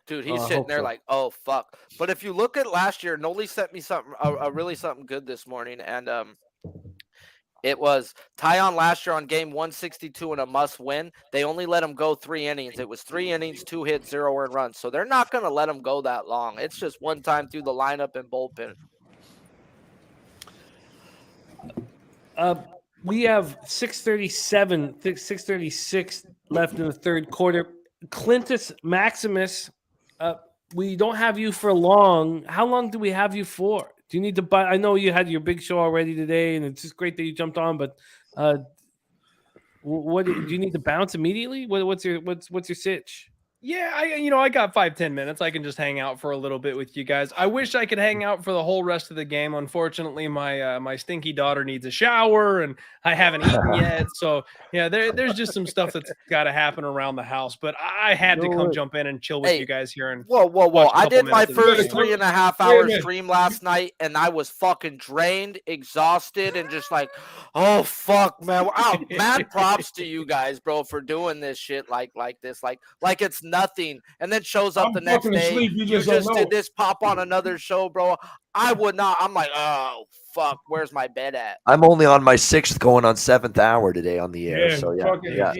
Dude, he's I sitting hope there so. like, oh fuck. But if you look at last year, Noli sent me something, really something good this morning, and it was Tyon last year on game 162 and a must win. They only let him go 3 innings. It was 3 innings, 2 hits, 0 earned runs. So they're not going to let him go that long. It's just one time through the lineup and bullpen. We have 6:37, 6:36 left in the third quarter. Clintus Maximus, we don't have you for long. How long do we have you for? Do you need to buy? I know you had your big show already today, and it's just great that you jumped on. But What do you need to bounce immediately? What's your sitch? Yeah, I got 5-10 minutes. I can just hang out for a little bit with you guys. I wish I could hang out for the whole rest of the game. Unfortunately, my stinky daughter needs a shower, and I haven't eaten yet. So yeah, there's just some stuff that's got to happen around the house. But I had to come jump in and chill with you guys here. And whoa! I did my first game. 3.5 hour stream last night, and I was fucking drained, exhausted, and just like, oh fuck, man! Wow, mad props to you guys, bro, for doing this shit like this, like it's nothing, and then shows up the next day. You just did this, pop on another show, bro. I would not. I'm like, oh fuck, where's my bed at? I'm only on my 6th, going on 7th hour today on the air. So yeah.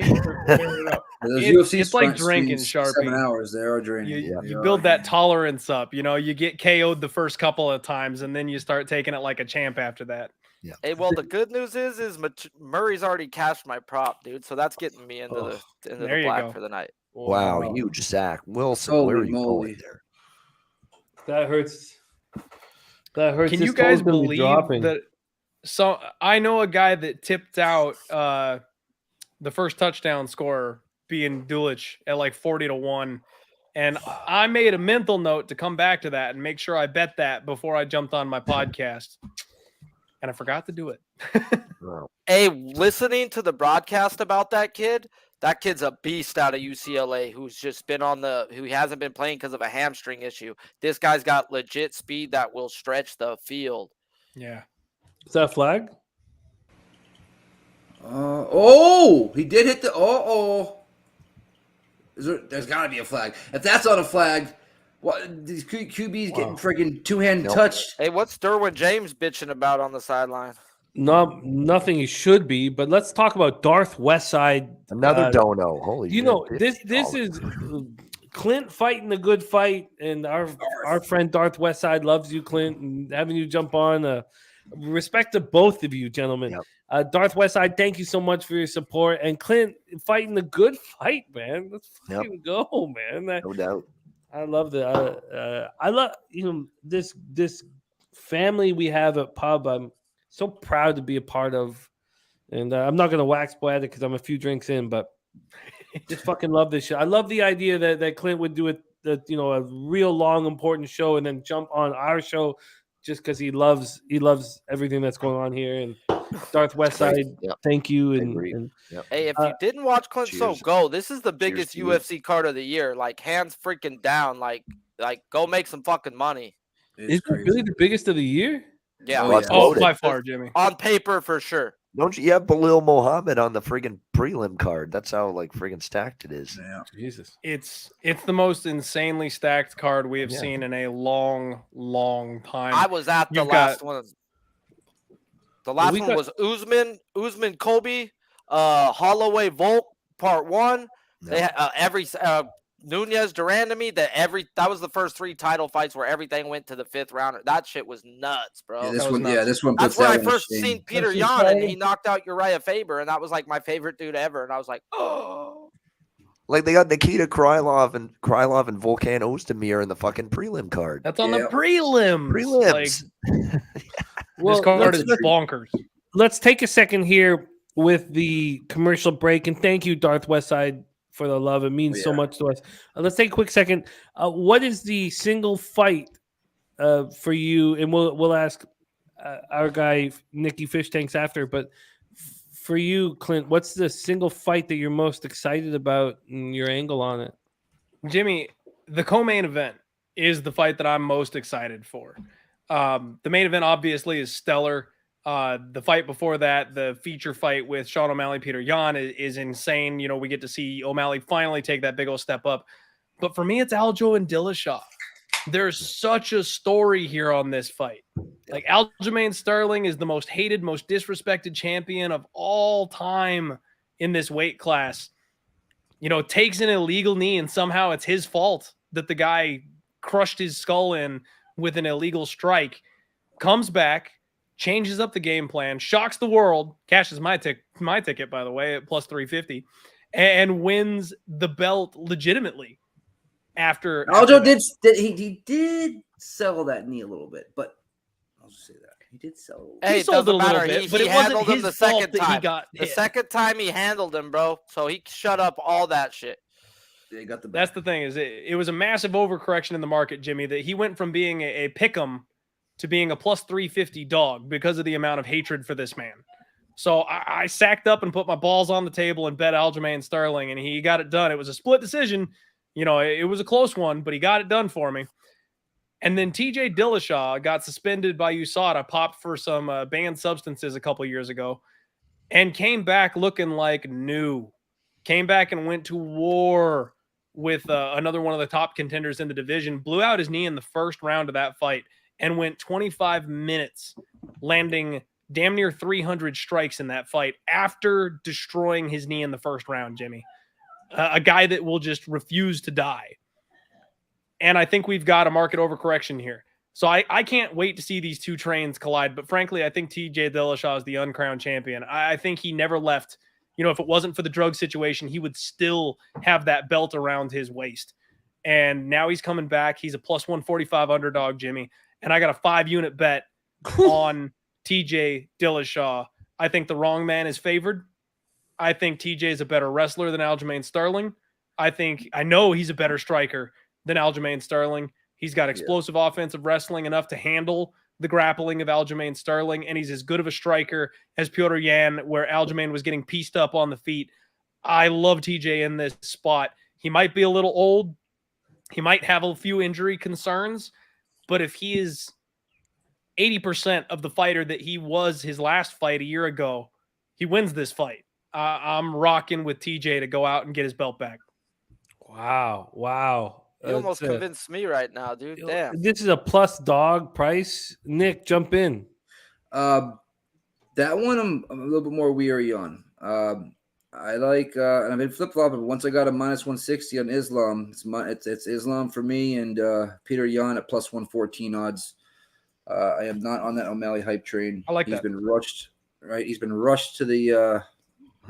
It's like drinking, Sharpie. 7 hours, they are draining. You build that tolerance up. You get KO'd the first couple of times, and then you start taking it like a champ after that. Yeah. Hey, well, the good news is Murray's already cashed my prop, dude. So that's getting me into the black for the night. Wow, huge Zach Wilson. Holy where are you moly. going there? That hurts. Can you guys believe that? So I know a guy that tipped out the first touchdown scorer being Dulich at like 40-1. And I made a mental note to come back to that and make sure I bet that before I jumped on my podcast. And I forgot to do it. Hey, listening to the broadcast about that kid's a beast out of UCLA who's just been who hasn't been playing because of a hamstring issue. This guy's got legit speed that will stretch the field. Yeah. Is that a flag? He did hit the there's got to be a flag. If that's not a flag, what these QBs getting freaking two-hand touched. Hey, what's Derwin James bitching about on the sideline? Nothing he should be, but let's talk about Darth Westside. Another dono. Holy shit. This is Clint fighting the good fight, and our friend Darth Westside loves you, Clint, and having you jump on. Respect to both of you, gentlemen. Yep. Darth Westside, thank you so much for your support, and Clint fighting the good fight, man. Let's fucking go, man. No doubt. I love the I love this family we have at Pub. I'm so proud to be a part of, and I'm not gonna wax poetic because I'm a few drinks in, but just fucking love this show. I love the idea that Clint would do a real long important show and then jump on our show just because he loves everything that's going on here. And Darth Westside, thank you. And hey, if you didn't watch Clint go. This is the biggest UFC card of the year. Like hands freaking down. Like go make some fucking money. Is it really the biggest of the year? Yeah. By far, Jimmy. On paper for sure. Don't you have Belil Mohammed on the friggin' prelim card? That's how friggin' stacked it is. Yeah. Jesus. It's the most insanely stacked card we have seen in a long, long time. I was at the last one. The last one was Usman Kobe, Holloway Volk Part 1. They had Nunez Durandamy. That was the first 3 title fights where everything went to the 5th round. That shit was nuts, bro. Yeah, this one. That's when I first seen Peter Yan, and he knocked out Uriah Faber, and that was like my favorite dude ever. And I was like, oh. Like they got Nikita Krylov and Volkan Ozdemir in the fucking prelim card. That's on the prelims. Well, this card is bonkers. Let's take a second here with the commercial break, and thank you, Darth Westside, for the love. It means so much to us. Let's take a quick second. What is the single fight for you? And we'll ask our guy Nicky Fish Tanks after. But for you, Clint, what's the single fight that you're most excited about and your angle on it? Jimmy, the co-main event is the fight that I'm most excited for. The main event obviously is stellar. The fight before that, the feature fight with Sean O'Malley, Peter Yan is insane. We get to see O'Malley finally take that big old step up. But for me, it's Aljo and Dillashaw. There's such a story here on this fight. Like Aljamain Sterling is the most hated, most disrespected champion of all time in this weight class. Takes an illegal knee and somehow it's his fault that the guy crushed his skull in with an illegal strike. Comes back, changes up the game plan, shocks the world, cashes my ticket, by the way, at plus 350, and wins the belt legitimately. After Aljo did sell that knee a little bit, but I'll just say that He did so. Hey, He it sold it doesn't a little matter. bit, He but it wasn't handled him his the fault second that he time. got The hit. second time he handled him, bro. So he shut up all that shit. They got the That's the thing is it was a massive overcorrection in the market, Jimmy, that he went from being a pick'em to being a plus 350 dog because of the amount of hatred for this man. So I sacked up and put my balls on the table and bet Aljamain Sterling, and he got it done. It was a split decision. You know, it was a close one, but he got it done for me. And then TJ Dillashaw got suspended by USADA, popped for some banned substances a couple years ago, and came back looking like new. Came back and went to war with another one of the top contenders in the division, blew out his knee in the first round of that fight, and went 25 minutes landing damn near 300 strikes in that fight after destroying his knee in the first round, Jimmy. A guy that will just refuse to die. And I think we've got a market overcorrection here. So I can't wait to see these two trains collide. But frankly, I think TJ Dillashaw is the uncrowned champion. I think he never left. You know, if it wasn't for the drug situation, he would still have that belt around his waist. And now he's coming back. He's a plus 145 underdog, Jimmy. And I got a 5-unit bet on TJ Dillashaw. I think the wrong man is favored. I think TJ is a better wrestler than Aljamain Sterling. I know he's a better striker than Aljamain Sterling. He's got explosive offensive wrestling enough to handle the grappling of Aljamain Sterling, and he's as good of a striker as Petr Yan, where Aljamain was getting pieced up on the feet. I love TJ in this spot. He might be a little old. He might have a few injury concerns, but if he is 80% of the fighter that he was his last fight a year ago, he wins this fight. I'm rocking with TJ to go out and get his belt back. Wow. You almost convinced me right now, dude. Damn. This is a plus dog price. Nick, jump in. That one I'm a little bit more weary on. I like, and I've been flip-flopping, but once I got a minus 160 on Islam, it's Islam for me and Petr Yan at plus 114 odds. I am not on that O'Malley hype train. I like He's that. been rushed, right? He's been rushed to the, I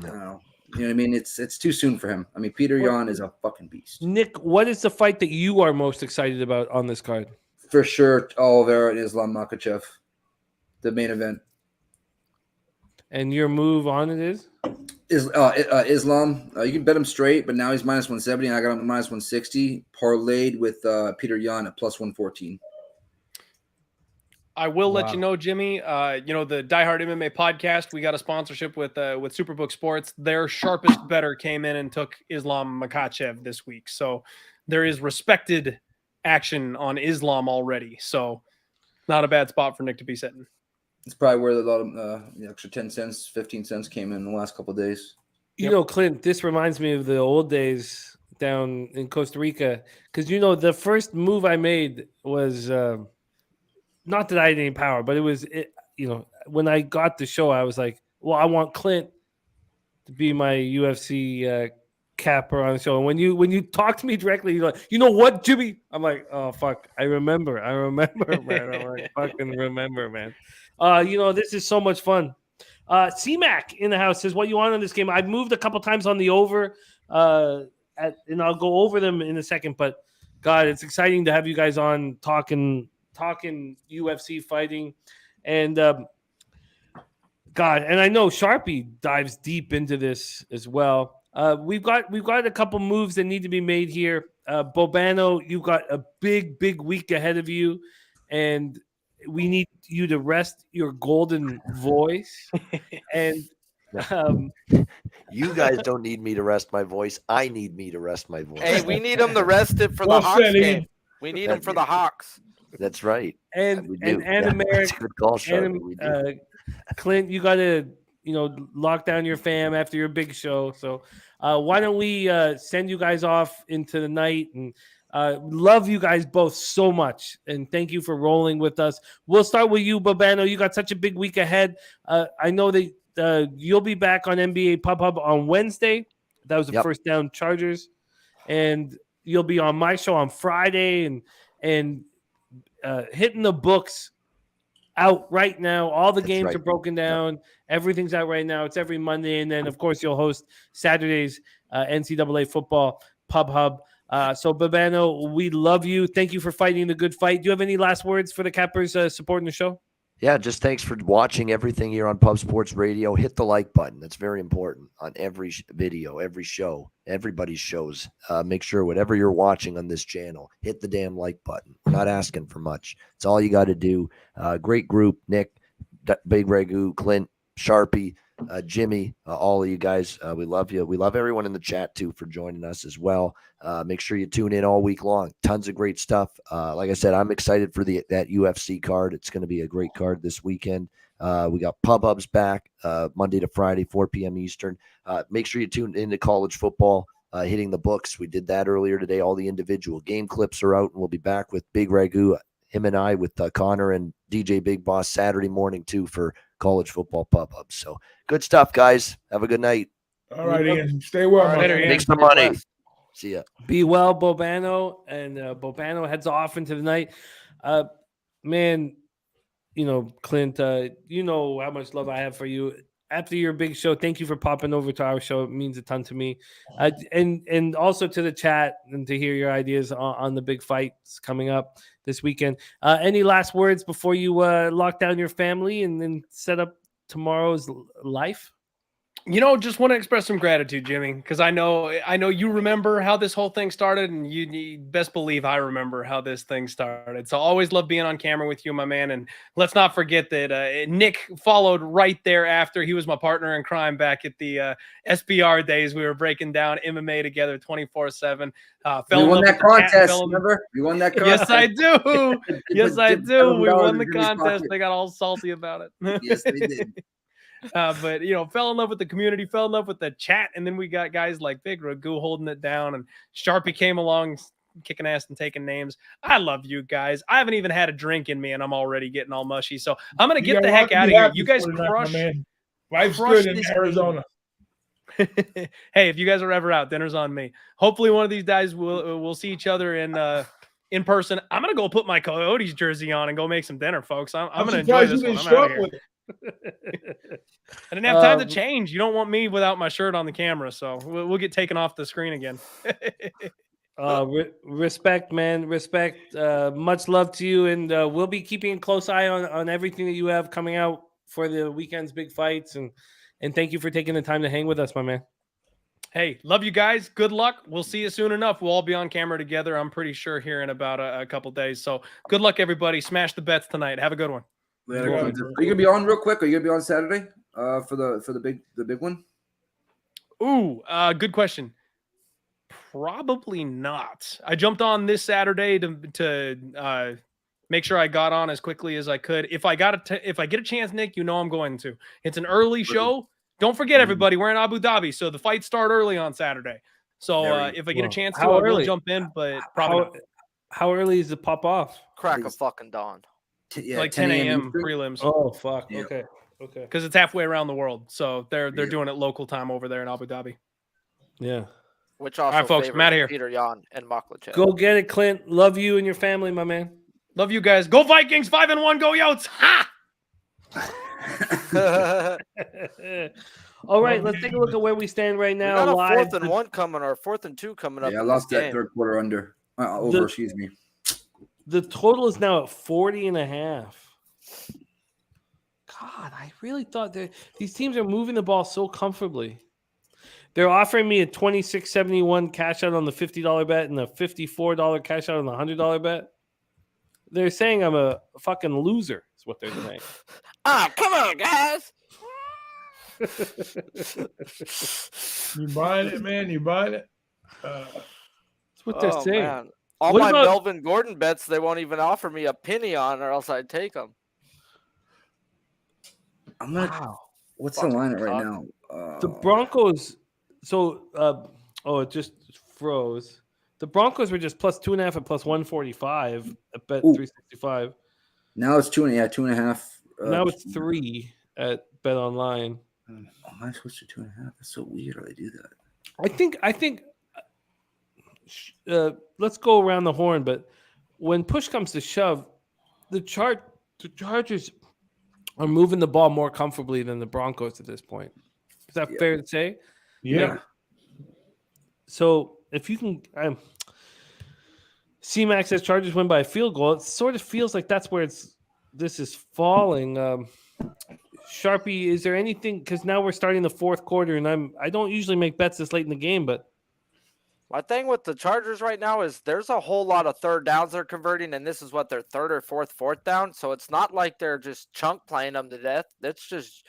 don't know. You know what I mean? It's too soon for him. I mean, Petr Yan is a fucking beast. Nick, what is the fight that you are most excited about on this card? For sure, Oliveira and Islam Makhachev, the main event. And your move on it is? Islam. You can bet him straight, but now he's minus 170, and I got him at minus 160, parlayed with Petr Yan at plus 114. I will let you know, Jimmy. The Die Hard MMA podcast, we got a sponsorship with Superbook Sports. Their sharpest bettor came in and took Islam Makhachev this week. So there is respected action on Islam already. So not a bad spot for Nick to be sitting. It's probably where a lot of the extra 10 cents, 15 cents came in the last couple of days. You know, Clint, this reminds me of the old days down in Costa Rica. Because, the first move I made was not that I had any power, but it was, when I got the show, I was like, well, I want Clint to be my UFC capper on the show. And when you talk to me directly, you're like, you know what, Jimmy? I'm like, oh, fuck. I remember, man. I'm like, fucking remember, man. This is so much fun. C-Mac in the house says, what you want on this game? I've moved a couple times on the over, and I'll go over them in a second. But, God, it's exciting to have you guys on talking UFC fighting. And, God, and I know Sharpie dives deep into this as well. We've got a couple moves that need to be made here. Bobano, you've got a big week ahead of you, and we need you to rest your golden voice. And you guys don't need me to rest my voice. I need me to rest my voice. Hey, we need him to rest it for the Hawks game. We need him for the Hawks. That's right. And Animeric, that's a good call, Clint, you got to lock down your fam after your big show. So why don't we send you guys off into the night? And love you guys both so much, and thank you for rolling with us. We'll start with you, Babano. You got such a big week ahead. I know that you'll be back on NBA Pub Hub on Wednesday. That was the First Down Chargers, and you'll be on my show on Friday, and hitting the books out right now. All the games are broken down. Everything's out right now. It's every Monday, and then of course you'll host Saturday's NCAA football Pub Hub. So, Babano, we love you. Thank you for fighting the good fight. Do you have any last words for the cappers supporting the show? Yeah, just thanks for watching everything here on Pub Sports Radio. Hit the like button. That's very important on every video, every show, everybody's shows. Make sure whatever you're watching on this channel, hit the damn like button. We're not asking for much. It's all you got to do. Great group, Nick, Big Ragu, Clint, Sharpie, Jimmy, all of you guys. We love you. We love everyone in the chat too for joining us as well. Make sure you tune in all week long. Tons of great stuff. Like I said, I'm excited for that UFC card. It's going to be a great card this weekend. We got Pub Hubs back Monday to Friday, 4 p.m. Eastern. Make sure you tune into college football, hitting the books. We did that earlier today. All the individual game clips are out, and we'll be back with Big Ragu, him and I, with Connor and DJ Big Boss Saturday morning too for college football Pub Hubs. So good stuff, guys. Have a good night. All right, Ian. Stay well, man. Make some money. See ya. Be well, Bobano. And Bobano heads off into the night. Man, Clint, you know how much love I have for you. After your big show, thank you for popping over to our show. It means a ton to me. And also to the chat and to hear your ideas on the big fights coming up this weekend. Any last words before you lock down your family and then set up tomorrow's life? Just want to express some gratitude, Jimmy, because I know you remember how this whole thing started, and you best believe I remember how this thing started. So I always love being on camera with you, my man. And let's not forget that Nick followed right there after. He was my partner in crime back at the SBR days. We were breaking down MMA together 24/7. We won that contest, remember? We won that contest. Yes, I do. Yes, I do. We won the contest. They got all salty about it. Yes, they did. But fell in love with the community, fell in love with the chat, and then we got guys like Big Ragu holding it down, and Sharpie came along kicking ass and taking names. I love you guys. I haven't even had a drink in me, and I'm already getting all mushy. So I'm gonna get the heck out of here. You guys crush. Life's good in Arizona. Hey, if you guys are ever out, dinner's on me. Hopefully, one of these days we'll see each other in person. I'm gonna go put my Coyotes jersey on and go make some dinner, folks. I'm gonna enjoy this one. I'm out of here. I didn't have time to change. You don't want me without my shirt on the camera, so we'll get taken off the screen again. Respect, man. Respect. Much love to you, and we'll be keeping a close eye on everything that you have coming out for the weekend's big fights. And thank you for taking the time to hang with us, my man. Hey, love you guys. Good luck. We'll see you soon enough. We'll all be on camera together, I'm pretty sure, here in about a couple days. So good luck, everybody. Smash the bets tonight. Have a good one. Are you gonna be on real quick? Are you gonna be on Saturday for the big one? Ooh, good question. Probably not. I jumped on this Saturday to make sure I got on as quickly as I could. If I get a chance, Nick, I'm going to. It's an early show. Don't forget, everybody, we're in Abu Dhabi, so the fights start early on Saturday. So if I get a chance to, I will jump in. But probably how early is it pop off? Crack of fucking dawn. Like 10 a.m. prelims. Oh fuck. Yeah. Okay. Because it's halfway around the world, so they're doing it local time over there in Abu Dhabi. Yeah. Which also, all right, folks, I'm out of here. Peter Yan and Maklichev. Go get it, Clint. Love you and your family, my man. Love you guys. Go Vikings! 5-1. Go Yotes! Ha! All right, let's take a look at where we stand right now. We got a live. 4th and 1 coming, or 4th and 2 coming up. Yeah, I lost that third quarter over. Excuse me. The total is now at 40.5. God, I really thought that these teams are moving the ball so comfortably. They're offering me a $26.71 cash out on the $50 bet and a $54 cash out on the $100 bet. They're saying I'm a fucking loser, is what they're saying. Come on, guys. You buying it, man? You buying it? That's what they're saying. Man. All What my about- Melvin Gordon bets, they won't even offer me a penny on, or else I'd take them. What's the line right now? The Broncos. So, it just froze. The Broncos were just plus 2.5 at plus 145 at bet 365. Now it's 2.5. Now it's 3 at Bet Online. Am I supposed to 2.5? That's so weird how they do that. I think. Let's go around the horn, but when push comes to shove, the Chargers are moving the ball more comfortably than the Broncos at this point. Is that fair to say? Yeah. So if you can, C-Max says Chargers win by a field goal. It sort of feels like that's where it's this is falling. Sharpie, is there anything? Because now we're starting the fourth quarter, and I don't usually make bets this late in the game, but My thing with the Chargers right now is there's a whole lot of third downs they're converting, and this is what their third or fourth down. So it's not like they're just chunk playing them to death. It's just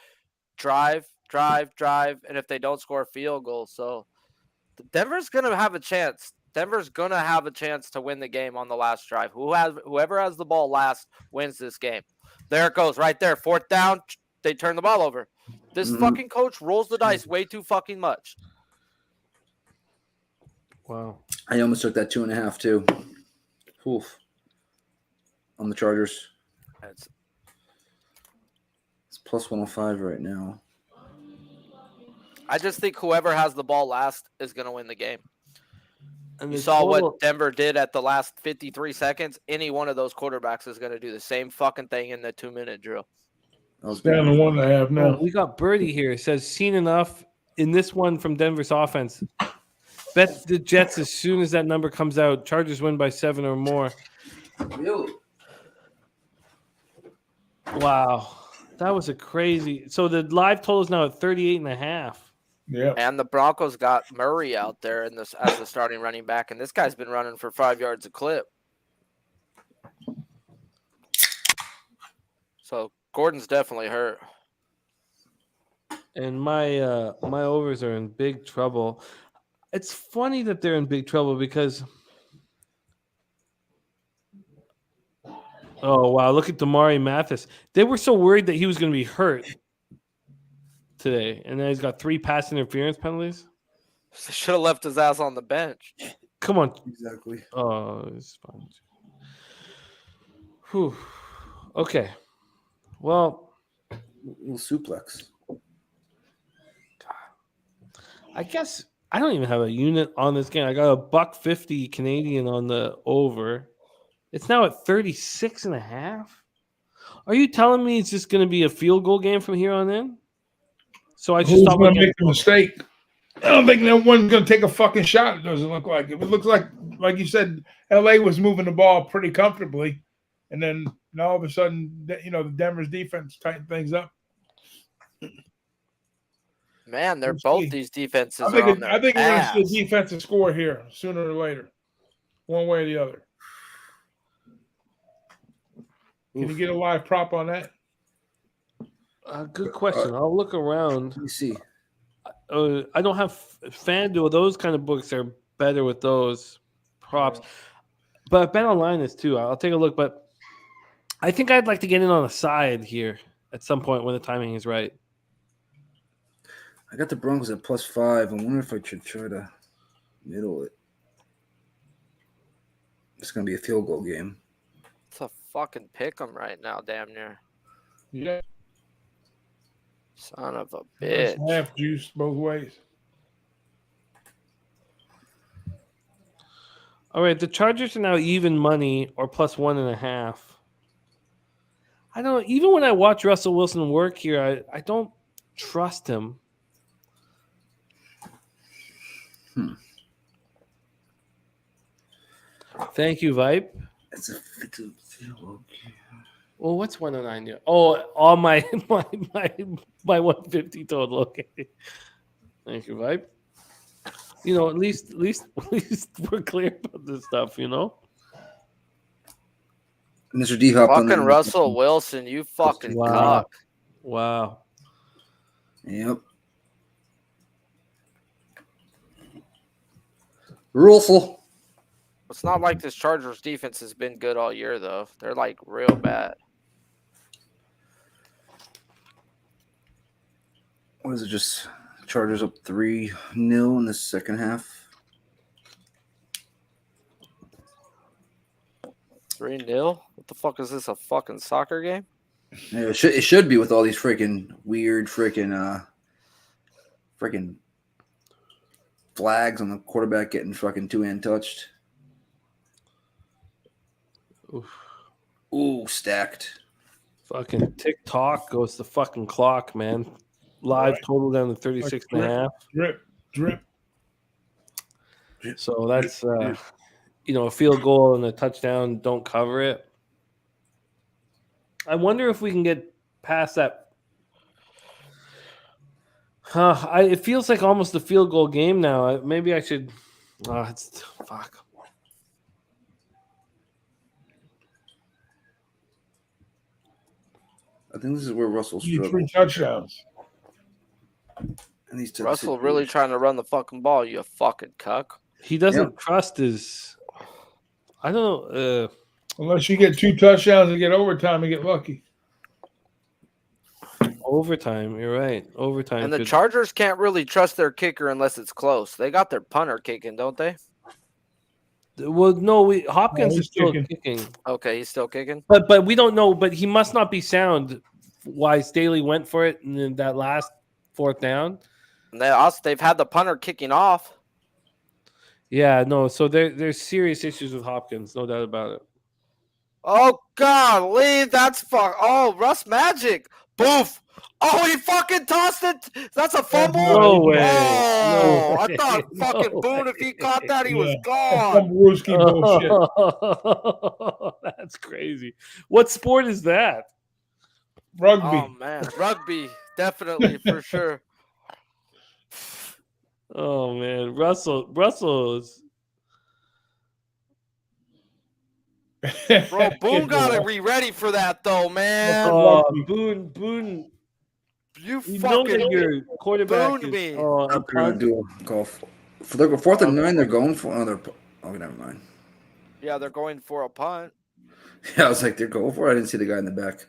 drive, and if they don't score a field goal. So Denver's gonna have a chance. Denver's gonna have a chance to win the game on the last drive. Whoever has the ball last wins this game. There it goes, right there. Fourth down, they turn the ball over. This fucking coach rolls the dice way too fucking much. wow. I almost took that 2.5 too. Oof. On the Chargers. It's It's plus 105 right now. I just think whoever has the ball last is going to win the game. And You the saw total- what Denver did at the last 53 seconds. Any one of those quarterbacks is going to do the same fucking thing in the 2-minute drill. That was It's down to good. 1.5 now. Oh, we got Birdie here. It says, seen enough in this one from Denver's offense. Bet the Jets as soon as that number comes out. Chargers win by 7 or more. Really? Wow. That was a crazy. So the live total is now at 38.5. Yeah. And the Broncos got Murray out there in this as the starting running back, and this guy's been running for 5 yards a clip. So Gordon's definitely hurt. And my my overs are in big trouble. It's funny that they're in big trouble because oh wow, look at Damari Mathis. They were so worried that he was going to be hurt today, and then he's got 3 pass interference penalties. They should have left his ass on the bench. Come on. Exactly. Oh, it's fine. Whew. Okay. Well, Little suplex. I guess I don't even have a unit on this game. I got a $1.50 Canadian on the over. It's now at 36.5. Are you telling me it's just going to be a field goal game from here on in? So I should Who's stop going to looking. make the mistake? I don't think no one's going to take a fucking shot. It doesn't look like. If it looks like you said, LA was moving the ball pretty comfortably, and then all of a sudden, the Denver's defense tightened things up. Man, they're Let's both see. these defenses I are think on their we're going to ass. see a defensive score here sooner or later, one way or the other. Can you get a live prop on that? Good question. I'll look around. Let me see. I don't have FanDuel. Those kind of books are better with those props. But Bet Online is too. I'll take a look. But I think I'd like to get in on a side here at some point when the timing is right. I got the Broncos at plus 5. I wonder if I should try to middle it. It's going to be a field goal game. It's a fucking pick 'em right now, damn near. Yeah. Son of a It's bitch. half juice both ways. All right, the Chargers are now even money or plus 1.5. I don't. Even when I watch Russell Wilson work here, I don't trust him. Thank you, Vipe. It's a field goal game. Well, what's 109 here? Oh, all my 150 total. Okay. Thank you, Vibe. At least we're clear about this stuff, Mr. D Hop on Fucking the- Russell Wilson, you fucking Wow. cock. Wow. Yep. Russell. It's not like this Chargers defense has been good all year, though. They're like real bad. What is it? Just Chargers up 3-0 in the second half. 3-0? What the fuck is this? A fucking soccer game? Yeah, it should be with all these freaking weird freaking flags on the quarterback getting fucking two-hand touched. Oof. Ooh, stacked. Fucking TikTok goes the fucking clock, man. Live Right. total down to 36.5. Drip. So that's a field goal and a touchdown. Don't cover it. I wonder if we can get past that. It feels like almost a field goal game now. Maybe I should. It's fuck. I think this is where Russell You need 3 struggles. touchdowns. And these types Russell of really situations. trying to run the fucking ball, you fucking cuck. He doesn't trust his. I don't know. Unless you get 2 touchdowns and get overtime and get lucky. Overtime. You're right. Overtime. And the Chargers can't really trust their kicker unless it's close. They got their punter kicking, don't they? Well, no. Hopkins he's is still kicking. kicking. Okay, he's still kicking. But we don't know. But he must not be sound. Why Staley went for it in that last 4th down. And they've had the punter kicking off. Yeah, no. So there's serious issues with Hopkins, no doubt about it. Oh golly, that's fuck. Oh, Russ Magic. Boof. Oh, he fucking tossed it. That's a fumble. No way. Oh, No I thought way. fucking No Boone, way. if he caught that, he was Some gone. Brewski bullshit. That's crazy. What sport is that? Rugby. Oh man, rugby, definitely for sure. Oh man, Russell is. Bro, Boone got to be ready for that though, man. Boone. You You know that fucking your quarterback Boone is me. a They're gonna punt. do a call for the 4th and 9. They're going for another. Oh, never mind. Yeah, they're going for a punt. Yeah, I was like, they're going for it. I didn't see the guy in the back.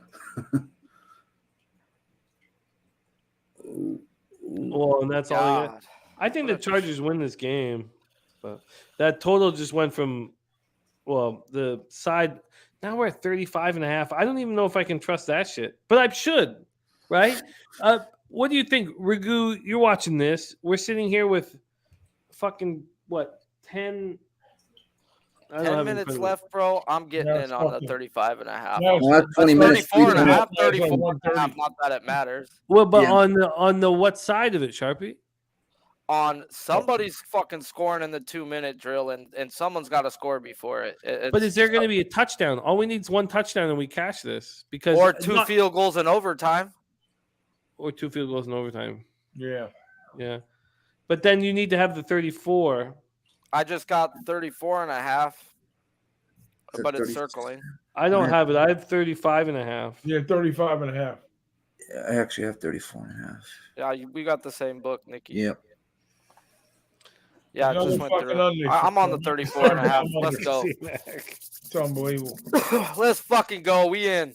Ooh. Well, and that's all they God. get. I think the Chargers win this game, but that total just went from, the side. Now we're at 35.5. I don't even know if I can trust that shit, but I should, right? What do you think, Ragu? You're watching this. We're sitting here with fucking 10. 10 minutes left, bro. I'm getting Yeah, in on the fucking- 35 and a half. No, Well, that's 20 minutes. 34 and a half, Yeah, 34 and a 130. half. Not that it matters. Well, but Yeah. on the what side of it, Sharpie? On somebody's fucking scoring in the 2-minute drill, and someone's got to score before it. But is there going to be a touchdown? All we need is one touchdown, and we cash this because or 2 field goals in overtime? or 2 field goals in overtime. Yeah. Yeah, but then you need to have the 34. I just got 34 and a half, Is it but it's 30? circling. I don't have it. I have 35.5. Yeah, 35.5. Yeah, I actually have 34 and a half. Yeah, we got the same book, Nikki. Yep. Yeah, it Another just went fucking through. under. I'm on the 34 and a half. I'm on Let's the go. It's unbelievable. Let's fucking go. We in.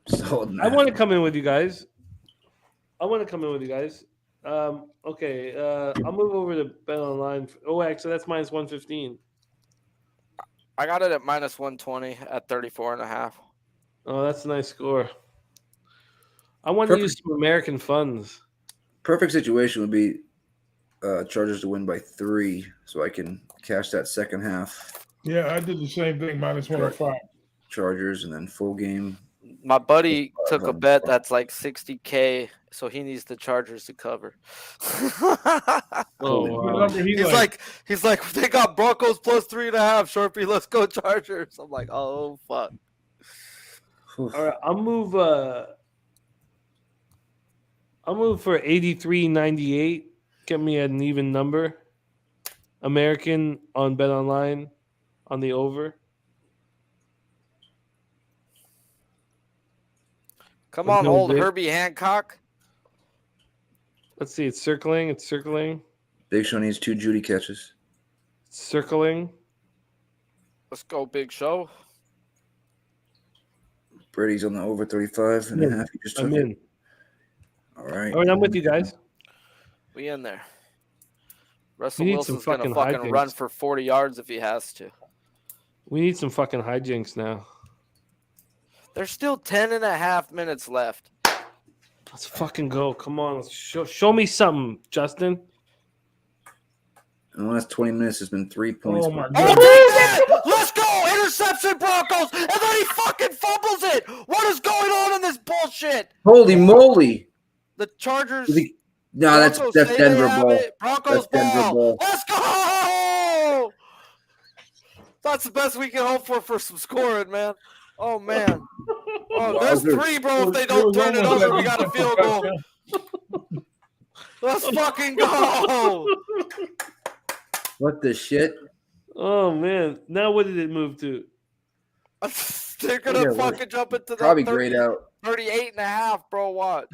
So I want to come in with you guys. Okay, I'll move over to Bet Online. Oh, actually, that's minus 115. I got it at minus 120 at 34 and a half. Oh, that's a nice score. I want to Perfect. use some American funds. perfect situation would be Chargers to win by 3, so I can cash that second half. Yeah, I did the same thing, minus 105. Chargers and then full game. My buddy took a bet that's like 60K, so he needs the Chargers to cover. Oh, What wow. number he He's like they got Broncos plus 3.5. Sharpie, let's go Chargers. I'm like, oh fuck. All right, I'll move for 83.98. Get me at an even number. American on Bet Online on the over. Come on, No old big. Herbie Hancock. Let's see. It's circling. It's circling. Big Show needs 2 Judy catches. It's circling. Let's go, Big Show. Brady's on the over 35 and a half. He just took I'm it. in. All right. All right, I'm with you guys. We in there. Russell need some Wilson's gonna fucking fucking run hijinks. for 40 yards if he has to. We need some fucking hijinks now. There's still 10 and a half minutes left. Let's fucking go. Come on. Let's show me something, Justin. In the last 20 minutes, there's been 3 points. Oh, my Oh, God. take that! Let's go! Interception, Broncos! And then he fucking fumbles it! What is going on in this bullshit? Holy moly! The Chargers. No, that's Broncos say they Denver have ball. it. Broncos That's Denver ball. ball. Let's go! That's the best we can hope for some scoring, man. Oh, man. Oh, there's three, bro. If they don't turn it over, we got a field goal. Let's fucking go. What the shit? Oh man! Now what did it move to? They're gonna fucking jump into the Probably grayed out. 38.5, bro. What?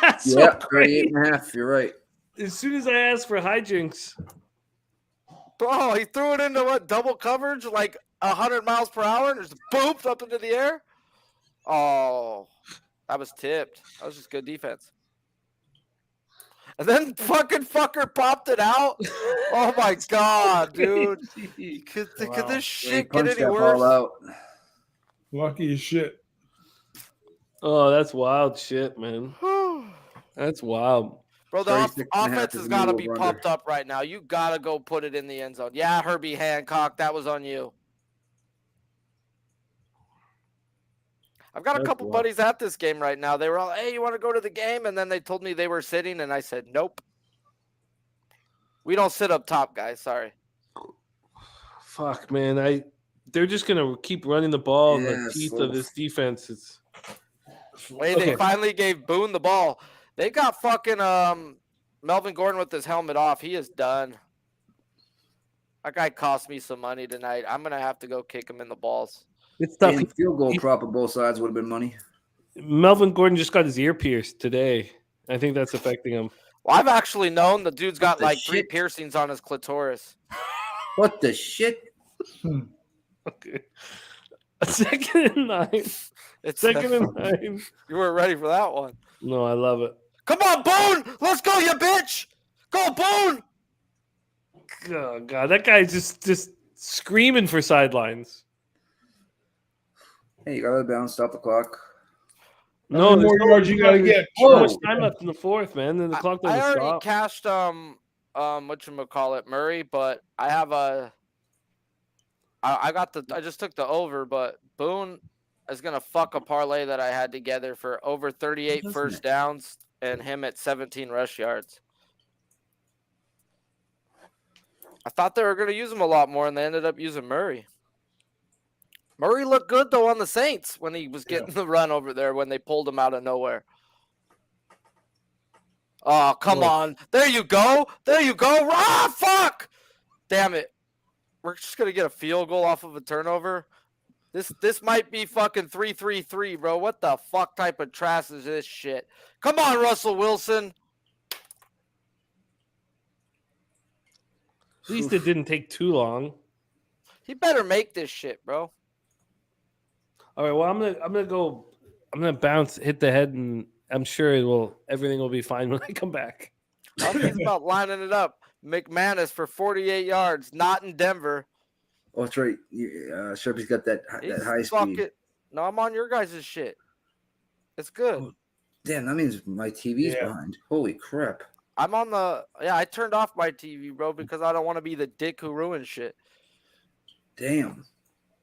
That's Yeah, so great. 38.5. You're right. As soon as I asked for hijinks, Bro, he threw it into what? Double coverage, like 100 miles per hour, and just booped up into the air. Oh, that was tipped. That was just good defense. And then fucking fucker popped it out. Oh my god, dude! Could this shit get any worse? Out. Lucky as shit. oh, that's wild shit, man. That's wild. Bro, the 36.5 offense is has the got to middle be over pumped under. up right now. You got to go put it in the end zone. Yeah, Herbie Hancock, that was on you. I've got a couple buddies at this game right now. They were all, hey, you want to go to the game? And then they told me they were sitting, and I said, nope. We don't sit up top, guys. Sorry. Fuck, man. They're just gonna keep running the ball in the Yes, teeth of this defense. It's Wait, they finally gave Boone the ball. They got fucking Melvin Gordon with his helmet off. He is done. That guy cost me some money tonight. I'm gonna have to go kick him in the balls. it's tough. Getting field goal prop on both sides would have been money. Melvin Gordon just got his ear pierced today. I think that's affecting him. Well, I've actually known the dude's got the like 3 shit? piercings on his clitoris. What the shit? Okay. Second and 9. It's Second and 9. You weren't ready for that one. No, I love it. Come on, Boone! Let's go, you bitch! Go, Boone! Oh god, that guy's just screaming for sidelines. Hey, you got to bounce. Stop the clock. No, more yards you got to get. So much time left in the fourth, man. Then the clock I doesn't already stop. cashed whatchamacallit, Murray, but I have I just took the over, but Boone is gonna fuck a parlay that I had together for over 38 first downs and him at 17 rush yards. I thought they were gonna use him a lot more, and they ended up using Murray. Murray looked good though on the Saints when he was getting the run over there when they pulled him out of nowhere. Oh, come on. There you go. There you go. Ah, fuck. Damn it. We're just going to get a field goal off of a turnover. This might be fucking 3-3-3, bro. What the fuck type of trash is this shit? Come on, Russell Wilson. At least it didn't take too long. He better make this shit, bro. All right, well, I'm gonna bounce, hit the head, and I'm sure everything will be fine when I come back. He's about lining it up. McManus for 48 yards, not in Denver. Oh, that's right. Sharpie's got that high speed. No, I'm on your guys' shit. It's good. Oh, damn, that means my TV's behind. Holy crap. I'm on I turned off my TV, bro, because I don't want to be the dick who ruins shit. Damn.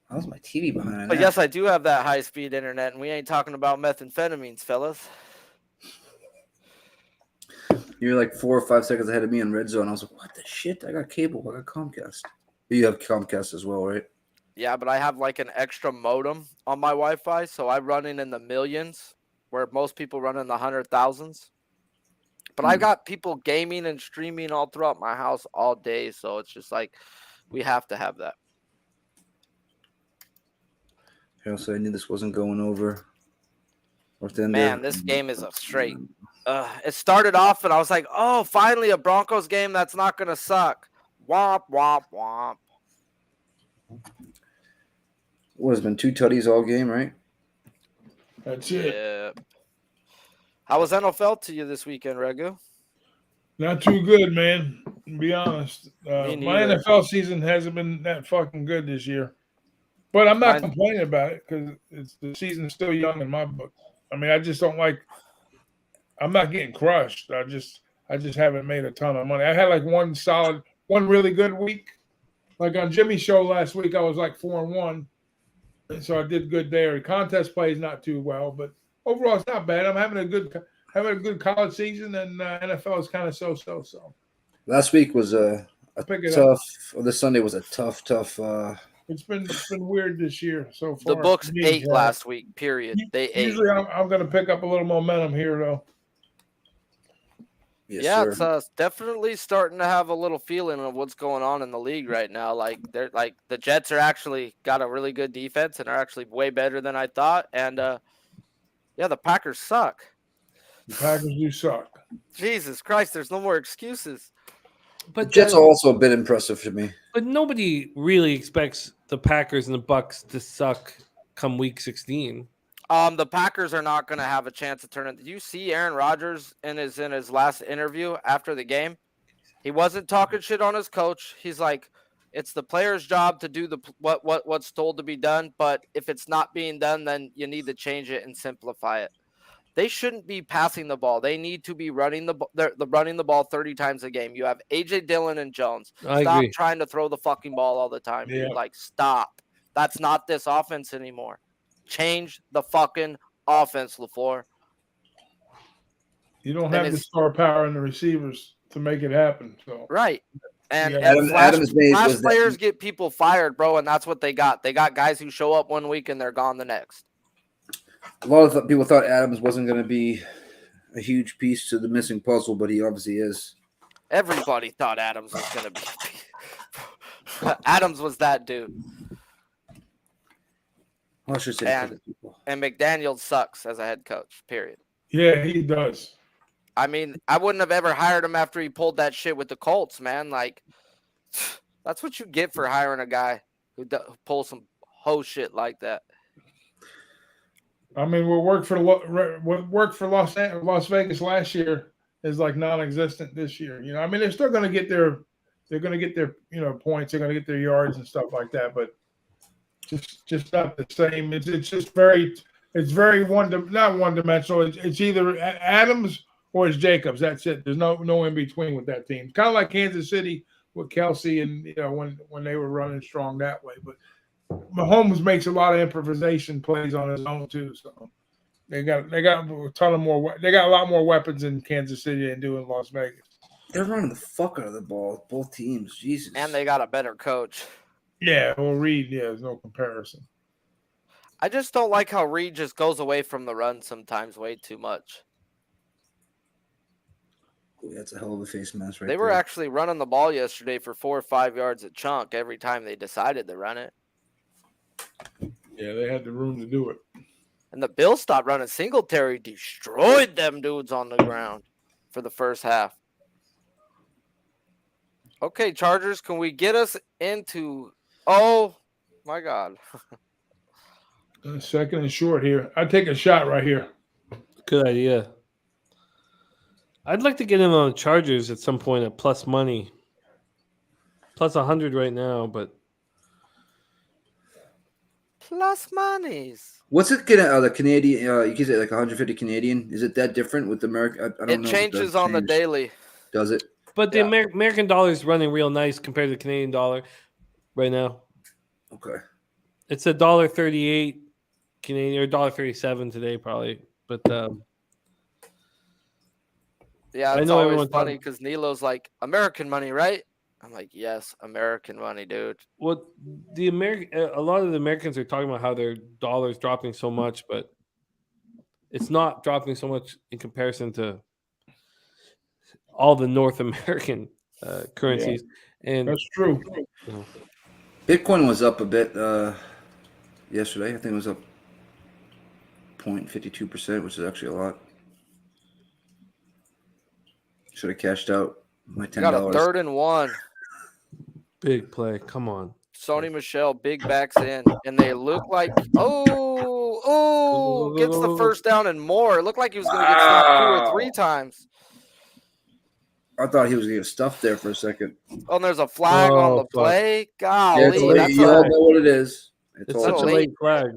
How's my TV behind? But yes, I do have that high-speed internet, and we ain't talking about methamphetamines, fellas. You're like 4 or 5 seconds ahead of me in red zone. I was like, what the shit? I got cable. I got Comcast. You have Comcast as well, right? Yeah, but I have like an extra modem on my Wi-Fi, so I run in the millions, where most people run in the 100,000s. But I got people gaming and streaming all throughout my house all day, so it's just like we have to have that. So I knew this wasn't going over. Man, this game is a straight. It started off, and I was like, oh, finally a Broncos game that's not going to suck. Womp, womp, womp. What has been 2 tutties all game, right? That's it. Yeah. How was NFL to you this weekend, Regu? Not too good, man. To be honest. My neither. NFL season hasn't been that fucking good this year. But I'm not complaining about it because the season's still young in my book. I mean, I just don't like – I'm not getting crushed. I just haven't made a ton of money. I had like one really good week. Like on Jimmy's show last week, I was like 4-1. And so I did good there. The contest plays not too well, but overall it's not bad. I'm having a good college season, and NFL is kind of so. Last week was a tough – or this Sunday was a tough It's been weird this year so The far. books Me, ate Brad. last week. Period. They ate. Usually, I'm going to pick up a little momentum here, though. Yes, Yeah, sir. it's definitely starting to have a little feeling of what's going on in the league right now. Like they're like the Jets are actually got a really good defense and are actually way better than I thought. And yeah, the Packers suck. The Packers do suck. Jesus Christ, there's no more excuses. The But Jets are also a bit impressive to me. but nobody really expects the Packers and the Bucks to suck come week 16. The Packers are not going to have a chance to turn it. Did you see Aaron Rodgers in his last interview after the game? He wasn't talking shit on his coach. He's like, it's the player's job to do what's told to be done, but if it's not being done, then you need to change it and simplify it. They shouldn't be passing the ball. They need to be running the ball 30 times a game. You have AJ Dillon and Jones. I Stop agree. trying to throw the fucking ball all the time. Yeah. Dude. Like, stop. That's not this offense anymore. Change the fucking offense, LaFleur. You don't have the star power in the receivers to make it happen. So Right. And, Yeah. and Adams made flash was that- players get people fired, bro, and that's what they got. They got guys who show up one week and they're gone the next. A lot of people thought Adams wasn't going to be a huge piece to the missing puzzle, but he obviously is. Everybody thought Adams was going to be. Adams was that dude. Well, I should say And- other people. And McDaniel sucks as a head coach, period. yeah, he does. I mean, I wouldn't have ever hired him after he pulled that shit with the Colts, man. Like, that's what you get for hiring a guy who pulls some hoe shit like that. I mean, what worked for Las Vegas last year is like non-existent this year. You know, I mean, they're still going to get their points. They're going to get their yards and stuff like that, but just not the same. It's just very not one dimensional. It's either Adams or it's Jacobs. That's it. There's no in between with that team. Kind of like Kansas City with Kelsey and when they were running strong that way, but. Mahomes makes a lot of improvisation plays on his own too, so they got a ton of more. They got a lot more weapons in Kansas City than do in Las Vegas. They're running the fuck out of the ball, both teams. Jesus. And they got a better coach. Yeah, well, Reed, there's no comparison. I just don't like how Reed just goes away from the run sometimes way too much. Boy, that's a hell of a face mask right They were there. actually running the ball yesterday for 4 or 5 yards a chunk every time they decided to run it. Yeah, they had the room to do it. And the Bills stopped running. Singletary destroyed them dudes on the ground for the first half. Okay, Chargers, can we get us into... Oh, my God. Second and short here. I'd take a shot right here. Good idea. I'd like to get him on Chargers at some point at plus money. Plus 100 right now, but Plus monies. What's it getting out of the Canadian? You can say like 150 Canadian. Is it that different with America? I don't know. It changes on the daily. Does it? but the Yeah. American dollar is running real nice compared to the Canadian dollar right now. Okay. It's $1.38 Canadian or $1.37 today probably, but Yeah, I it's know always everyone funny thought- because Nilo's like, American money, right? I'm like, yes, American money, dude. what the a lot of the Americans are talking about how their dollar's dropping so much, but it's not dropping so much in comparison to all the North American currencies. And That's true. Bitcoin was up a bit yesterday. I think it was up 0.52%, which is actually a lot. Should have cashed out my $10. Got a 3rd and 1. big play, come on. Sony Michelle, big backs in, and they look like gets the first down and more. It looked like he was going to get stopped 2 or 3 times. I thought he was going to get stuffed there for a second. Oh, and there's a flag on the fuck. play. Yeah, it's Golly, late. that's You all a, know what it is. It's all such a late. late flag.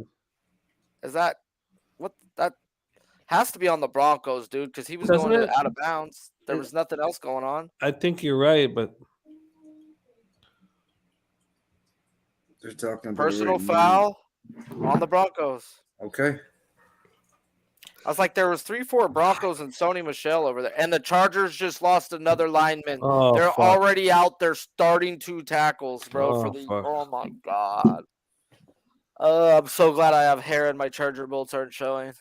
is that what that has to be on the Broncos, dude? Because he was Doesn't going it? out of bounds. There was nothing else going on. I think you're right, but They're talking about it Personal right now. foul on the Broncos. Okay. I was like, there was 3-4 Broncos and Sony Michel over there, and the Chargers just lost another lineman. Oh, They're fuck. already out there starting 2 tackles, bro. Oh, For the fuck. oh my god. I'm so glad I have hair and my Charger bolts aren't showing.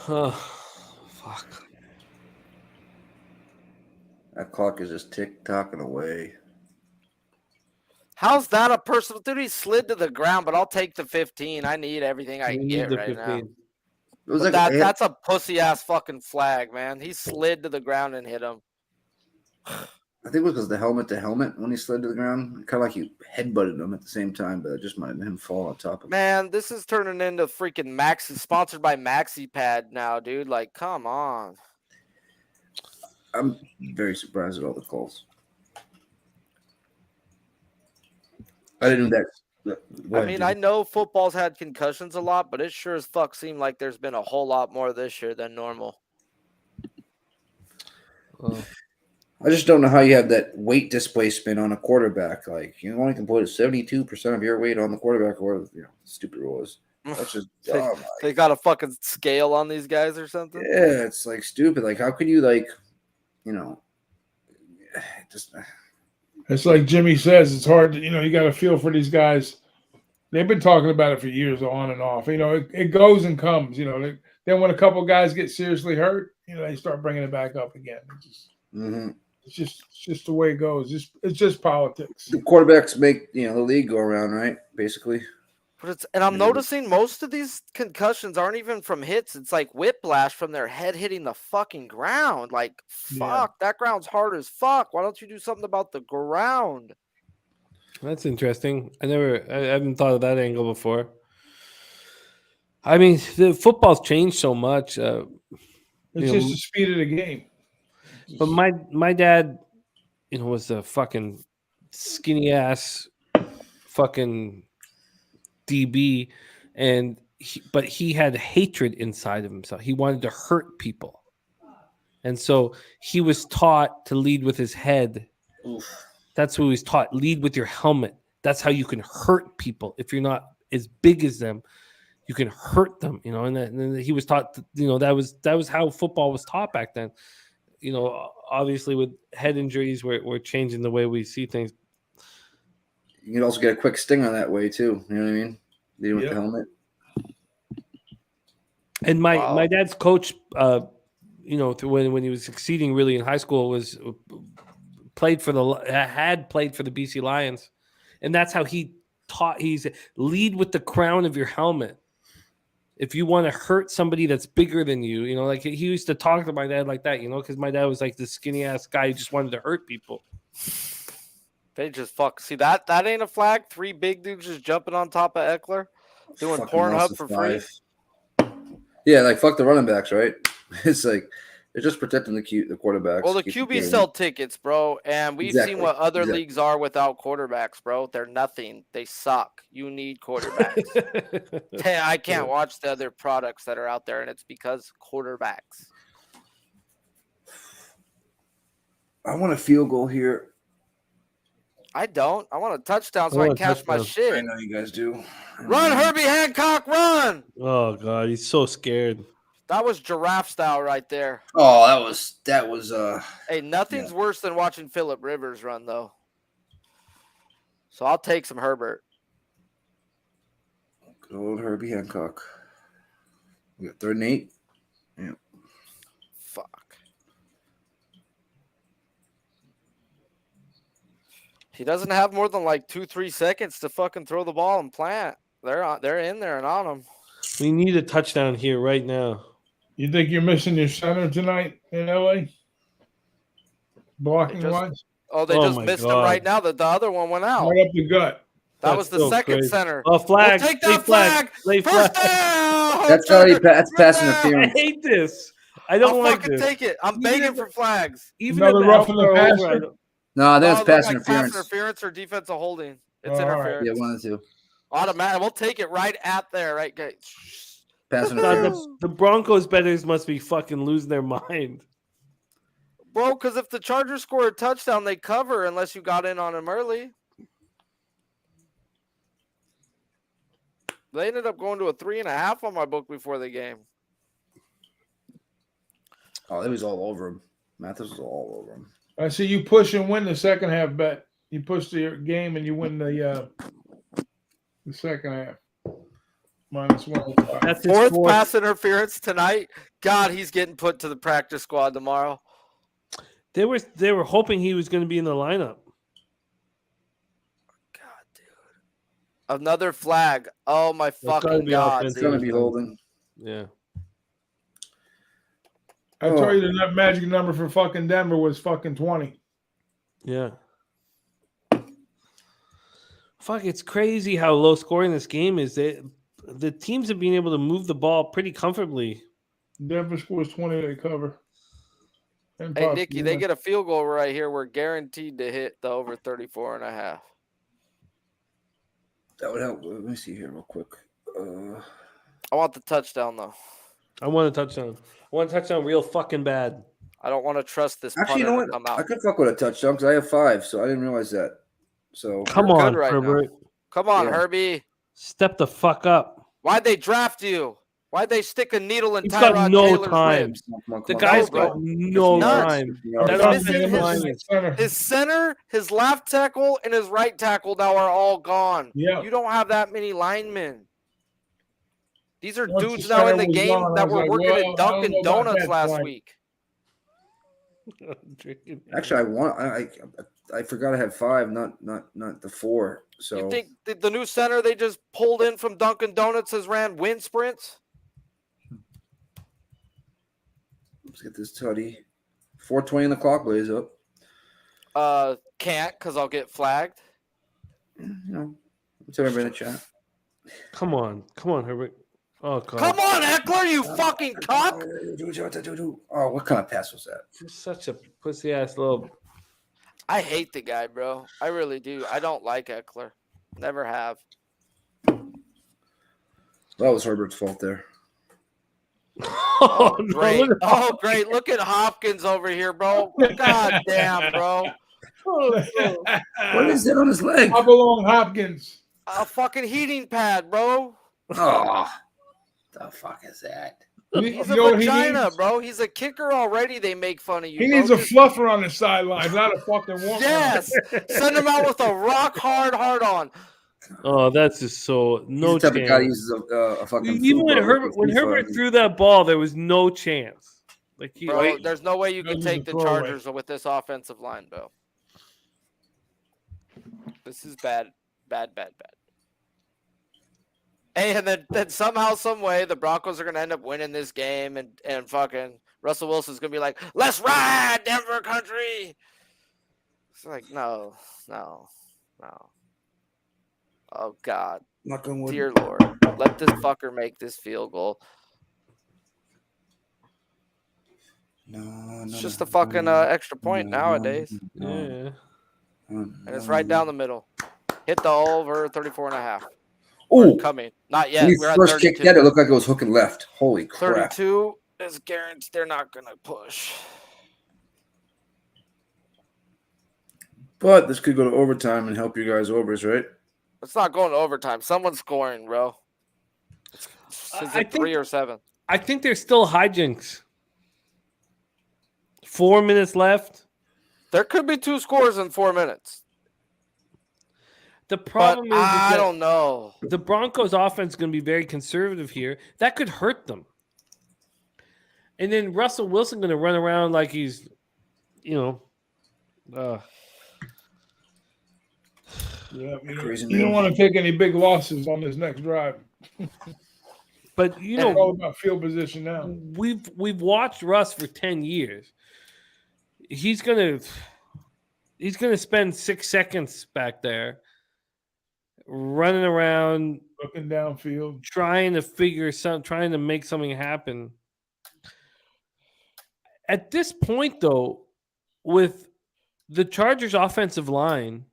Oh, fuck. That clock is just tick-tocking away. How's that a personal? Dude, he slid to the ground, but I'll take the 15. I need everything I We can need get the right 15. now. It was But like that's a pussy ass fucking flag, man. He slid to the ground and hit him. I think it was because the helmet to helmet when he slid to the ground. Kind of like you headbutted him at the same time, but it just might have been him fall on top of him. Man, this is turning into freaking Maxi, sponsored by Maxi Pad now, dude. Like, come on. I'm very surprised at all the calls. I didn't know that. I mean, I know football's had concussions a lot, but it sure as fuck seemed like there's been a whole lot more this year than normal. Oh. I just don't know how you have that weight displacement on a quarterback. Like, you only can put 72% of your weight on the quarterback, or stupid rule is. That's just dumb. They got a fucking scale on these guys or something? Yeah, it's like stupid. Like, how could you just. It's like Jimmy says, it's hard to, you got to feel for these guys. They've been talking about it for years on and off. It goes and comes. Then when a couple guys get seriously hurt, they start bringing it back up again. It's just the way it goes. It's just politics. The quarterbacks make the league go around, right? Basically. But I'm noticing most of these concussions aren't even from hits. It's like whiplash from their head hitting the fucking ground. Like, fuck, that ground's hard as fuck. Why don't you do something about the ground? That's interesting. I haven't thought of that angle before. I mean, the football's changed so much. It's just the speed of the game. But my dad, was a fucking skinny ass fucking DB, but he had hatred inside of himself. He wanted to hurt people, and so he was taught to lead with his head. Oof. That's what he was taught. Lead with your helmet. That's how you can hurt people. If you're not as big as them, you can hurt them. And then he was taught. That was how football was taught back then. Obviously with head injuries, we're changing the way we see things. You can also get a quick sting on that way too. You know what I mean? Leading with the helmet. And my dad's coach, when he was succeeding really in high school, had played for the BC Lions, and that's how he taught. He's lead with the crown of your helmet. If you want to hurt somebody that's bigger than you, like he used to talk to my dad like that, because my dad was like this skinny ass guy who just wanted to hurt people. They just see that ain't a flag. 3 big dudes just jumping on top of Eckler, doing Pornhub for free. Yeah, like fuck the running backs, right? It's like they're just protecting the quarterbacks. Well, the QB sell tickets, bro, and we've seen what other leagues are without quarterbacks, bro. They're nothing. They suck. You need quarterbacks. I can't watch the other products that are out there, and it's because quarterbacks. I want a field goal here. I don't. I want a touchdown so I can cash my shit. I know you guys do. Run, Herbie Hancock, run! Oh God, he's so scared. That was giraffe style right there. Oh, that was. Hey, nothing's worse than watching Phillip Rivers run, though. So I'll take some Herbert. Good old Herbie Hancock. We got 3rd and 8. Yeah. Fuck. He doesn't have more than like 2-3 seconds to fucking throw the ball and plant. They're in there and on him. We need a touchdown here right now. You think you're missing your center tonight in LA? Blocking wise? Oh, they just missed him right now. The other one went out. Right up the gut. That was the second center. Oh, flag. We'll take that flag. First down. That's pass interference. I hate this. I don't I'll like fucking this. take it. I'm begging for flags. Even Another if roughing the Alpha are passer? over, No, that's pass Pass interference. interference or defensive holding. It's All right. interference. Yeah, 1 and 2. Automatic. We'll take it right at there. Right, guys. Pass God, interference. the Broncos bettors must be fucking losing their mind. Bro, because if the Chargers score a touchdown, they cover unless you got in on them early. They ended up going to a 3.5 on my book before the game. Oh, it was all over him. Mathis was all over him. I see you push and win the second half bet. You push the game and you win the second half. -105. That's his Fourth fourth. pass interference tonight. God, he's getting put to the practice squad tomorrow. They were hoping he was going to be in the lineup. God, dude. Another flag. Oh my gotta fucking be God, offensive. It's gonna dude. be holding. Yeah. I told you the magic number for fucking Denver was fucking 20. Yeah. Fuck, it's crazy how low scoring this game is. The teams have been able to move the ball pretty comfortably. Denver scores 20, they cover. And Hey, possibly Nikki, they win. get a field goal right here. We're guaranteed to hit the over 34.5. That would help. Let me see here real quick. I want the touchdown, though. I want a touchdown. I want a touchdown real fucking bad. I don't want to trust this Actually, you punter know to what? come out. I could fuck with a touchdown because I have 5, so I didn't realize that. So Come You're on, good right now. Herbert. Come on, Yeah. Herbie. Step the fuck up. Why'd they draft you? Why'd they stick a needle in He's got Tyrod no Taylor's time. ribs? come on, The come on, guy's come on. got no nuts. time. He's That missing offensive line his- is Center. His center, his left tackle, and his right tackle now are all gone. Yeah. You don't have that many linemen. These are Once dudes the now in center the was game gone, I that was were like, working well, I at don't Dunkin' know about Donuts that last tonight. week. Actually, I forgot I had 5, not the 4. So You think the new center they just pulled in from Dunkin' Donuts has ran wind sprints? let's get this tutty. 4:20 on the clock, blaze up. Can't because I'll get flagged. You know, what's everybody in the chat? Come on, Herbert. Oh god, Come on, Eckler, you fucking cock! Oh, what kind of pass was that? you're such a pussy ass little. I hate the guy, bro. I really do. I don't like Eckler. Never have. That was Herbert's fault there. Oh, no, Great. look at- Oh, great. Look at Hopkins over here, bro. God damn, bro. What is that on his leg? Hop along, Hopkins. A fucking heating pad, bro. Oh, the fuck is that? He's a You know what he vagina, needs? bro. He's a kicker already. They make fun of you. He bro. needs a Just- fluffer on the sideline, not a fucking woman. Yes. Send him out with a rock hard on. Oh, that's just so no He's the type of guy who chance. uses a fucking. Even food when bottle Herbert with when FIFA. Herbert threw that ball, there was no chance. Like he, Bro, there's no way you That can was a take the throwaway. Chargers with this offensive line, bro. This is bad. Bad. Hey, and then somehow, some way, the Broncos are going to end up winning this game, and fucking Russell Wilson's going to be like, let's ride, Denver country. It's like, no. Oh, God. Knock on wood. Dear Lord. Let this fucker make this field goal. No, It's just a fucking extra point nowadays. yeah. And it's right down the middle. Hit the over 34.5. Oh, Coming. Not when yet. he We're at first 32. kicked that, it looked like it was hooking left. Holy crap! 32 is guaranteed. They're not going to push. But this could go to overtime and help you guys overs, right? It's not going to overtime. Someone's scoring, bro. Is I it think- 3 or 7? I think there's still hijinks. 4 minutes left. There could be 2 scores in 4 minutes. The But problem is I that don't know. the Broncos offense is going to be very conservative here. That could hurt them. And then Russell Wilson going to run around like he's, Yeah, Crazy you don't man. want to take any big losses on this next drive. but It's all about field position now. we've watched Russ for 10 years. He's going to spend 6 seconds back there running around Looking downfield. trying to make something happen. At this point, though, with the Chargers' offensive line,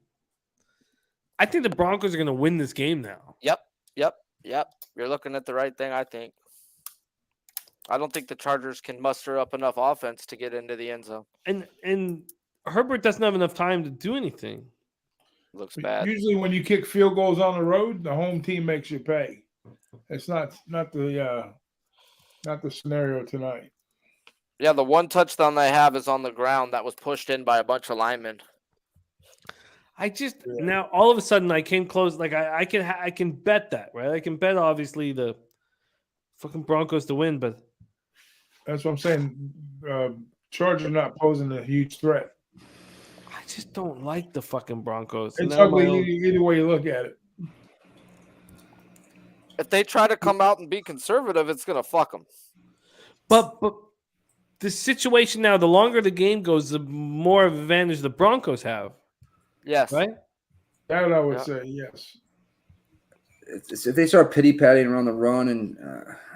I think the Broncos are going to win this game now. Yep. You're looking at the right thing, I think. I don't think the Chargers can muster up enough offense to get into the end zone. And Herbert doesn't have enough time to do anything. Looks bad. Usually when you kick field goals on the road, the home team makes you pay. It's not the scenario tonight. Yeah, the one touchdown they have is on the ground that was pushed in by a bunch of linemen. Now all of a sudden I came close. Like I can bet that, right? I can bet obviously the fucking Broncos to win, but That's what I'm saying. Chargers not posing a huge threat. I just don't like the fucking Broncos. It's Now ugly either way you look at it. If they try to come out and be conservative, it's gonna fuck them. But the situation now, the longer the game goes, the more of advantage the Broncos have. Yes. Right? That I would say, yes. It's if they start pity-patting around the run, and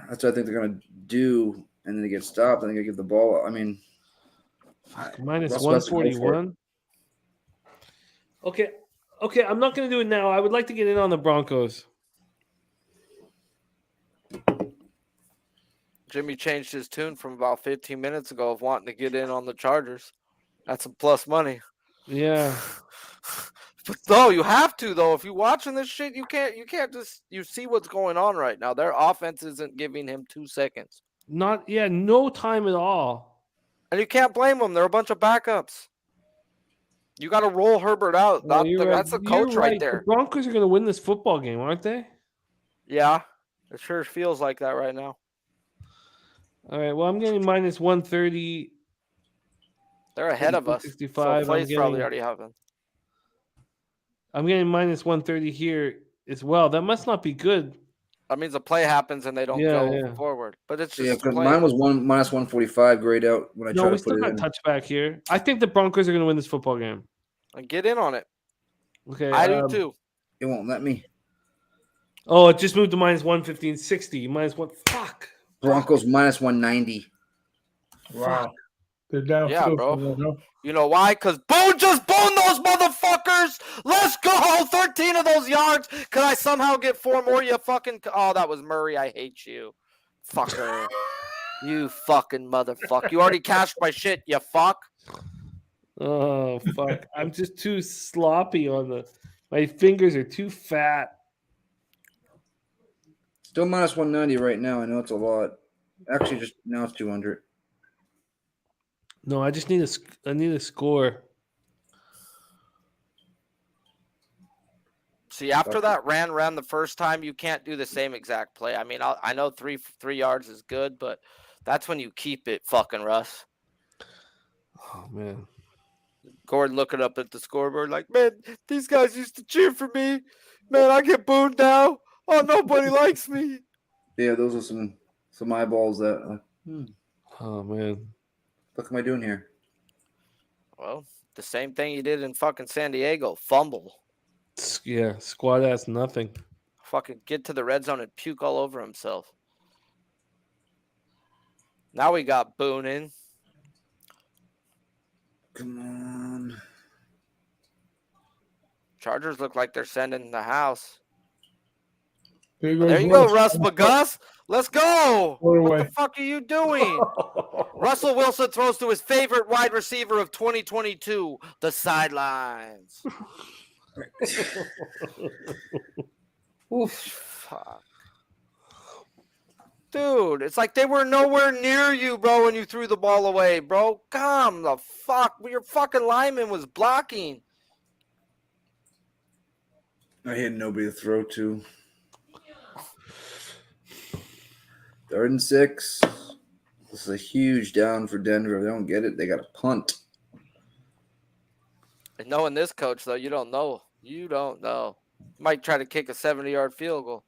that's what I think they're going to do, and then they get stopped, and they're going to give the ball. I mean, minus Russell has to go for it. 141. Okay. I'm not going to do it now. I would like to get in on the Broncos. Jimmy changed his tune from about 15 minutes ago of wanting to get in on the Chargers. That's some plus money. Yeah. But no, you have to though. If you're watching this shit, you can't just you see what's going on right now. Their offense isn't giving him 2 seconds. No time at all. And you can't blame them. They're a bunch of backups. You got to roll Herbert out. Well, That's the coach right there. The Broncos are going to win this football game, aren't they? Yeah, it sure feels like that right now. All right. Well, I'm getting minus 130. They're ahead of us. 65. So plays probably already happened. I'm getting minus 130 here as well. That must not be good. That means a play happens and they don't go forward. But it's just because mine was minus 145 grayed out when I tried to put it in. No, we still got touchback here. I think the Broncos are going to win this football game. And get in on it. Okay, I do too. It won't let me. Oh, it just moved to minus 115.60. Minus one. Fuck. Broncos minus 190. Wow. They're down. Yeah, bro. You know why? Because Boone just boned those motherfuckers. Let's go. 13 of those yards. Could I somehow get 4 more? You fucking. Oh, that was Murray. I hate you. Fucker. You fucking motherfucker. You already cashed my shit, you fuck. Oh, fuck. I'm just too sloppy on my fingers are too fat. Still minus 190 right now. I know it's a lot. Actually, just now it's 200. No, I just need a score. See, after that ran the first time, you can't do the same exact play. I mean, I know 3 yards is good, but that's when you keep it, fucking Russ. Oh man, Gordon looking up at the scoreboard like, man, these guys used to cheer for me. Man, I get booed now. Oh, nobody likes me. Yeah, those are some eyeballs that. Oh man. What am I doing here? Well, the same thing you did in fucking San Diego. Fumble. Yeah, squad ass nothing. Fucking get to the red zone and puke all over himself. Now we got Boone in. Come on. Chargers look like they're sending the house. There you go, Russ McGuss. Let's go. What the fuck are you doing? Russell Wilson throws to his favorite wide receiver of 2022, the sidelines. Oof. Fuck. Dude, it's like they were nowhere near you, bro, when you threw the ball away, bro. Come the fuck. Your fucking lineman was blocking. I had nobody to throw to. 3rd and 6. This is a huge down for Denver. If they don't get it, they got to punt. And knowing this coach, though, you don't know. You don't know. Might try to kick a 70-yard field goal.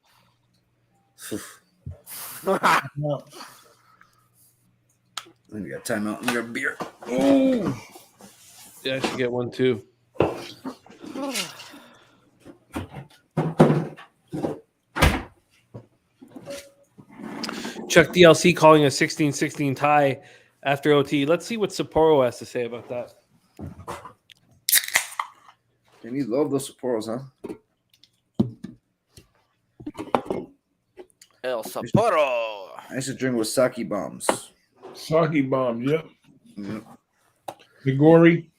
Then you got timeout and your beer. Oh, yeah, I should get one too. Chuck DLC calling a 16-16 tie after OT. Let's see what Sapporo has to say about that. and you love those Sapporos, huh? El Sapporo. I used to drink with sake bombs. Sake bombs, yep. Yep. The gory.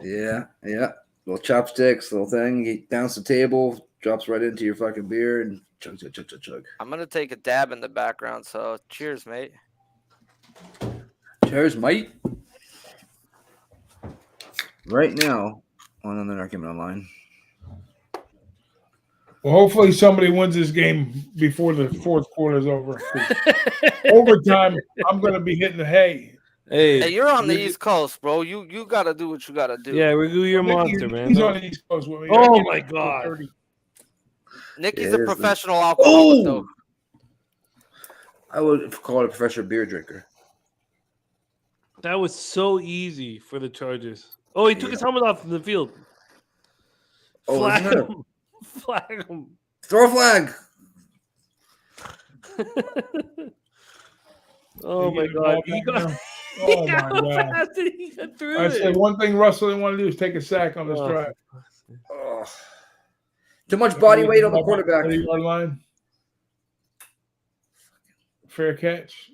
Yeah. Little chopsticks, little thing. You bounce the table, drops right into your fucking beer and chug, chug, chug, chug, chug. I'm gonna take a dab in the background. So cheers, mate. Cheers, mate. Right now, they're not giving online. Well, hopefully somebody wins this game before the fourth quarter is over. Overtime, I'm going to be hitting the hay. Hey, you're on the East Coast, bro. You gotta do what you gotta do. Yeah, Ragoo, your monster, man. He's on the East Coast with me. Oh my god. Nicky's a professional alcoholic, though. I would call it a professional beer drinker. That was so easy for the Chargers. Oh, he took his helmet off in the field. Flag him. Flag him. Throw a flag. Oh my god. He got, oh my god. He got through I it. said one thing Russell didn't want to do is take a sack on this drive. Oh. Too much body weight on the quarterback. 30-yard line. Fair catch.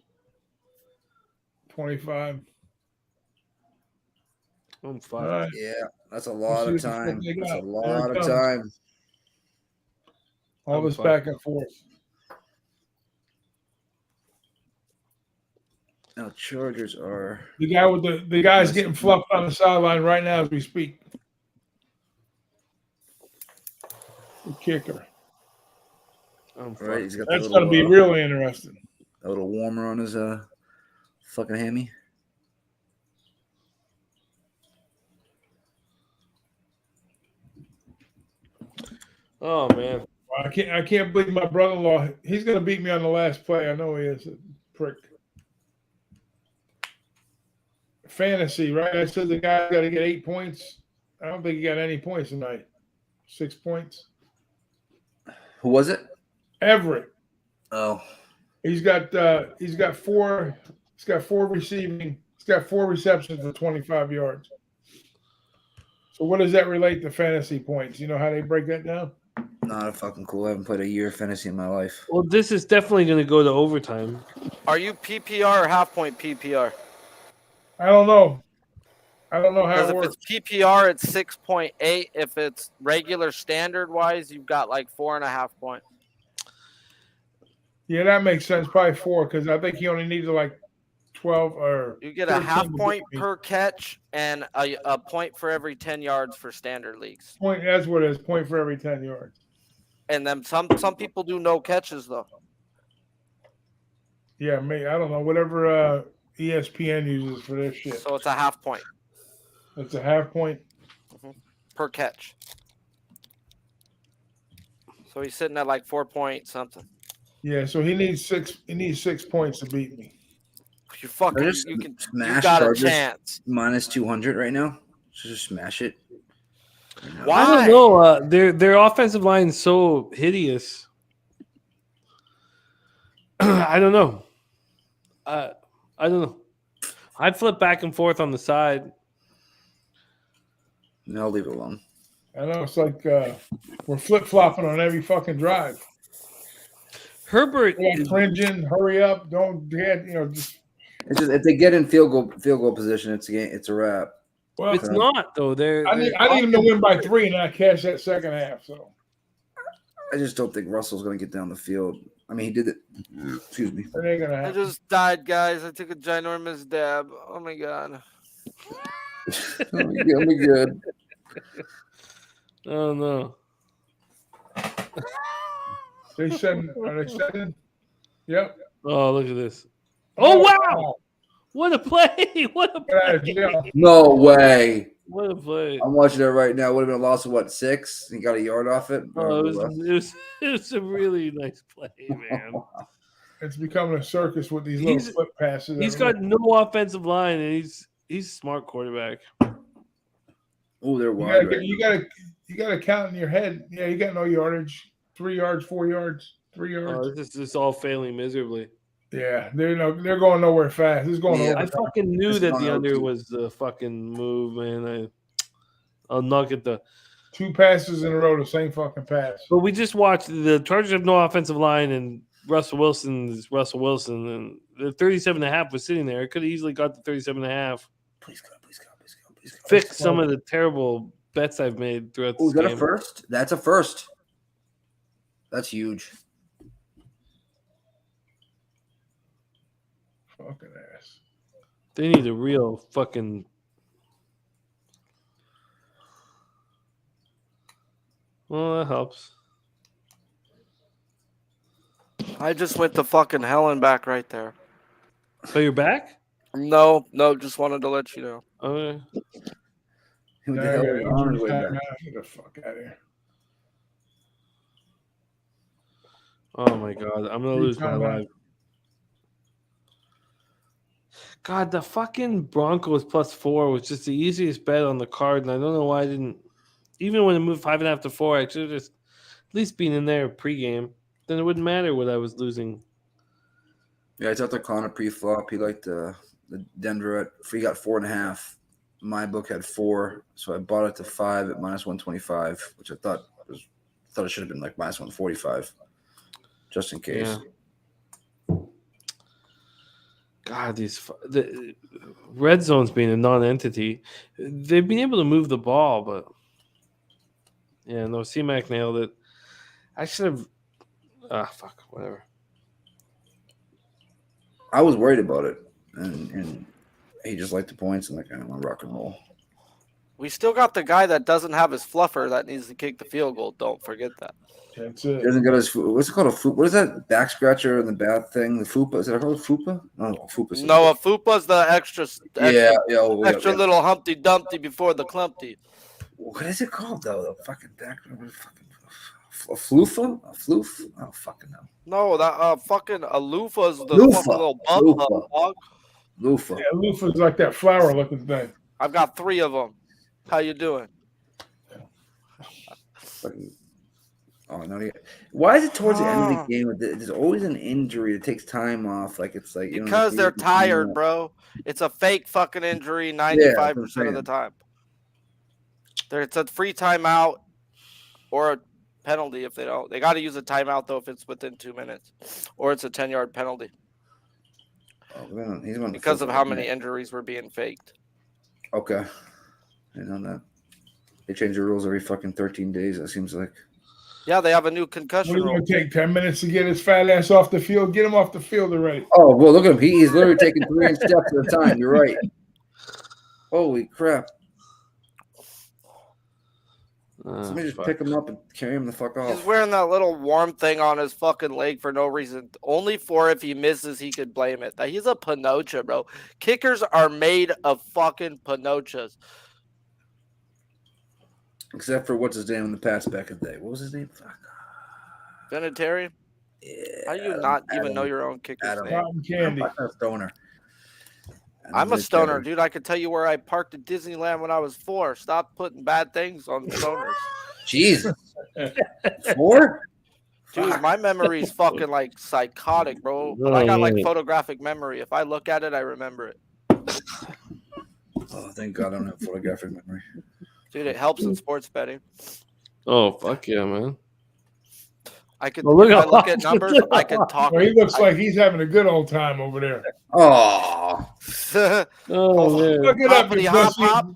25. I'm fine. Right. Yeah, that's a lot of time. That's a lot of time. All this back and forth. Now Chargers are the guy with the guy's getting fluffed on the sideline right now as we speak. The kicker. Right, he's got that's going to be really interesting. A little warmer on his fucking hammy. Oh man, I can't believe my brother-in-law. He's going to beat me on the last play. I know he is, a prick. Fantasy, right? I said the guy got to get 8 points. I don't think he got any points tonight. 6 points. Who was it? Everett. Oh, he's got 4. He's got 4 receiving. He's got 4 receptions for 25 yards. So what does that relate to fantasy points? You know how they break that down? not a fucking clue. I haven't played a year of fantasy in my life. Well, this is definitely going to go to overtime. Are you PPR or half point PPR? I don't know. I don't know how Because it if works. it's PPR, it's 6.8. If it's regular standard wise, you've got like 4.5 points. Yeah, that makes sense. Probably 4 because I think he only needed like 12 or. You get a 13 half to point beat me. per catch and a point for every 10 yards for standard leagues. Point. That's what it is. Point for every 10 yards. And then some people do no catches though. Yeah, maybe I don't know. Whatever ESPN uses for this shit. So it's a half point It's a half point. per catch. So he's sitting at like 4 point something. Yeah, so he needs 6. He needs 6 points to beat me. You fucking Just you can smash you got a Chargers chance. minus 200 right now. Just smash it. Why? I don't know. Their offensive line is so hideous. I don't know. I don't know. I'd flip back and forth on the side. No, I'll leave it alone. I know it's like we're flip flopping on every fucking drive. Herbert We're like cringing, hurry up, don't get just. It's just, if they get in field goal position, it's a game. It's a wrap. Well, it's not though. I need them to win by 3, and I cash that second half. So I just don't think Russell's going to get down the field. I mean, he did it. Excuse me. it ain't gonna I happen. just died, guys. I took a ginormous dab. Oh my god. I'll be good. Oh no. Are they sending? Yep. Oh, look at this. Oh wow! What a play! What a Get out of play! jail. No way. What a play! I'm watching it right now. Would have been a loss of what, 6? He got a yard off it. Oh, it was a really nice play, man. It's becoming a circus with these little flip passes. He's got no offensive line, and he's a smart quarterback. Oh, they're wide. You gotta count in your head. Yeah, you got no yardage. 3 yards, 4 yards, 3 yards. Oh, this is all failing miserably. Yeah, they're going nowhere fast. This is going over. I fucking knew It's that not the under OT. was the fucking move, man. I'll knock at the. 2 passes in a row, the same fucking pass. But we just watched the Chargers have no offensive line, and Russell Wilson is Russell Wilson, and the 37.5 was sitting there. It could have easily got the 37.5. Please go. Fix some of the terrible bets I've made throughout Oh, this is that game. a first? That's a first. That's huge. Fucking ass. They need a real fucking. Well, that helps. I just went to fucking hell and back right there. So you're back? No, just wanted to let you know. Okay. Who the Now I hell got is on his injury way time. back? Get the fuck out of here. Oh my god, I'm gonna lose my life. God, the fucking Broncos +4 was just the easiest bet on the card, and I don't know why I didn't. Even when it moved 5.5 to 4, I should have just at least been in there pregame. Then it wouldn't matter what I was losing. Yeah, I thought they're calling a pre-flop. He liked the Denver at he got 4.5. My book had 4, so I bought it to 5 at -125, which I thought it should have been like -145, just in case. Yeah. God, the red zone's being a non-entity. They've been able to move the ball, but yeah, no, C-Mac nailed it. I should have. Fuck, whatever. I was worried about it, and he just liked the points, and like I want to rock and roll. We still got the guy that doesn't have his fluffer that needs to kick the field goal. Don't forget that. That's He it. doesn't get his what's it called a fupa? What is that back scratcher and the bad thing? The fupa is that called fupa? No, fupa. No, a fupa's the extra little Humpty Dumpty before the Clumpty. What is it called though? The fucking back, a flufa, a floof. Oh fucking no. No, that fucking a loofah's the Loofah. fucking little bump Loofah. dog. Loofah. Yeah, loofah's like that flower looking thing. I've got 3 of them. How you doing? Fucking, oh no! Why is it towards the end of the game? There's always an injury. It takes time off. Like it's like Because they're tired, bro. It's a fake fucking injury 95% of the time. It's a free timeout or a penalty if they don't. They got to use a timeout though if it's within 2 minutes, or it's a 10-yard penalty. Oh, he's going because of how many injuries were being faked. Okay, I know that. They change the rules every fucking 13 days. It seems like. Yeah, they have a new concussion What are you rule. going to take 10 minutes to get his fat ass off the field? Get him off the field already. Oh well, look at him. He's literally taking 3 steps at a time. You're right. Holy crap! Somebody just pick him up and carry him the fuck off. He's wearing that little warm thing on his fucking leg for no reason. Only for if he misses, he could blame it. He's a panocha, bro. Kickers are made of fucking panochas. Except for what's his name in the past back in the day. What was his name? Fuck. Vinatieri? Yeah, How do you not even know your own kicker's name? Cotton candy. I'm a stoner. I'm a stoner, dude. I could tell you where I parked at Disneyland when I was 4. Stop putting bad things on stoners. Jesus. 4? Dude, my memory is fucking like psychotic, bro. But I got like photographic memory. If I look at it, I remember it. Oh, thank God I don't have photographic memory. Dude, it helps in sports betting. Oh, fuck yeah, man. I could Well, if I look at numbers, I could talk. Well, he looks like he's having a good old time over there. Oh. Oh, man. Look it up. Hoppity hop hop.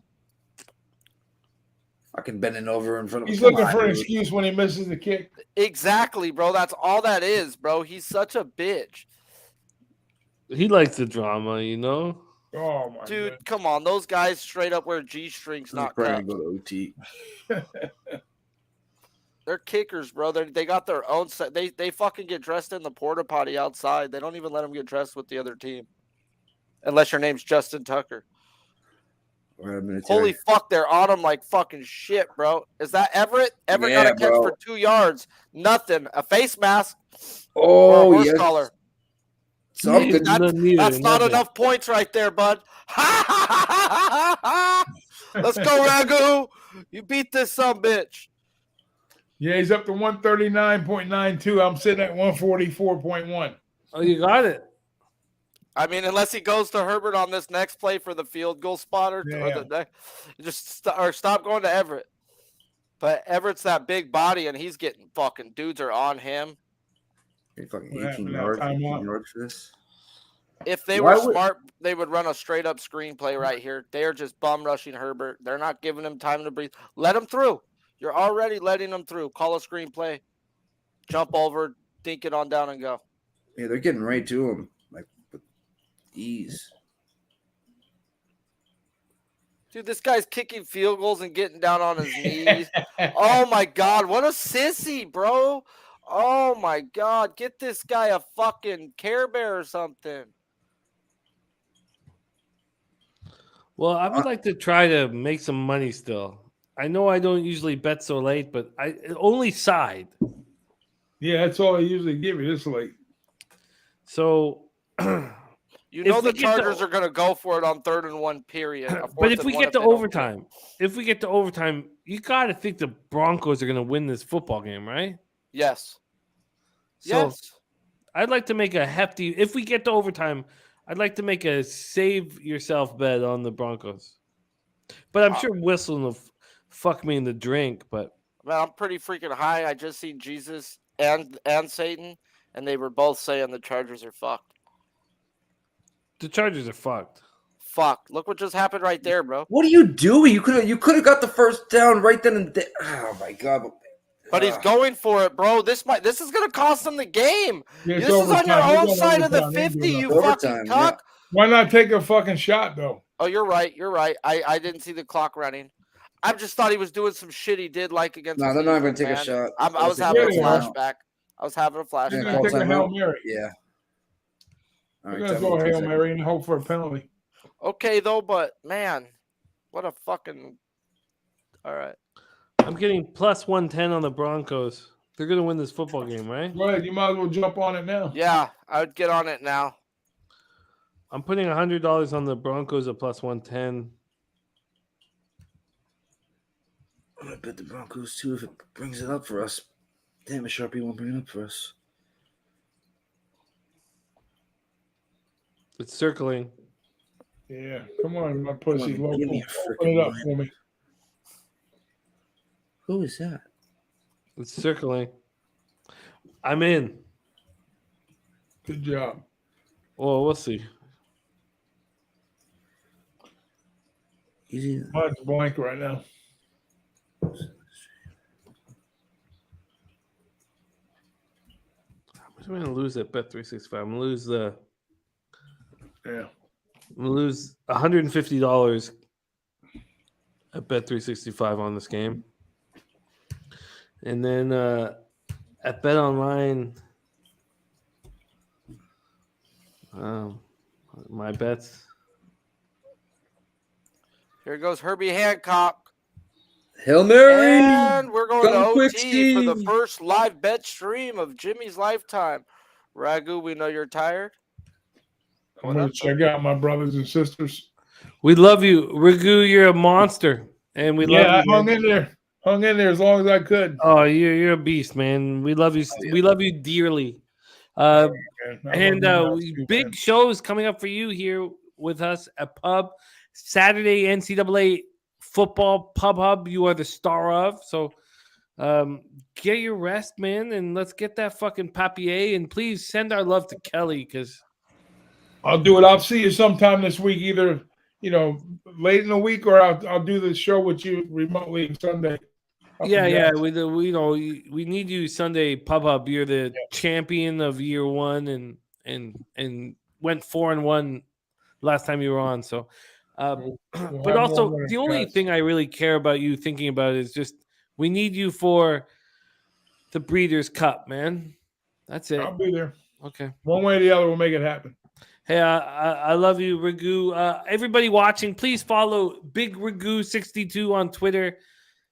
Fucking bending over in front of He's him. looking for an excuse when he misses the kick. Exactly, bro. That's all that is, bro. He's such a bitch. He likes the drama, you know? Oh, my Dude, God. come on. Those guys straight up wear G-strings, not Trying to cups. go to OT. They're kickers, bro. They got their own set. They fucking get dressed in the porta potty outside. They don't even let them get dressed with the other team. Unless your name's Justin Tucker. Holy fuck, they're on them like fucking shit, bro. Is that Everett? Everett got a catch for 2 yards. Nothing. A face mask. Or a horse collar. Something. That's not enough points right there, bud. Let's go, Ragu. You beat this sumbitch. Yeah, he's up to 139.92. I'm sitting at 144.1. Oh, you got it. I mean, unless he goes to Herbert on this next play for the field goal spotter, or stop going to Everett. But Everett's that big body, and he's getting fucking dudes are on him. Fucking 18 yards for this. If they were smart, they would run a straight up screenplay right here. They are just bum rushing Herbert. They're not giving him time to breathe. Let him through. You're already letting him through. Call a screenplay. jump over, dink it on down, and go. Yeah, they're getting right to him like with ease. Dude, this guy's kicking field goals and getting down on his knees. Oh my God, what a sissy, bro. Oh my God, get this guy a fucking Care Bear or something. Well, I would like to try to make some money still. I know I don't usually bet so late, but I only side. Yeah, that's all I usually give you this late. So, You know If we the get to- Chargers are going to go for it on 3rd and 1 period. a but 4th if and we 1 get to they don't overtime, you got to think the Broncos are going to win this football game, right? Yes. So Yes. I'd like to make a hefty. If we get to overtime, I'd like to make a save yourself bet on the Broncos. But I'm sure Whistle will fuck me in the drink. But Man, I'm pretty freaking high. I just seen Jesus and Satan, and they were both saying the Chargers are fucked. the Chargers are fucked. Fuck. Look what just happened right there, bro. What are you doing? You could have got the first down right then and there. Oh my God! But he's going for it, bro. This is gonna cost him the game. Yeah, it's This is on your overtime. You're own going side of the overtime. Ain't 50, doing you nothing. fucking Overtime, cock. Why not take a fucking shot though? Oh, you're right. You're right. I didn't see the clock running. I just thought he was doing some shit he did like against. No, the they're not even Cleveland, gonna take a man. shot. I was having a Yeah, they are. flashback. I was having a They're Yeah, gonna flashback. call take a timeout. Hail Mary. Yeah. All They're right, gonna throw a Hail Mary and hope for a penalty. Okay, though, but man, what a fucking. All right. I'm getting plus 110 on the Broncos. They're going to win this football game, right? Go ahead. You might as well jump on it now. Yeah, I would get on it now. I'm putting $100 on the Broncos at plus 110. I'm gonna bet the Broncos too if it brings it up for us. Damn, a Sharpie won't bring it up for us. It's circling. Yeah, come on, my pussy. Come on, give me Local. a Open it freaking up win. for me. Who is that? It's circling. I'm in. Good job. Well, we'll see. Easy. Mine's blank right now. I'm going to lose at Bet365. I'm going to lose the. Yeah. I'm going to lose $150 at Bet365 on this game. And then at Bet Online, my bets. Here goes Herbie Hancock. Hail Mary! And we're going Come to quick, OT for the Steve. first live bet stream of Jimmy's lifetime. Ragu, we know you're tired. I'm going to check out my brothers and sisters. We love you. Ragu, you're a monster. And we love I you. hung man. in there. Hung in there as long as I could. Oh, you're a beast, man. We love you. We love you dearly. Man, I And love you guys too, big man. shows coming up for you here with us at Pub Saturday NCAA football Pub Hub. You are the star of. So get your rest, man, and let's get that fucking papier. And please send our love to Kelly because I'll do it. I'll see you sometime this week, either late in the week, or I'll do the show with you remotely Sunday. yeah. We need you Sunday Pub Hub. You're the champion of year one, and went 4-1 last time you were on. So. We'll But have also, more the only guys. thing I really care about you thinking about is just we need you for the Breeders' Cup, man. That's it. I'll be there. Okay. One way or the other, we'll make it happen. Hey, I love you, Ragu. Everybody watching, please follow Big Ragu62 on Twitter.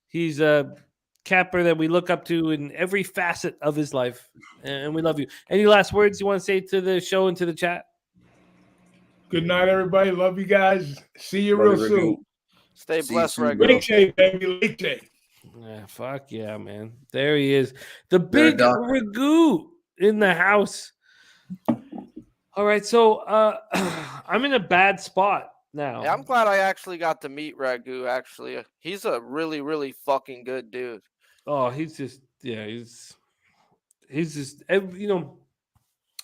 He's a capper that we look up to in every facet of his life, and we love you. Any last words you want to say to the show and to the chat? Good night, everybody. Love you guys. See you real Love you, soon. Stay See you blessed, soon, Ragu. Leche, baby. Leche. Yeah, fuck yeah, man. There he is. The big Doc. Ragu in the house. All right, so I'm in a bad spot now. Yeah, I'm glad I actually got to meet Ragu. Actually, he's a really, really fucking good dude. Oh, he's just just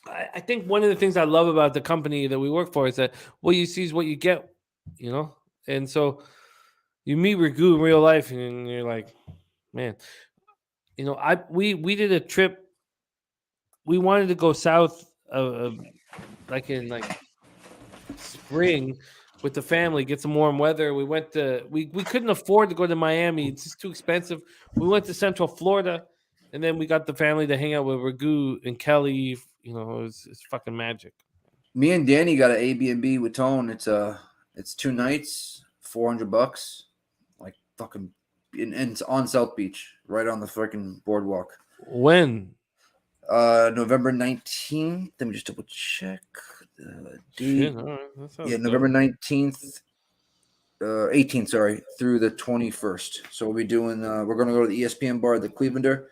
I think one of the things I love about the company that we work for is that what you see is what you get, and so you meet Ragu in real life and you're like, man, we did a trip we wanted to go south, like in spring with the family, get some warm weather. We went to we couldn't afford to go to Miami. It's just too expensive. We went to Central Florida, and then we got the family to hang out with Ragu and Kelly. You know, it's fucking magic. Me and Danny got an Airbnb with Tone. It's 2 nights, $400, like fucking, and it's on South Beach, right on the freaking boardwalk. When? November 19th. Let me just double check the date. Shit, all right. That sounds Yeah, dope. November 19th, 18th, sorry, through the 21st. So we'll be doing. We're gonna go to the ESPN bar at the Clevelander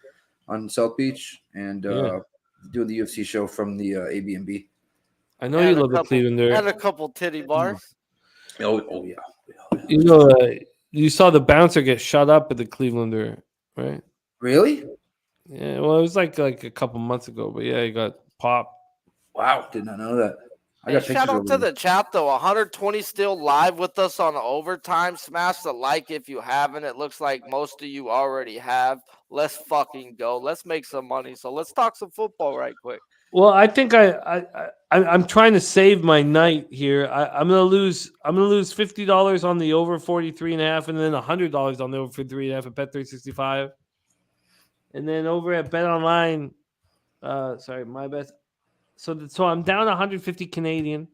on South Beach and do the UFC show from the Airbnb. I know you love the Clevelander. And a couple titty bars. Oh yeah. You know, you saw the bouncer get shut up at the Clevelander, right? Really? Yeah, well, it was like a couple months ago, but yeah, he got popped. Wow, did not know that. I Hey, got shout pictures out of to them. the chat though. 120 still live with us on overtime. Smash the like if you haven't. It looks like most of you already have. Let's fucking go. Let's make some money. So let's talk some football right quick. Well, I think I'm trying to save my night here. I'm gonna lose $50 on the over 43.5, and then $100 on the over 3.5 at Bet365, and then over at Bet Online. Sorry, my best. So I'm down 150 Canadian,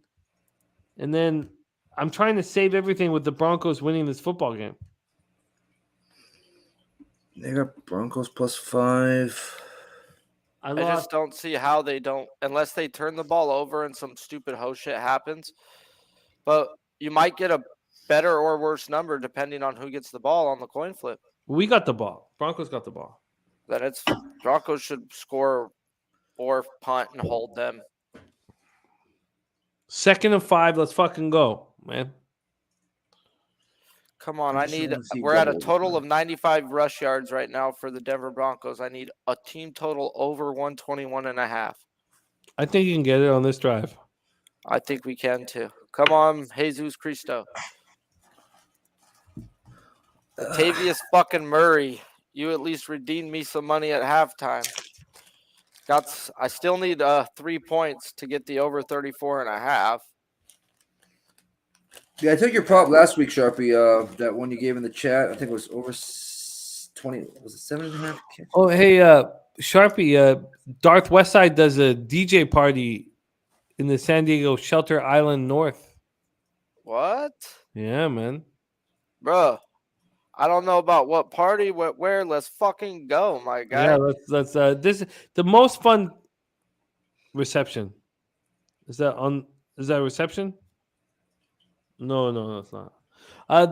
and then I'm trying to save everything with the Broncos winning this football game. They got Broncos +5. I just don't see how they don't, unless they turn the ball over and some stupid ho shit happens. But you might get a better or worse number depending on who gets the ball on the coin flip. We got the ball. Broncos got the ball. Then it's Broncos should score or punt and hold them. 2nd and 5. Let's fucking go, man. Come on, see we're at a double total of overtime. 95 rush yards right now for the Denver Broncos. I need a team total over 121.5. I think you can get it on this drive. I think we can too. Come on, Jesus Cristo. Latavius fucking Murray. You at least redeemed me some money at halftime. I still need 3 points to get the over 34.5. Yeah, I took your prop last week, Sharpie. That one you gave in the chat, I think it was over 20. Was it 7.5? Oh, hey, Sharpie. Darth Westside does a DJ party in the San Diego Shelter Island North. What? Yeah, man. Bro, I don't know about what party, where. Let's fucking go, my guy. Yeah, let's this the most fun reception. Is that a reception? No, it's not.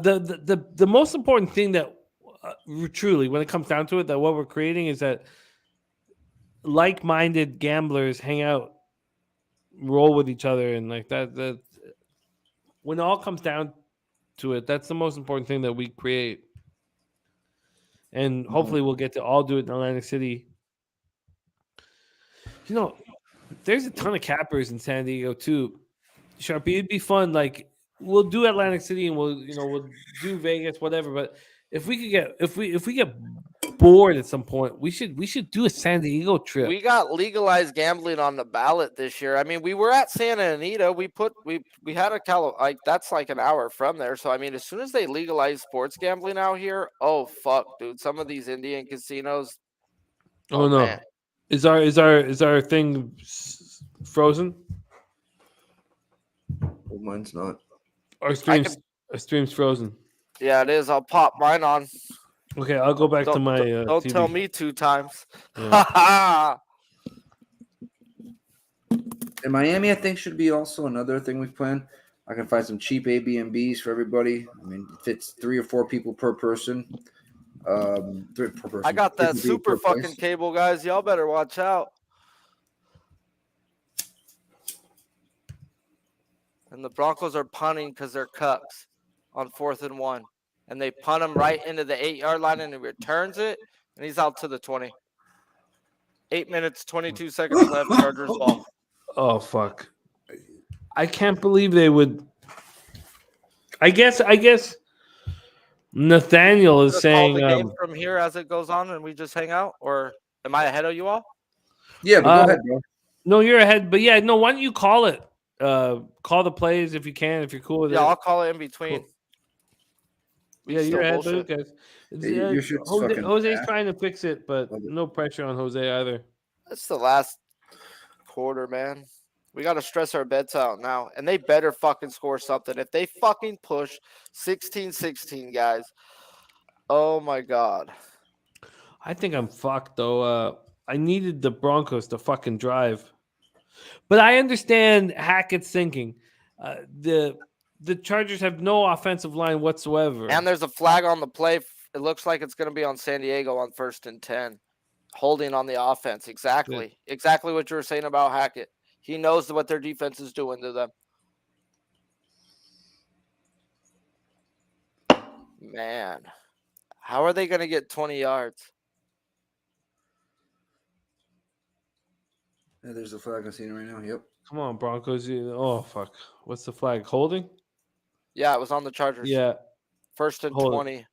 The most important thing that truly, when it comes down to it, that what we're creating is that like-minded gamblers hang out, roll with each other, and like that. When it all comes down to it, that's the most important thing that we create. And hopefully we'll get to all do it in Atlantic City. You know, there's a ton of cappers in San Diego too. Sharpie, it'd be fun. Like we'll do Atlantic City and we'll do Vegas, whatever. But if we get bored at some point, we should do a San Diego trip. We got legalized gambling on the ballot this year. I mean, we were at Santa Anita. We had that's like an hour from there. So I mean, as soon as they legalize sports gambling out here, oh fuck, dude, some of these Indian casinos. Oh no, man. Is our thing frozen? Well, mine's not. Our stream's frozen. Yeah, it is. I'll pop mine on. Okay, I'll go back to my. Don't TV. tell me 2 times. Yeah. In Miami, I think should be also another thing we've planned. I can find some cheap Airbnbs for everybody. I mean, it fits 3 or 4 people per person. 3 per person. I got that super fucking cable, guys. Y'all better watch out. And the Broncos are punting because they're cucks on 4th and 1. And they punt him right into the 8-yard line, and he returns it, and he's out to the 20. 8 minutes, 22 seconds left. Chargers ball. Oh fuck! I can't believe they would. I guess Nathaniel is saying the game from here as it goes on, and we just hang out. Or am I ahead of you all? Yeah, but go ahead, bro. No, you're ahead. But yeah, no. Why don't you call it? Call the plays if you can. If you're cool with it. Yeah, I'll call it in between. Cool. We Yeah, can you're still ahead. But who bullshit. cares? Your shit's Jose, fucking Jose's ass. trying to fix it, but Love it. no pressure on Jose either. It's the last quarter, man. We got to stress our bets out now. And they better fucking score something. If they fucking push 16-16, guys. Oh, my God. I think I'm fucked though. I needed the Broncos to fucking drive, but I understand Hackett's thinking. The Chargers have no offensive line whatsoever. And there's a flag on the play. It looks like it's going to be on San Diego on 1st and 10. Holding on the offense. Exactly. Good. Exactly what you were saying about Hackett. He knows what their defense is doing to them. Man. How are they going to get 20 yards? Yeah, there's the flag I'm seeing right now. Yep. Come on, Broncos. Oh fuck. What's the flag? Holding? Yeah, it was on the Chargers. Yeah. 1st and Hold 20.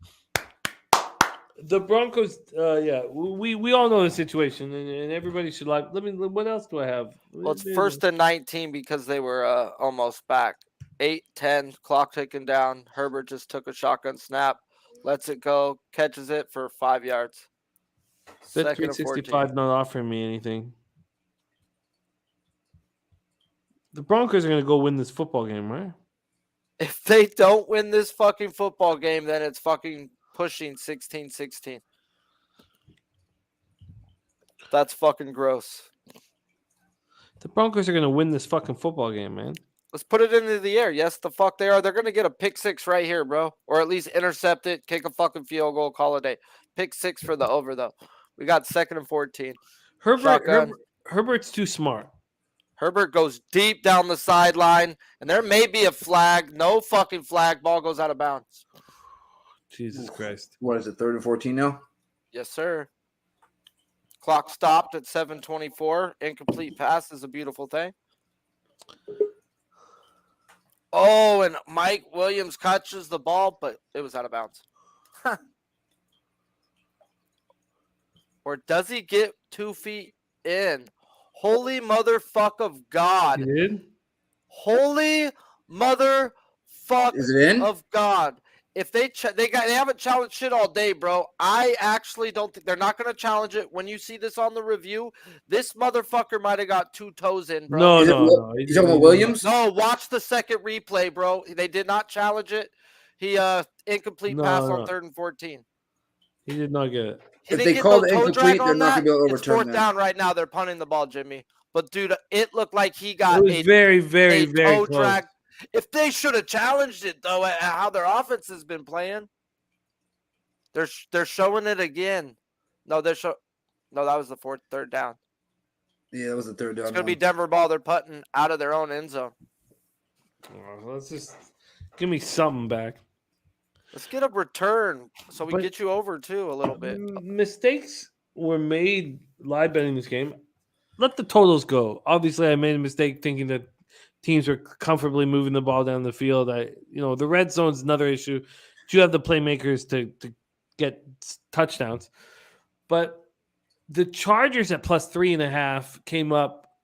The Broncos, yeah, we all know the situation, and everybody should like. Let me. What else do I have? Well, it's 1st and 19 because they were almost back. 8-10, clock ticking down. Herbert just took a shotgun snap, lets it go, catches it for 5 yards. Bet 2nd and 14. 365 not offering me anything. The Broncos are going to go win this football game, right? If they don't win this fucking football game, then it's fucking pushing 16-16. That's fucking gross. The Broncos are going to win this fucking football game, man. Let's put it into the air. Yes, the fuck they are. They're going to get a pick six right here, bro. Or at least intercept it, kick a fucking field goal, call it a day. Pick six for the over, though. We got 2nd and 14. Herbert's too smart. Herbert goes deep down the sideline, and there may be a flag. No fucking flag. Ball goes out of bounds. Jesus Christ. What is it, 3rd and 14 now? Yes, sir. Clock stopped at 7:24. Incomplete pass is a beautiful thing. Oh, and Mike Williams catches the ball, but it was out of bounds. Or does he get 2 feet in? Holy motherfuck of God. He did? Holy motherfuck Is it in? of God. If they haven't challenged shit all day, bro. I actually don't think they're not going to challenge it. When you see this on the review, this motherfucker might have got 2 toes in, bro. No. You talking about Williams? No, watch the second replay, bro. They did not challenge it. He incomplete pass on 3rd and 14. He did not get it. If they call it incomplete, they're not going to be able to It's overturn 4th that. down right now. They're punting the ball, Jimmy. But dude, it looked like he got It was very, very, a very toe close. drag. If they should have challenged it though, at how their offense has been playing, they're showing it again. No, that was the 3rd down. Yeah, that was the 3rd down. It's gonna be Denver ball. They're putting out of their own end zone. Oh, let's just give me something back. Let's get a return so we But- get you over too a little bit. Mistakes were made live betting this game. Let the totals go. Obviously, I made a mistake thinking that teams were comfortably moving the ball down the field. The red zone's another issue. You have the playmakers to get touchdowns, but the Chargers at plus 3.5 came up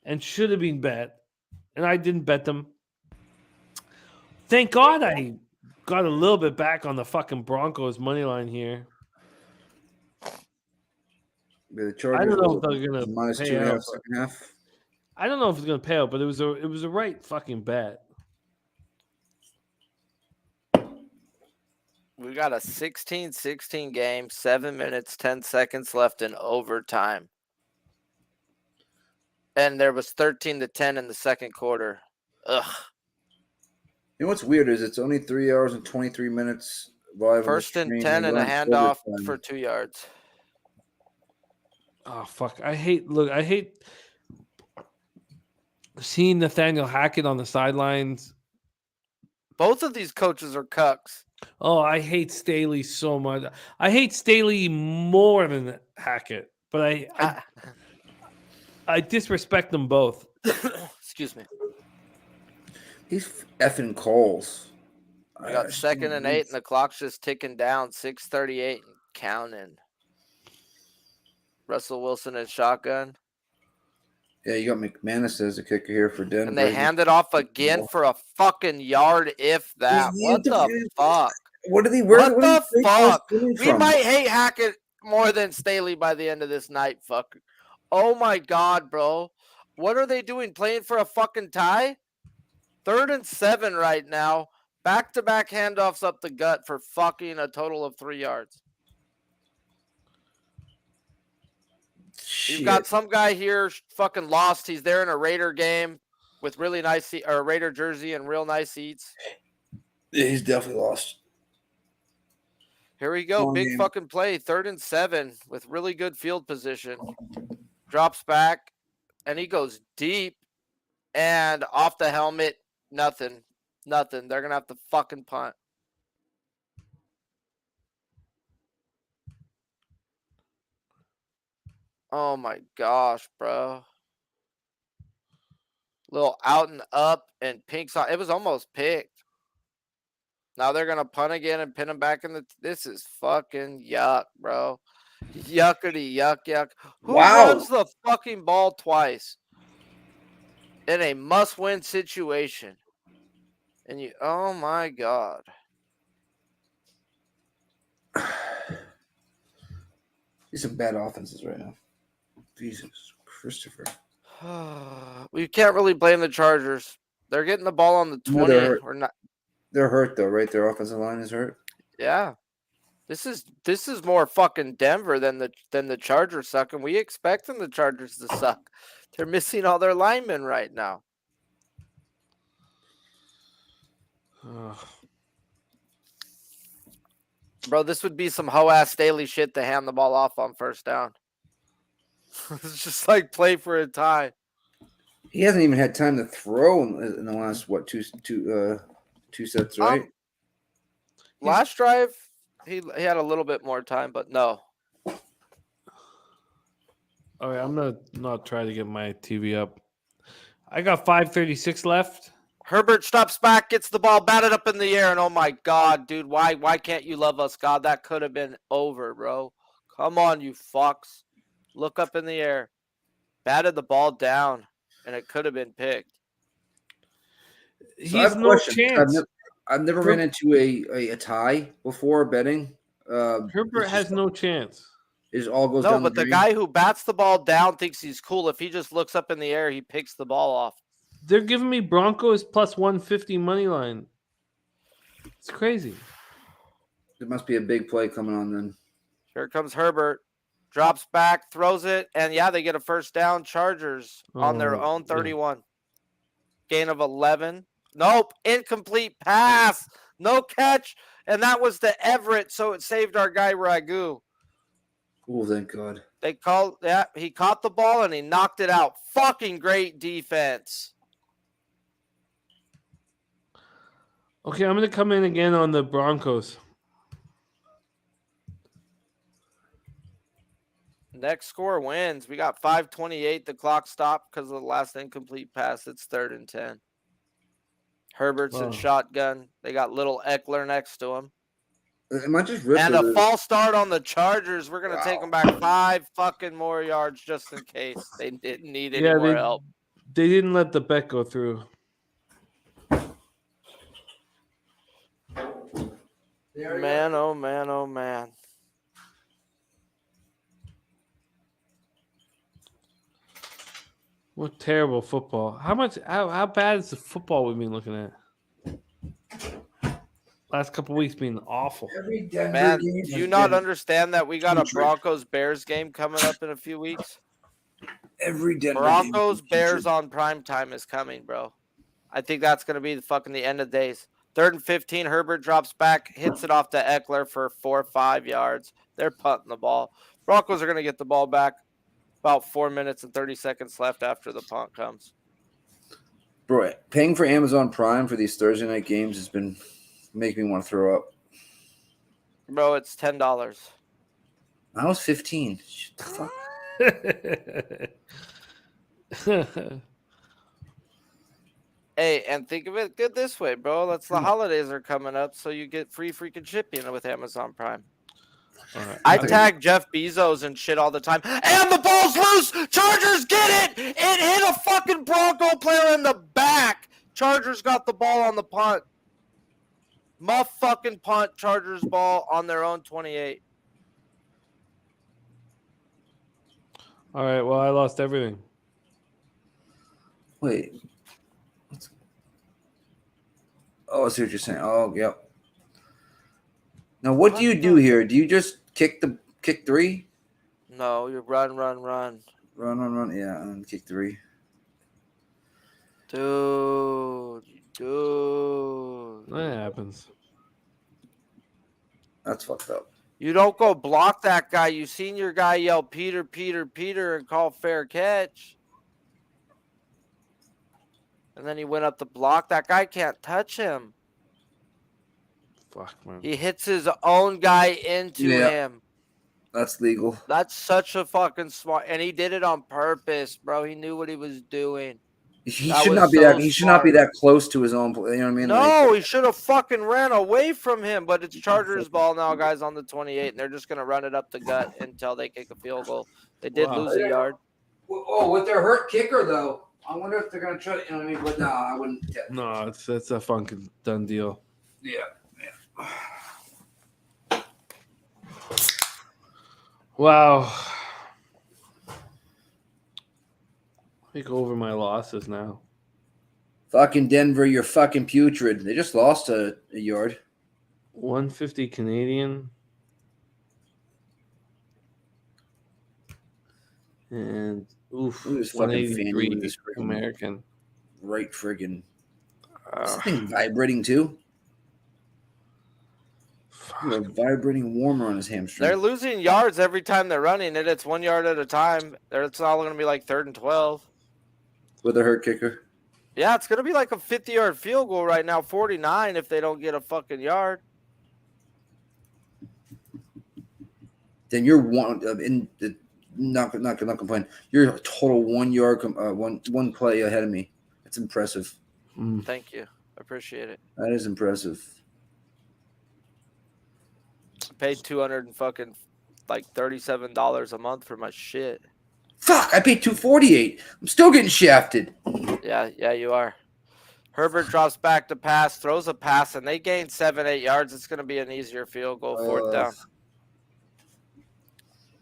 and should have been bet, and I didn't bet them. Thank God I got a little bit back on the fucking Broncos money line here. Yeah, the Chargers I don't know if they're gonna minus pay 2.5 out. second half. I don't know if it's gonna pay out, but it was a right fucking bet. We got a 16-16 game, 7 minutes, 10 seconds left in overtime. And there was 13-10 in the second quarter. Ugh. You know what's weird is it's only 3 hours and 23 minutes live. 1st and 10 and a handoff for 2 yards. Oh fuck! I hate seeing Nathaniel Hackett on the sidelines. Both of these coaches are cucks. Oh, I hate Staley so much. I hate Staley more than Hackett, but I disrespect them both. Excuse me. He's effing calls. We got 2nd and 8, and the clock's just ticking down. 6:38 and counting. Russell Wilson and shotgun. Yeah, you got McManus as a kicker here for Denver. And they hand it off again for a fucking yard, if that. What the fuck? What are they? What the fuck? We From? might hate Hackett more than Staley by the end of this night. Fuck. Oh my God, bro. What are they doing? Playing for a fucking tie? 3rd and 7 right now. Back-to-back handoffs up the gut for fucking a total of 3 yards. Shit. You've got some guy here fucking lost. He's there in a Raider game with really nice or Raider jersey and real nice seats. Yeah, he's definitely lost. Here we go. Long Big game. fucking play. 3rd and 7 with really good field position. Drops back and he goes deep and off the helmet. Nothing. They're going to have to fucking punt. Oh my gosh, bro. Little out and up and pink side. It was almost picked. Now they're going to punt again and pin him back in the. This is fucking yuck, bro. Yuckity yuck. Who runs the fucking ball twice in a must-win situation? And you, oh my God. These are bad offenses right now. Jesus, Christopher. We can't really blame the Chargers. They're getting the ball on the 20 or not. They're hurt though, right? Their offensive line is hurt. Yeah. This is more fucking Denver than the Chargers suck, and we expecting the Chargers to suck. They're missing all their linemen right now. Bro, this would be some hoe-ass Staley shit to hand the ball off on 1st down. It's just like play for a tie. He hasn't even had time to throw in the last two sets, right? Last drive, he had a little bit more time, but no. All right, I'm gonna not try to get my TV up. I got 5:36 left. Herbert stops back, gets the ball batted up in the air, and oh my God, dude, why can't you love us, God? That could have been over, bro. Come on, you fucks. Look up in the air. Batted the ball down, and it could have been picked. He has no chance. I've never ran into a tie before betting. Herbert has no chance. It all goes no, down but the guy who bats the ball down thinks he's cool. If he just looks up in the air, he picks the ball off. They're giving me Broncos plus 150 money line. It's crazy. There must be a big play coming on then. Here comes Herbert. Drops back, throws it, and yeah, they get a 1st down. Chargers on their own 31. Gain of 11. Nope, incomplete pass. No catch, and that was to Everett, so it saved our guy Ragu. Oh, thank God. He caught the ball and he knocked it out. Fucking great defense. Okay, I'm going to come in again on the Broncos. Next score wins. We got 5:28. The clock stopped because of the last incomplete pass. It's 3rd and 10. Herbert's in shotgun. They got little Eckler next to him. Am I just and a false start on the Chargers. We're going to take them back 5 fucking more yards just in case. They didn't need any more help. They didn't let the bet go through. Man, oh man, oh man. What terrible football. How bad is the football we've been looking at? Last couple weeks being awful. Man, do you not understand that we got a Broncos-Bears game coming up in a few weeks? Every Denver Broncos-Bears on primetime is coming, bro. I think that's going to be the end of days. 3rd and 15, Herbert drops back, hits it off to Eckler for 4 or 5 yards. They're punting the ball. Broncos are going to get the ball back. About 4 minutes and 30 seconds left after the punt comes. Bro, paying for Amazon Prime for these Thursday night games has been making me want to throw up. Bro, it's $10. I was 15. Shut the fuck. Hey, and think of it good this way, bro. The holidays are coming up, so you get free freaking shipping with Amazon Prime. I tag Jeff Bezos and shit all the time. And the ball's loose. Chargers get it. It hit a fucking Bronco player in the back. Chargers got the ball on the punt. Muff fucking punt. Chargers ball on their own 28. All right. Well, I lost everything. Wait. Oh, I see what you're saying. Oh, yep. Now, what do you do here? Do you just kick 3? No, you run. Run. Yeah, and kick 3. Dude. That happens. That's fucked up. You don't go block that guy. You seen your guy yell Peter, and call fair catch. And then he went up to block. That guy can't touch him. Fuck, man. He hits his own guy into him. That's legal. That's such a fucking smart. And he did it on purpose, bro. He knew what he was doing. He That should was not be so that. He should not be smart. that close to his own. You know what I mean? No, he should have fucking ran away from him. But it's Chargers ball now, guys, on the 28, and they're just gonna run it up the gut until they kick a field goal. They did lose a yard. Oh, with their hurt kicker though, I wonder if they're gonna try. You know what I mean? But no, I wouldn't. No, it's a fucking done deal. Yeah. Wow. Take over my losses now. Fucking Denver, you're fucking putrid. They just lost a yard. 150 Canadian. And oof, Look at this fucking fanny with 183 this friggin' American. Right friggin'. This thing vibrating too. A vibrating warmer on his hamstring. They're losing yards every time they're running it. It's 1 yard at a time. It's all going to be like 3rd and 12. With a hurt kicker. Yeah, it's going to be like a 50-yard field goal right now, 49 if they don't get a fucking yard. Then you're not complain. You're a total 1 yard, one play ahead of me. That's impressive. Thank you. I appreciate it. That is impressive. I paid $237 a month for my shit. Fuck! I paid $248. I'm still getting shafted. Yeah, you are. Herbert drops back to pass, throws a pass, and they gain 7-8 yards. It's going to be an easier field goal, 4th down.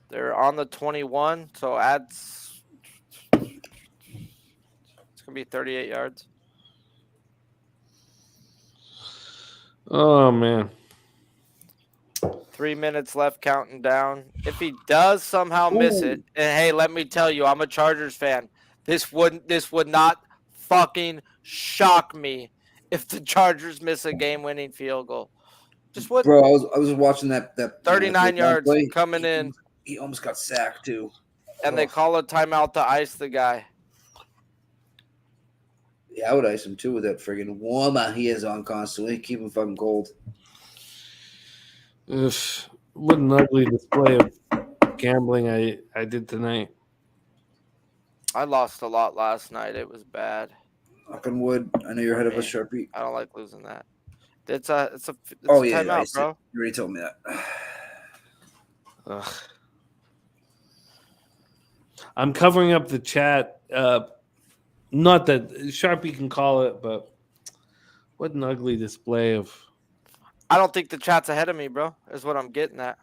They're on the 21, so it's going to be 38 yards. Oh, man. 3 minutes left, counting down. If he does somehow miss it, and hey, let me tell you, I'm a Chargers fan. This would not fucking shock me if the Chargers miss a game-winning field goal. Just what? Bro, I was watching that 39 yards play. coming in, He almost got sacked too. and they call a timeout to ice the guy. Yeah, I would ice him too with that friggin' warmer he is on constantly. Keep him fucking cold. What an ugly display of gambling I did tonight. I lost a lot last night. It was bad. Knock on wood. I know you're ahead of us, Sharpie. I don't like losing that. It's a Yeah, timeout, bro. You already told me that. Ugh. I'm covering up the chat. Not that Sharpie can call it, but what an ugly display of. I don't think the chat's ahead of me, bro. Is what I'm getting at.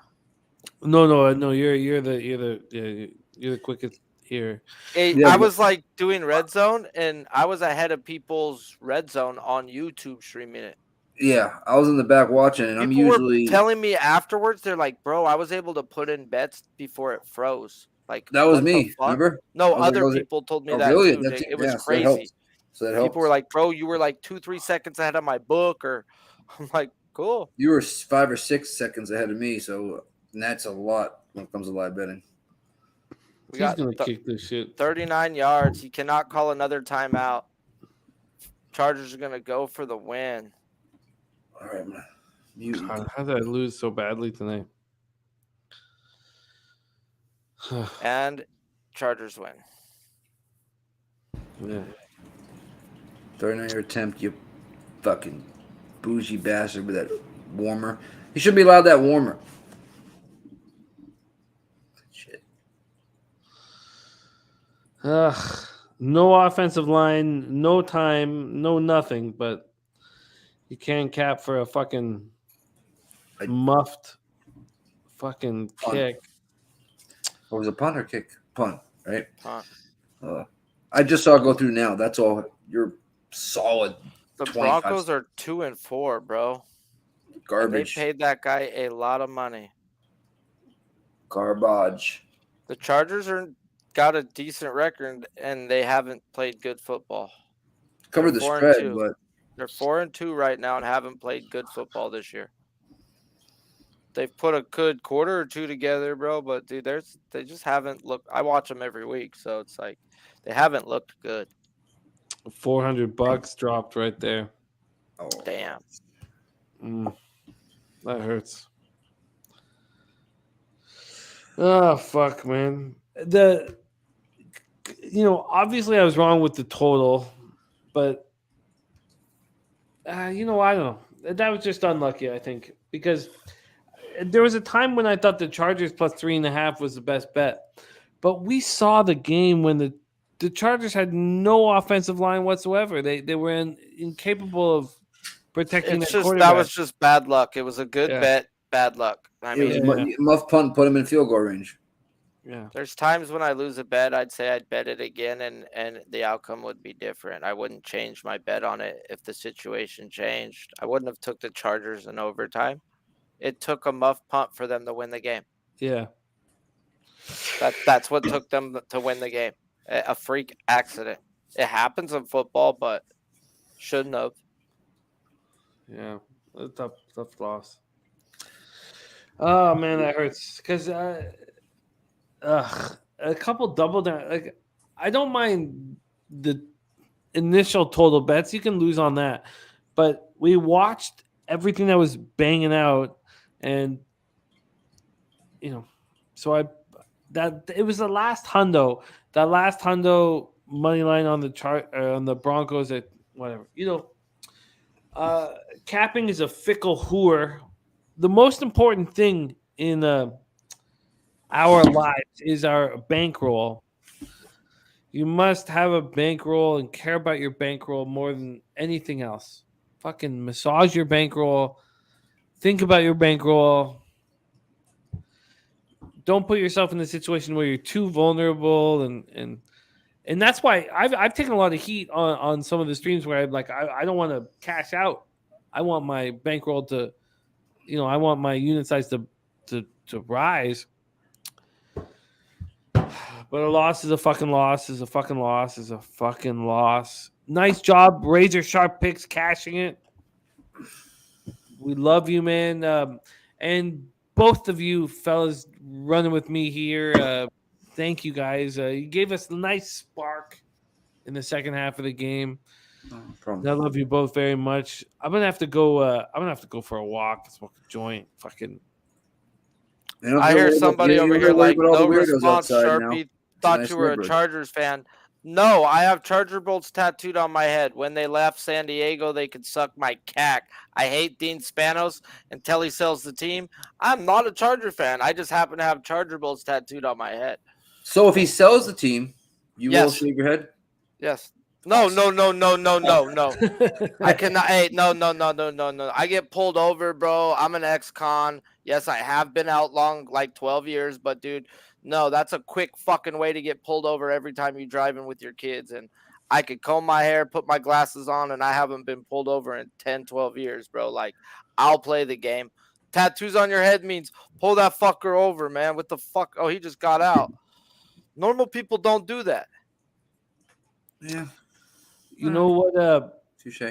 No. You're the quickest here. I was like doing red zone, and I was ahead of people's red zone on YouTube streaming it. Yeah, I was in the back watching, and People I'm usually were telling me afterwards. They're like, "Bro, I was able to put in bets before it froze." Like that was what the me. fuck? Remember? No, I was other like, people told me oh, that really? too. That's- It was yeah, so that crazy. helps. So that helps. People were like, "Bro, you were like 2-3 seconds ahead of my book," or I'm like, "Cool." You were 5 or 6 seconds ahead of me, so that's a lot when it comes to live betting. We He's got gonna kick this shit. 39 yards. He cannot call another timeout. Chargers are gonna go for the win. All right, man. God, how did I lose so badly tonight? And Chargers win. Yeah. 39-yard attempt, you fucking bougie bastard with that warmer. He should be allowed that warmer. Ugh, no offensive line, no time, no nothing. But you can't cap for a fucking muffed fucking Punt. kick. What was a punt or kick? Punt, right? Punt. I just saw it go through now. That's all. You're solid. The 25 Broncos are 2-4, bro. And garbage. they paid that guy a lot of money. Garbage. The Chargers got a decent record, and they haven't played good football. Cover the They're spread, 4-2. but They're 4-2 right now and haven't played good football this year. They've put a good quarter or two together, bro. But dude, they just haven't looked. I watch them every week, so it's like they haven't looked good. $400 dropped right there. oh, Damn. That hurts. Oh fuck, man. Obviously I was wrong with the total, but I don't know. That was just unlucky, I think, because there was a time when I thought the Chargers plus 3.5 was the best bet, but we saw the game when the Chargers had no offensive line whatsoever. They were incapable of protecting It's their just quarterback. that was just bad luck. It was a good bet, bad luck. I it mean, was muff punt, put him in field goal range. Yeah. there's times when I lose a bet, I'd say I'd bet it again, and the outcome would be different. I wouldn't change my bet on it if the situation changed. I wouldn't have took the Chargers in overtime. It took a muff punt for them to win the game. Yeah. That's what took them to win the game. A freak accident. It happens in football, but shouldn't have. Yeah. A tough loss. Oh man, that hurts because a couple double down. Like, I don't mind the initial total bets. You can lose on that, but we watched everything that was banging out, and so it was the last hundo. That last hundo money line on the chart on the Broncos at whatever. Capping is a fickle whore. The most important thing in our lives is our bankroll. You must have a bankroll and care about your bankroll more than anything else. Fucking massage your bankroll. Think about your bankroll. Don't put yourself in a situation where you're too vulnerable, and that's why I've taken a lot of heat on some of the streams where I'm like, I don't want to cash out. I want my bankroll to, I want my unit size to rise. But a loss is a fucking loss. Is a fucking loss. Is a fucking loss. Nice job, Razor Sharp Picks, cashing it. We love you, man. And both of you fellas running with me here. Thank you guys. You gave us a nice spark in the second half of the game. I love you both very much. I'm gonna have to go. I'm gonna have to go for a walk, smoke a joint. Fucking. I hear somebody over here like, no response, Sharpie. Thought you were a Chargers fan. No, I have Charger bolts tattooed on my head. When they left San Diego, they could suck my cack. I hate Dean Spanos until he sells the team. I'm not a Charger fan. I just happen to have Charger bolts tattooed on my head. So if he sells the team, you will shave your head? Yes. No. I cannot. Hey, no. I get pulled over, bro. I'm an ex-con. Yes, I have been out long, like 12 years. But, dude, no, that's a quick fucking way to get pulled over every time you're driving with your kids. And I could comb my hair, put my glasses on, and I haven't been pulled over in 10, 12 years, bro. Like, I'll play the game. Tattoos on your head means pull that fucker over, man. What the fuck? Oh, he just got out. Normal people don't do that. Yeah. You know what? Touche.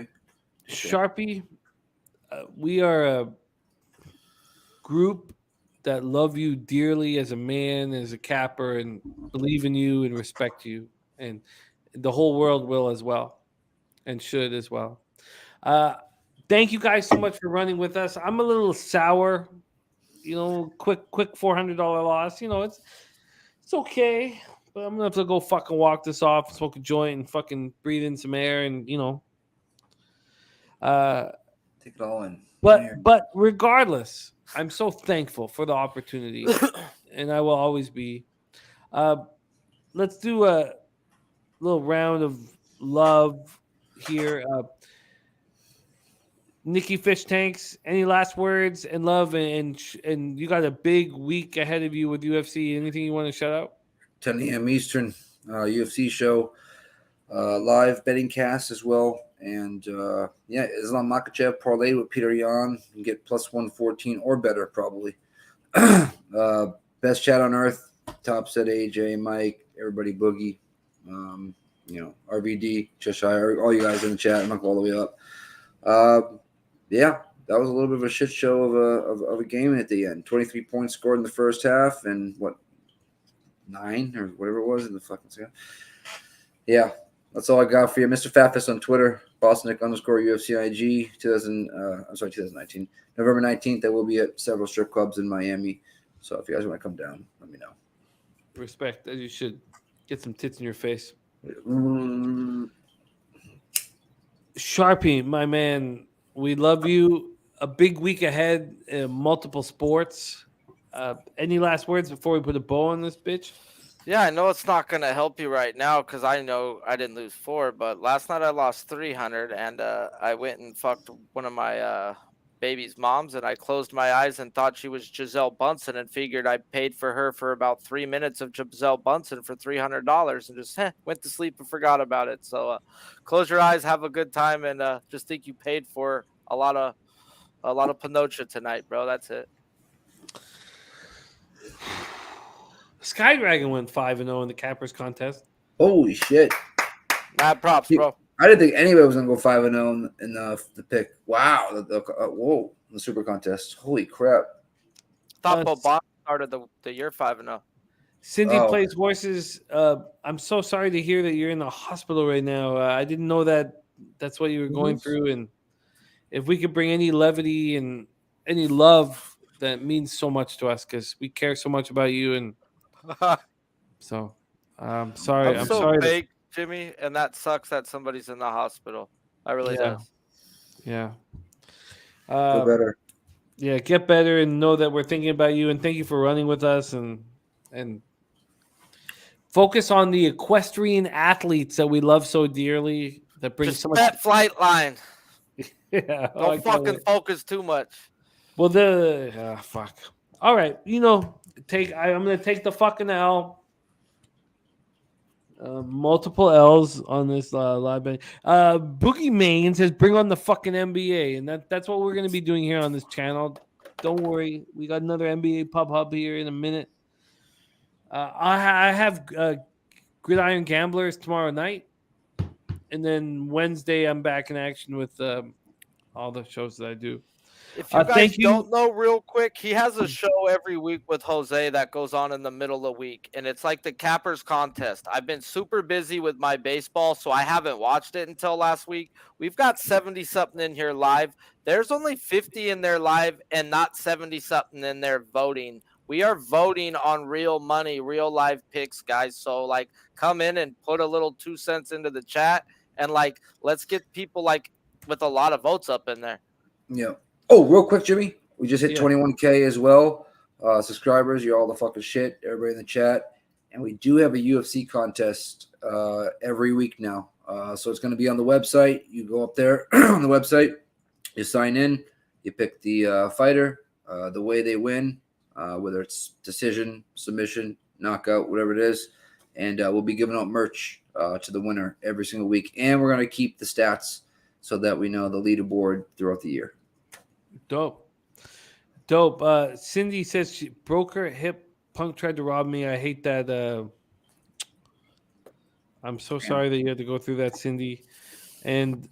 Sharpie, we are a group that love you dearly as a man, as a capper, and believe in you and respect you. And the whole world will as well and should as well. Thank you guys so much for running with us. I'm a little sour, quick $400 loss. It's okay. But I'm gonna have to go fucking walk this off, smoke a joint, and fucking breathe in some air, and take it all in. But regardless, I'm so thankful for the opportunity, and I will always be. Let's do little round of love here. Nikki Fish Tanks, any last words and love, and you got a big week ahead of you with UFC. Anything you want to shout out? 10 a.m. Eastern, UFC show, live betting cast as well. And Islam Makhachev parlay with Peter Yan. You can get plus 114 or better, probably. Best chat on earth. Top set AJ, Mike, everybody, Boogie, RVD, Cheshire, all you guys in the chat. I'm not going all the way up. That was a little bit of a shit show of a game at the end. 23 points scored in the first half, and 9 or whatever it was in the fucking second. Yeah, that's all I got for you. Mr. Fafis on Twitter, Bosnick_UFC IG, 2019. November 19th, I will be at several strip clubs in Miami. So if you guys want to come down, let me know. Respect, as you should. Get some tits in your face. Sharpie, my man, we love you. A big week ahead, multiple sports. Any last words before we put a bow on this bitch? Yeah, I know it's not going to help you right now because I know I didn't lose 4, but last night I lost 300 and I went and fucked one of my baby's moms and I closed my eyes and thought she was Giselle Bunsen and figured I paid for her for about 3 minutes of Giselle Bunsen for $300 and just went to sleep and forgot about it. So close your eyes, have a good time, and just think you paid for a lot of Pinocha tonight, bro. That's it. Skydragon went 5-0 in the Cappers contest. Holy shit. Mad props, bro. I didn't think anybody was going to go 5-0 in the pick. Wow. Whoa. The super contest. Holy crap. Thought Boban started the year 5-0. Cindy plays horses. I'm so sorry to hear that you're in the hospital right now. I didn't know that that's what you were going through. And if we could bring any levity and any love, that means so much to us because we care so much about you. And so sorry. I'm so sorry. big, Jimmy, and that sucks that somebody's in the hospital. I really does. Yeah. Feel better. Yeah, get better and know that we're thinking about you. And thank you for running with us and focus on the equestrian athletes that we love so dearly. That brings just so much. that flight line. Yeah. Don't fucking focus too much. Well, fuck. All right, I'm gonna take the fucking L. Multiple L's on this live. Boogie Main says, "Bring on the fucking NBA," and that's what we're gonna be doing here on this channel. Don't worry, we got another NBA pub hub here in a minute. I have Gridiron Gamblers tomorrow night, and then Wednesday I'm back in action with all the shows that I do. If you guys don't know, real quick, he has a show every week with Jose that goes on in the middle of the week, and it's like the Cappers contest. I've been super busy with my baseball, so I haven't watched it until last week. We've got 70-something in here live. There's only 50 in there live and not 70-something in there voting. We are voting on real money, real live picks, guys. So, come in and put a little 2 cents into the chat, and, let's get people, with a lot of votes up in there. Yeah. Oh, real quick, Jimmy. We just hit 21K as well. Subscribers, you're all the fucking shit. Everybody in the chat. And we do have a UFC contest every week now. So it's going to be on the website. You go up there on the website. You sign in. You pick the fighter, the way they win, whether it's decision, submission, knockout, whatever it is. And we'll be giving out merch to the winner every single week. And we're going to keep the stats so that we know the leaderboard throughout the year. Dope. Cindy says she broke her hip. Punk tried to rob me. I hate that. I'm so sorry that you had to go through that, Cindy. And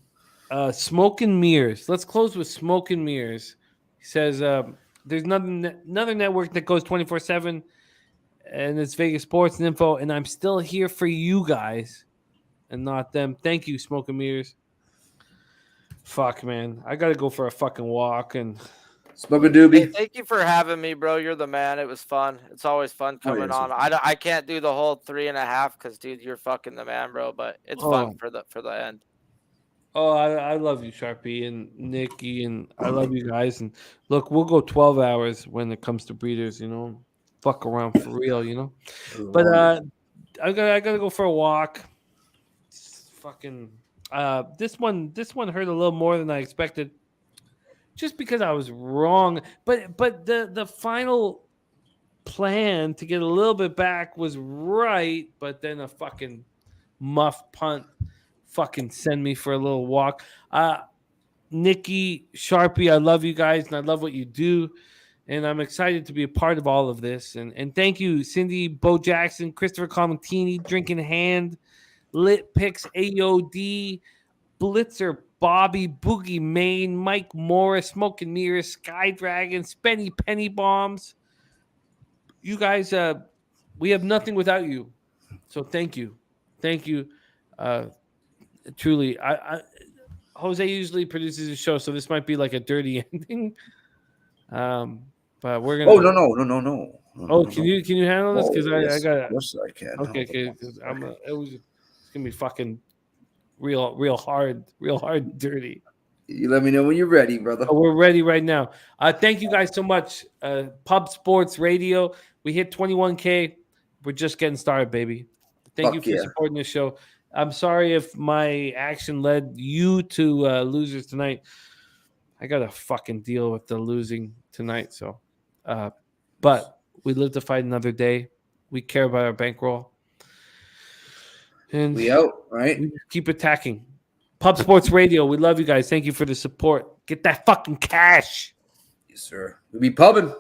Smoke and Mirrors. Let's close with Smoke and Mirrors. He says there's another network that goes 24/7, and it's Vegas Sports and Info, and I'm still here for you guys and not them. Thank you, Smoke and Mirrors. Fuck, man. I got to go for a fucking walk and smoke a doobie. Hey, thank you for having me, bro. You're the man. It was fun. It's always fun coming on. I can't do the whole 3.5 because, dude, you're fucking the man, bro. But it's fun for the end. Oh, I love you, Sharpie and Nikki, and I love you guys. And look, we'll go 12 hours when it comes to breeders, fuck around for real, But I gotta go for a walk. fucking this one hurt a little more than I expected. Just because I was wrong, but the final plan to get a little bit back was right, but then a fucking muff punt fucking send me for a little walk. Nikki, Sharpie, I love you guys and I love what you do. And I'm excited to be a part of all of this. And thank you, Cindy, Bo Jackson, Christopher Comentini, Drinking Hand, Lit Picks, AOD, Blitzer, Bobby, Boogie Main, Mike Morris, Smoke and Mirrors, Sky Dragon, Spenny Penny Bombs. You guys, we have nothing without you. So thank you. Thank you. Truly. Jose usually produces a show, so this might be like a dirty ending. But we're gonna. Oh no. Oh, can you handle this? Because I got. Of course I can. Okay. It's gonna be fucking real hard, dirty. You let me know when you're ready, brother. Oh, we're ready right now. Thank you guys so much. Pub Sports Radio. We hit 21K. We're just getting started, baby. Thank you for supporting this show. I'm sorry if my action led you to losers tonight. I got to fucking deal with the losing tonight. So, but we live to fight another day. We care about our bankroll. And we out, right? We keep attacking. Pub Sports Radio. We love you guys. Thank you for the support. Get that fucking cash. Yes, sir. We'll be pubbing.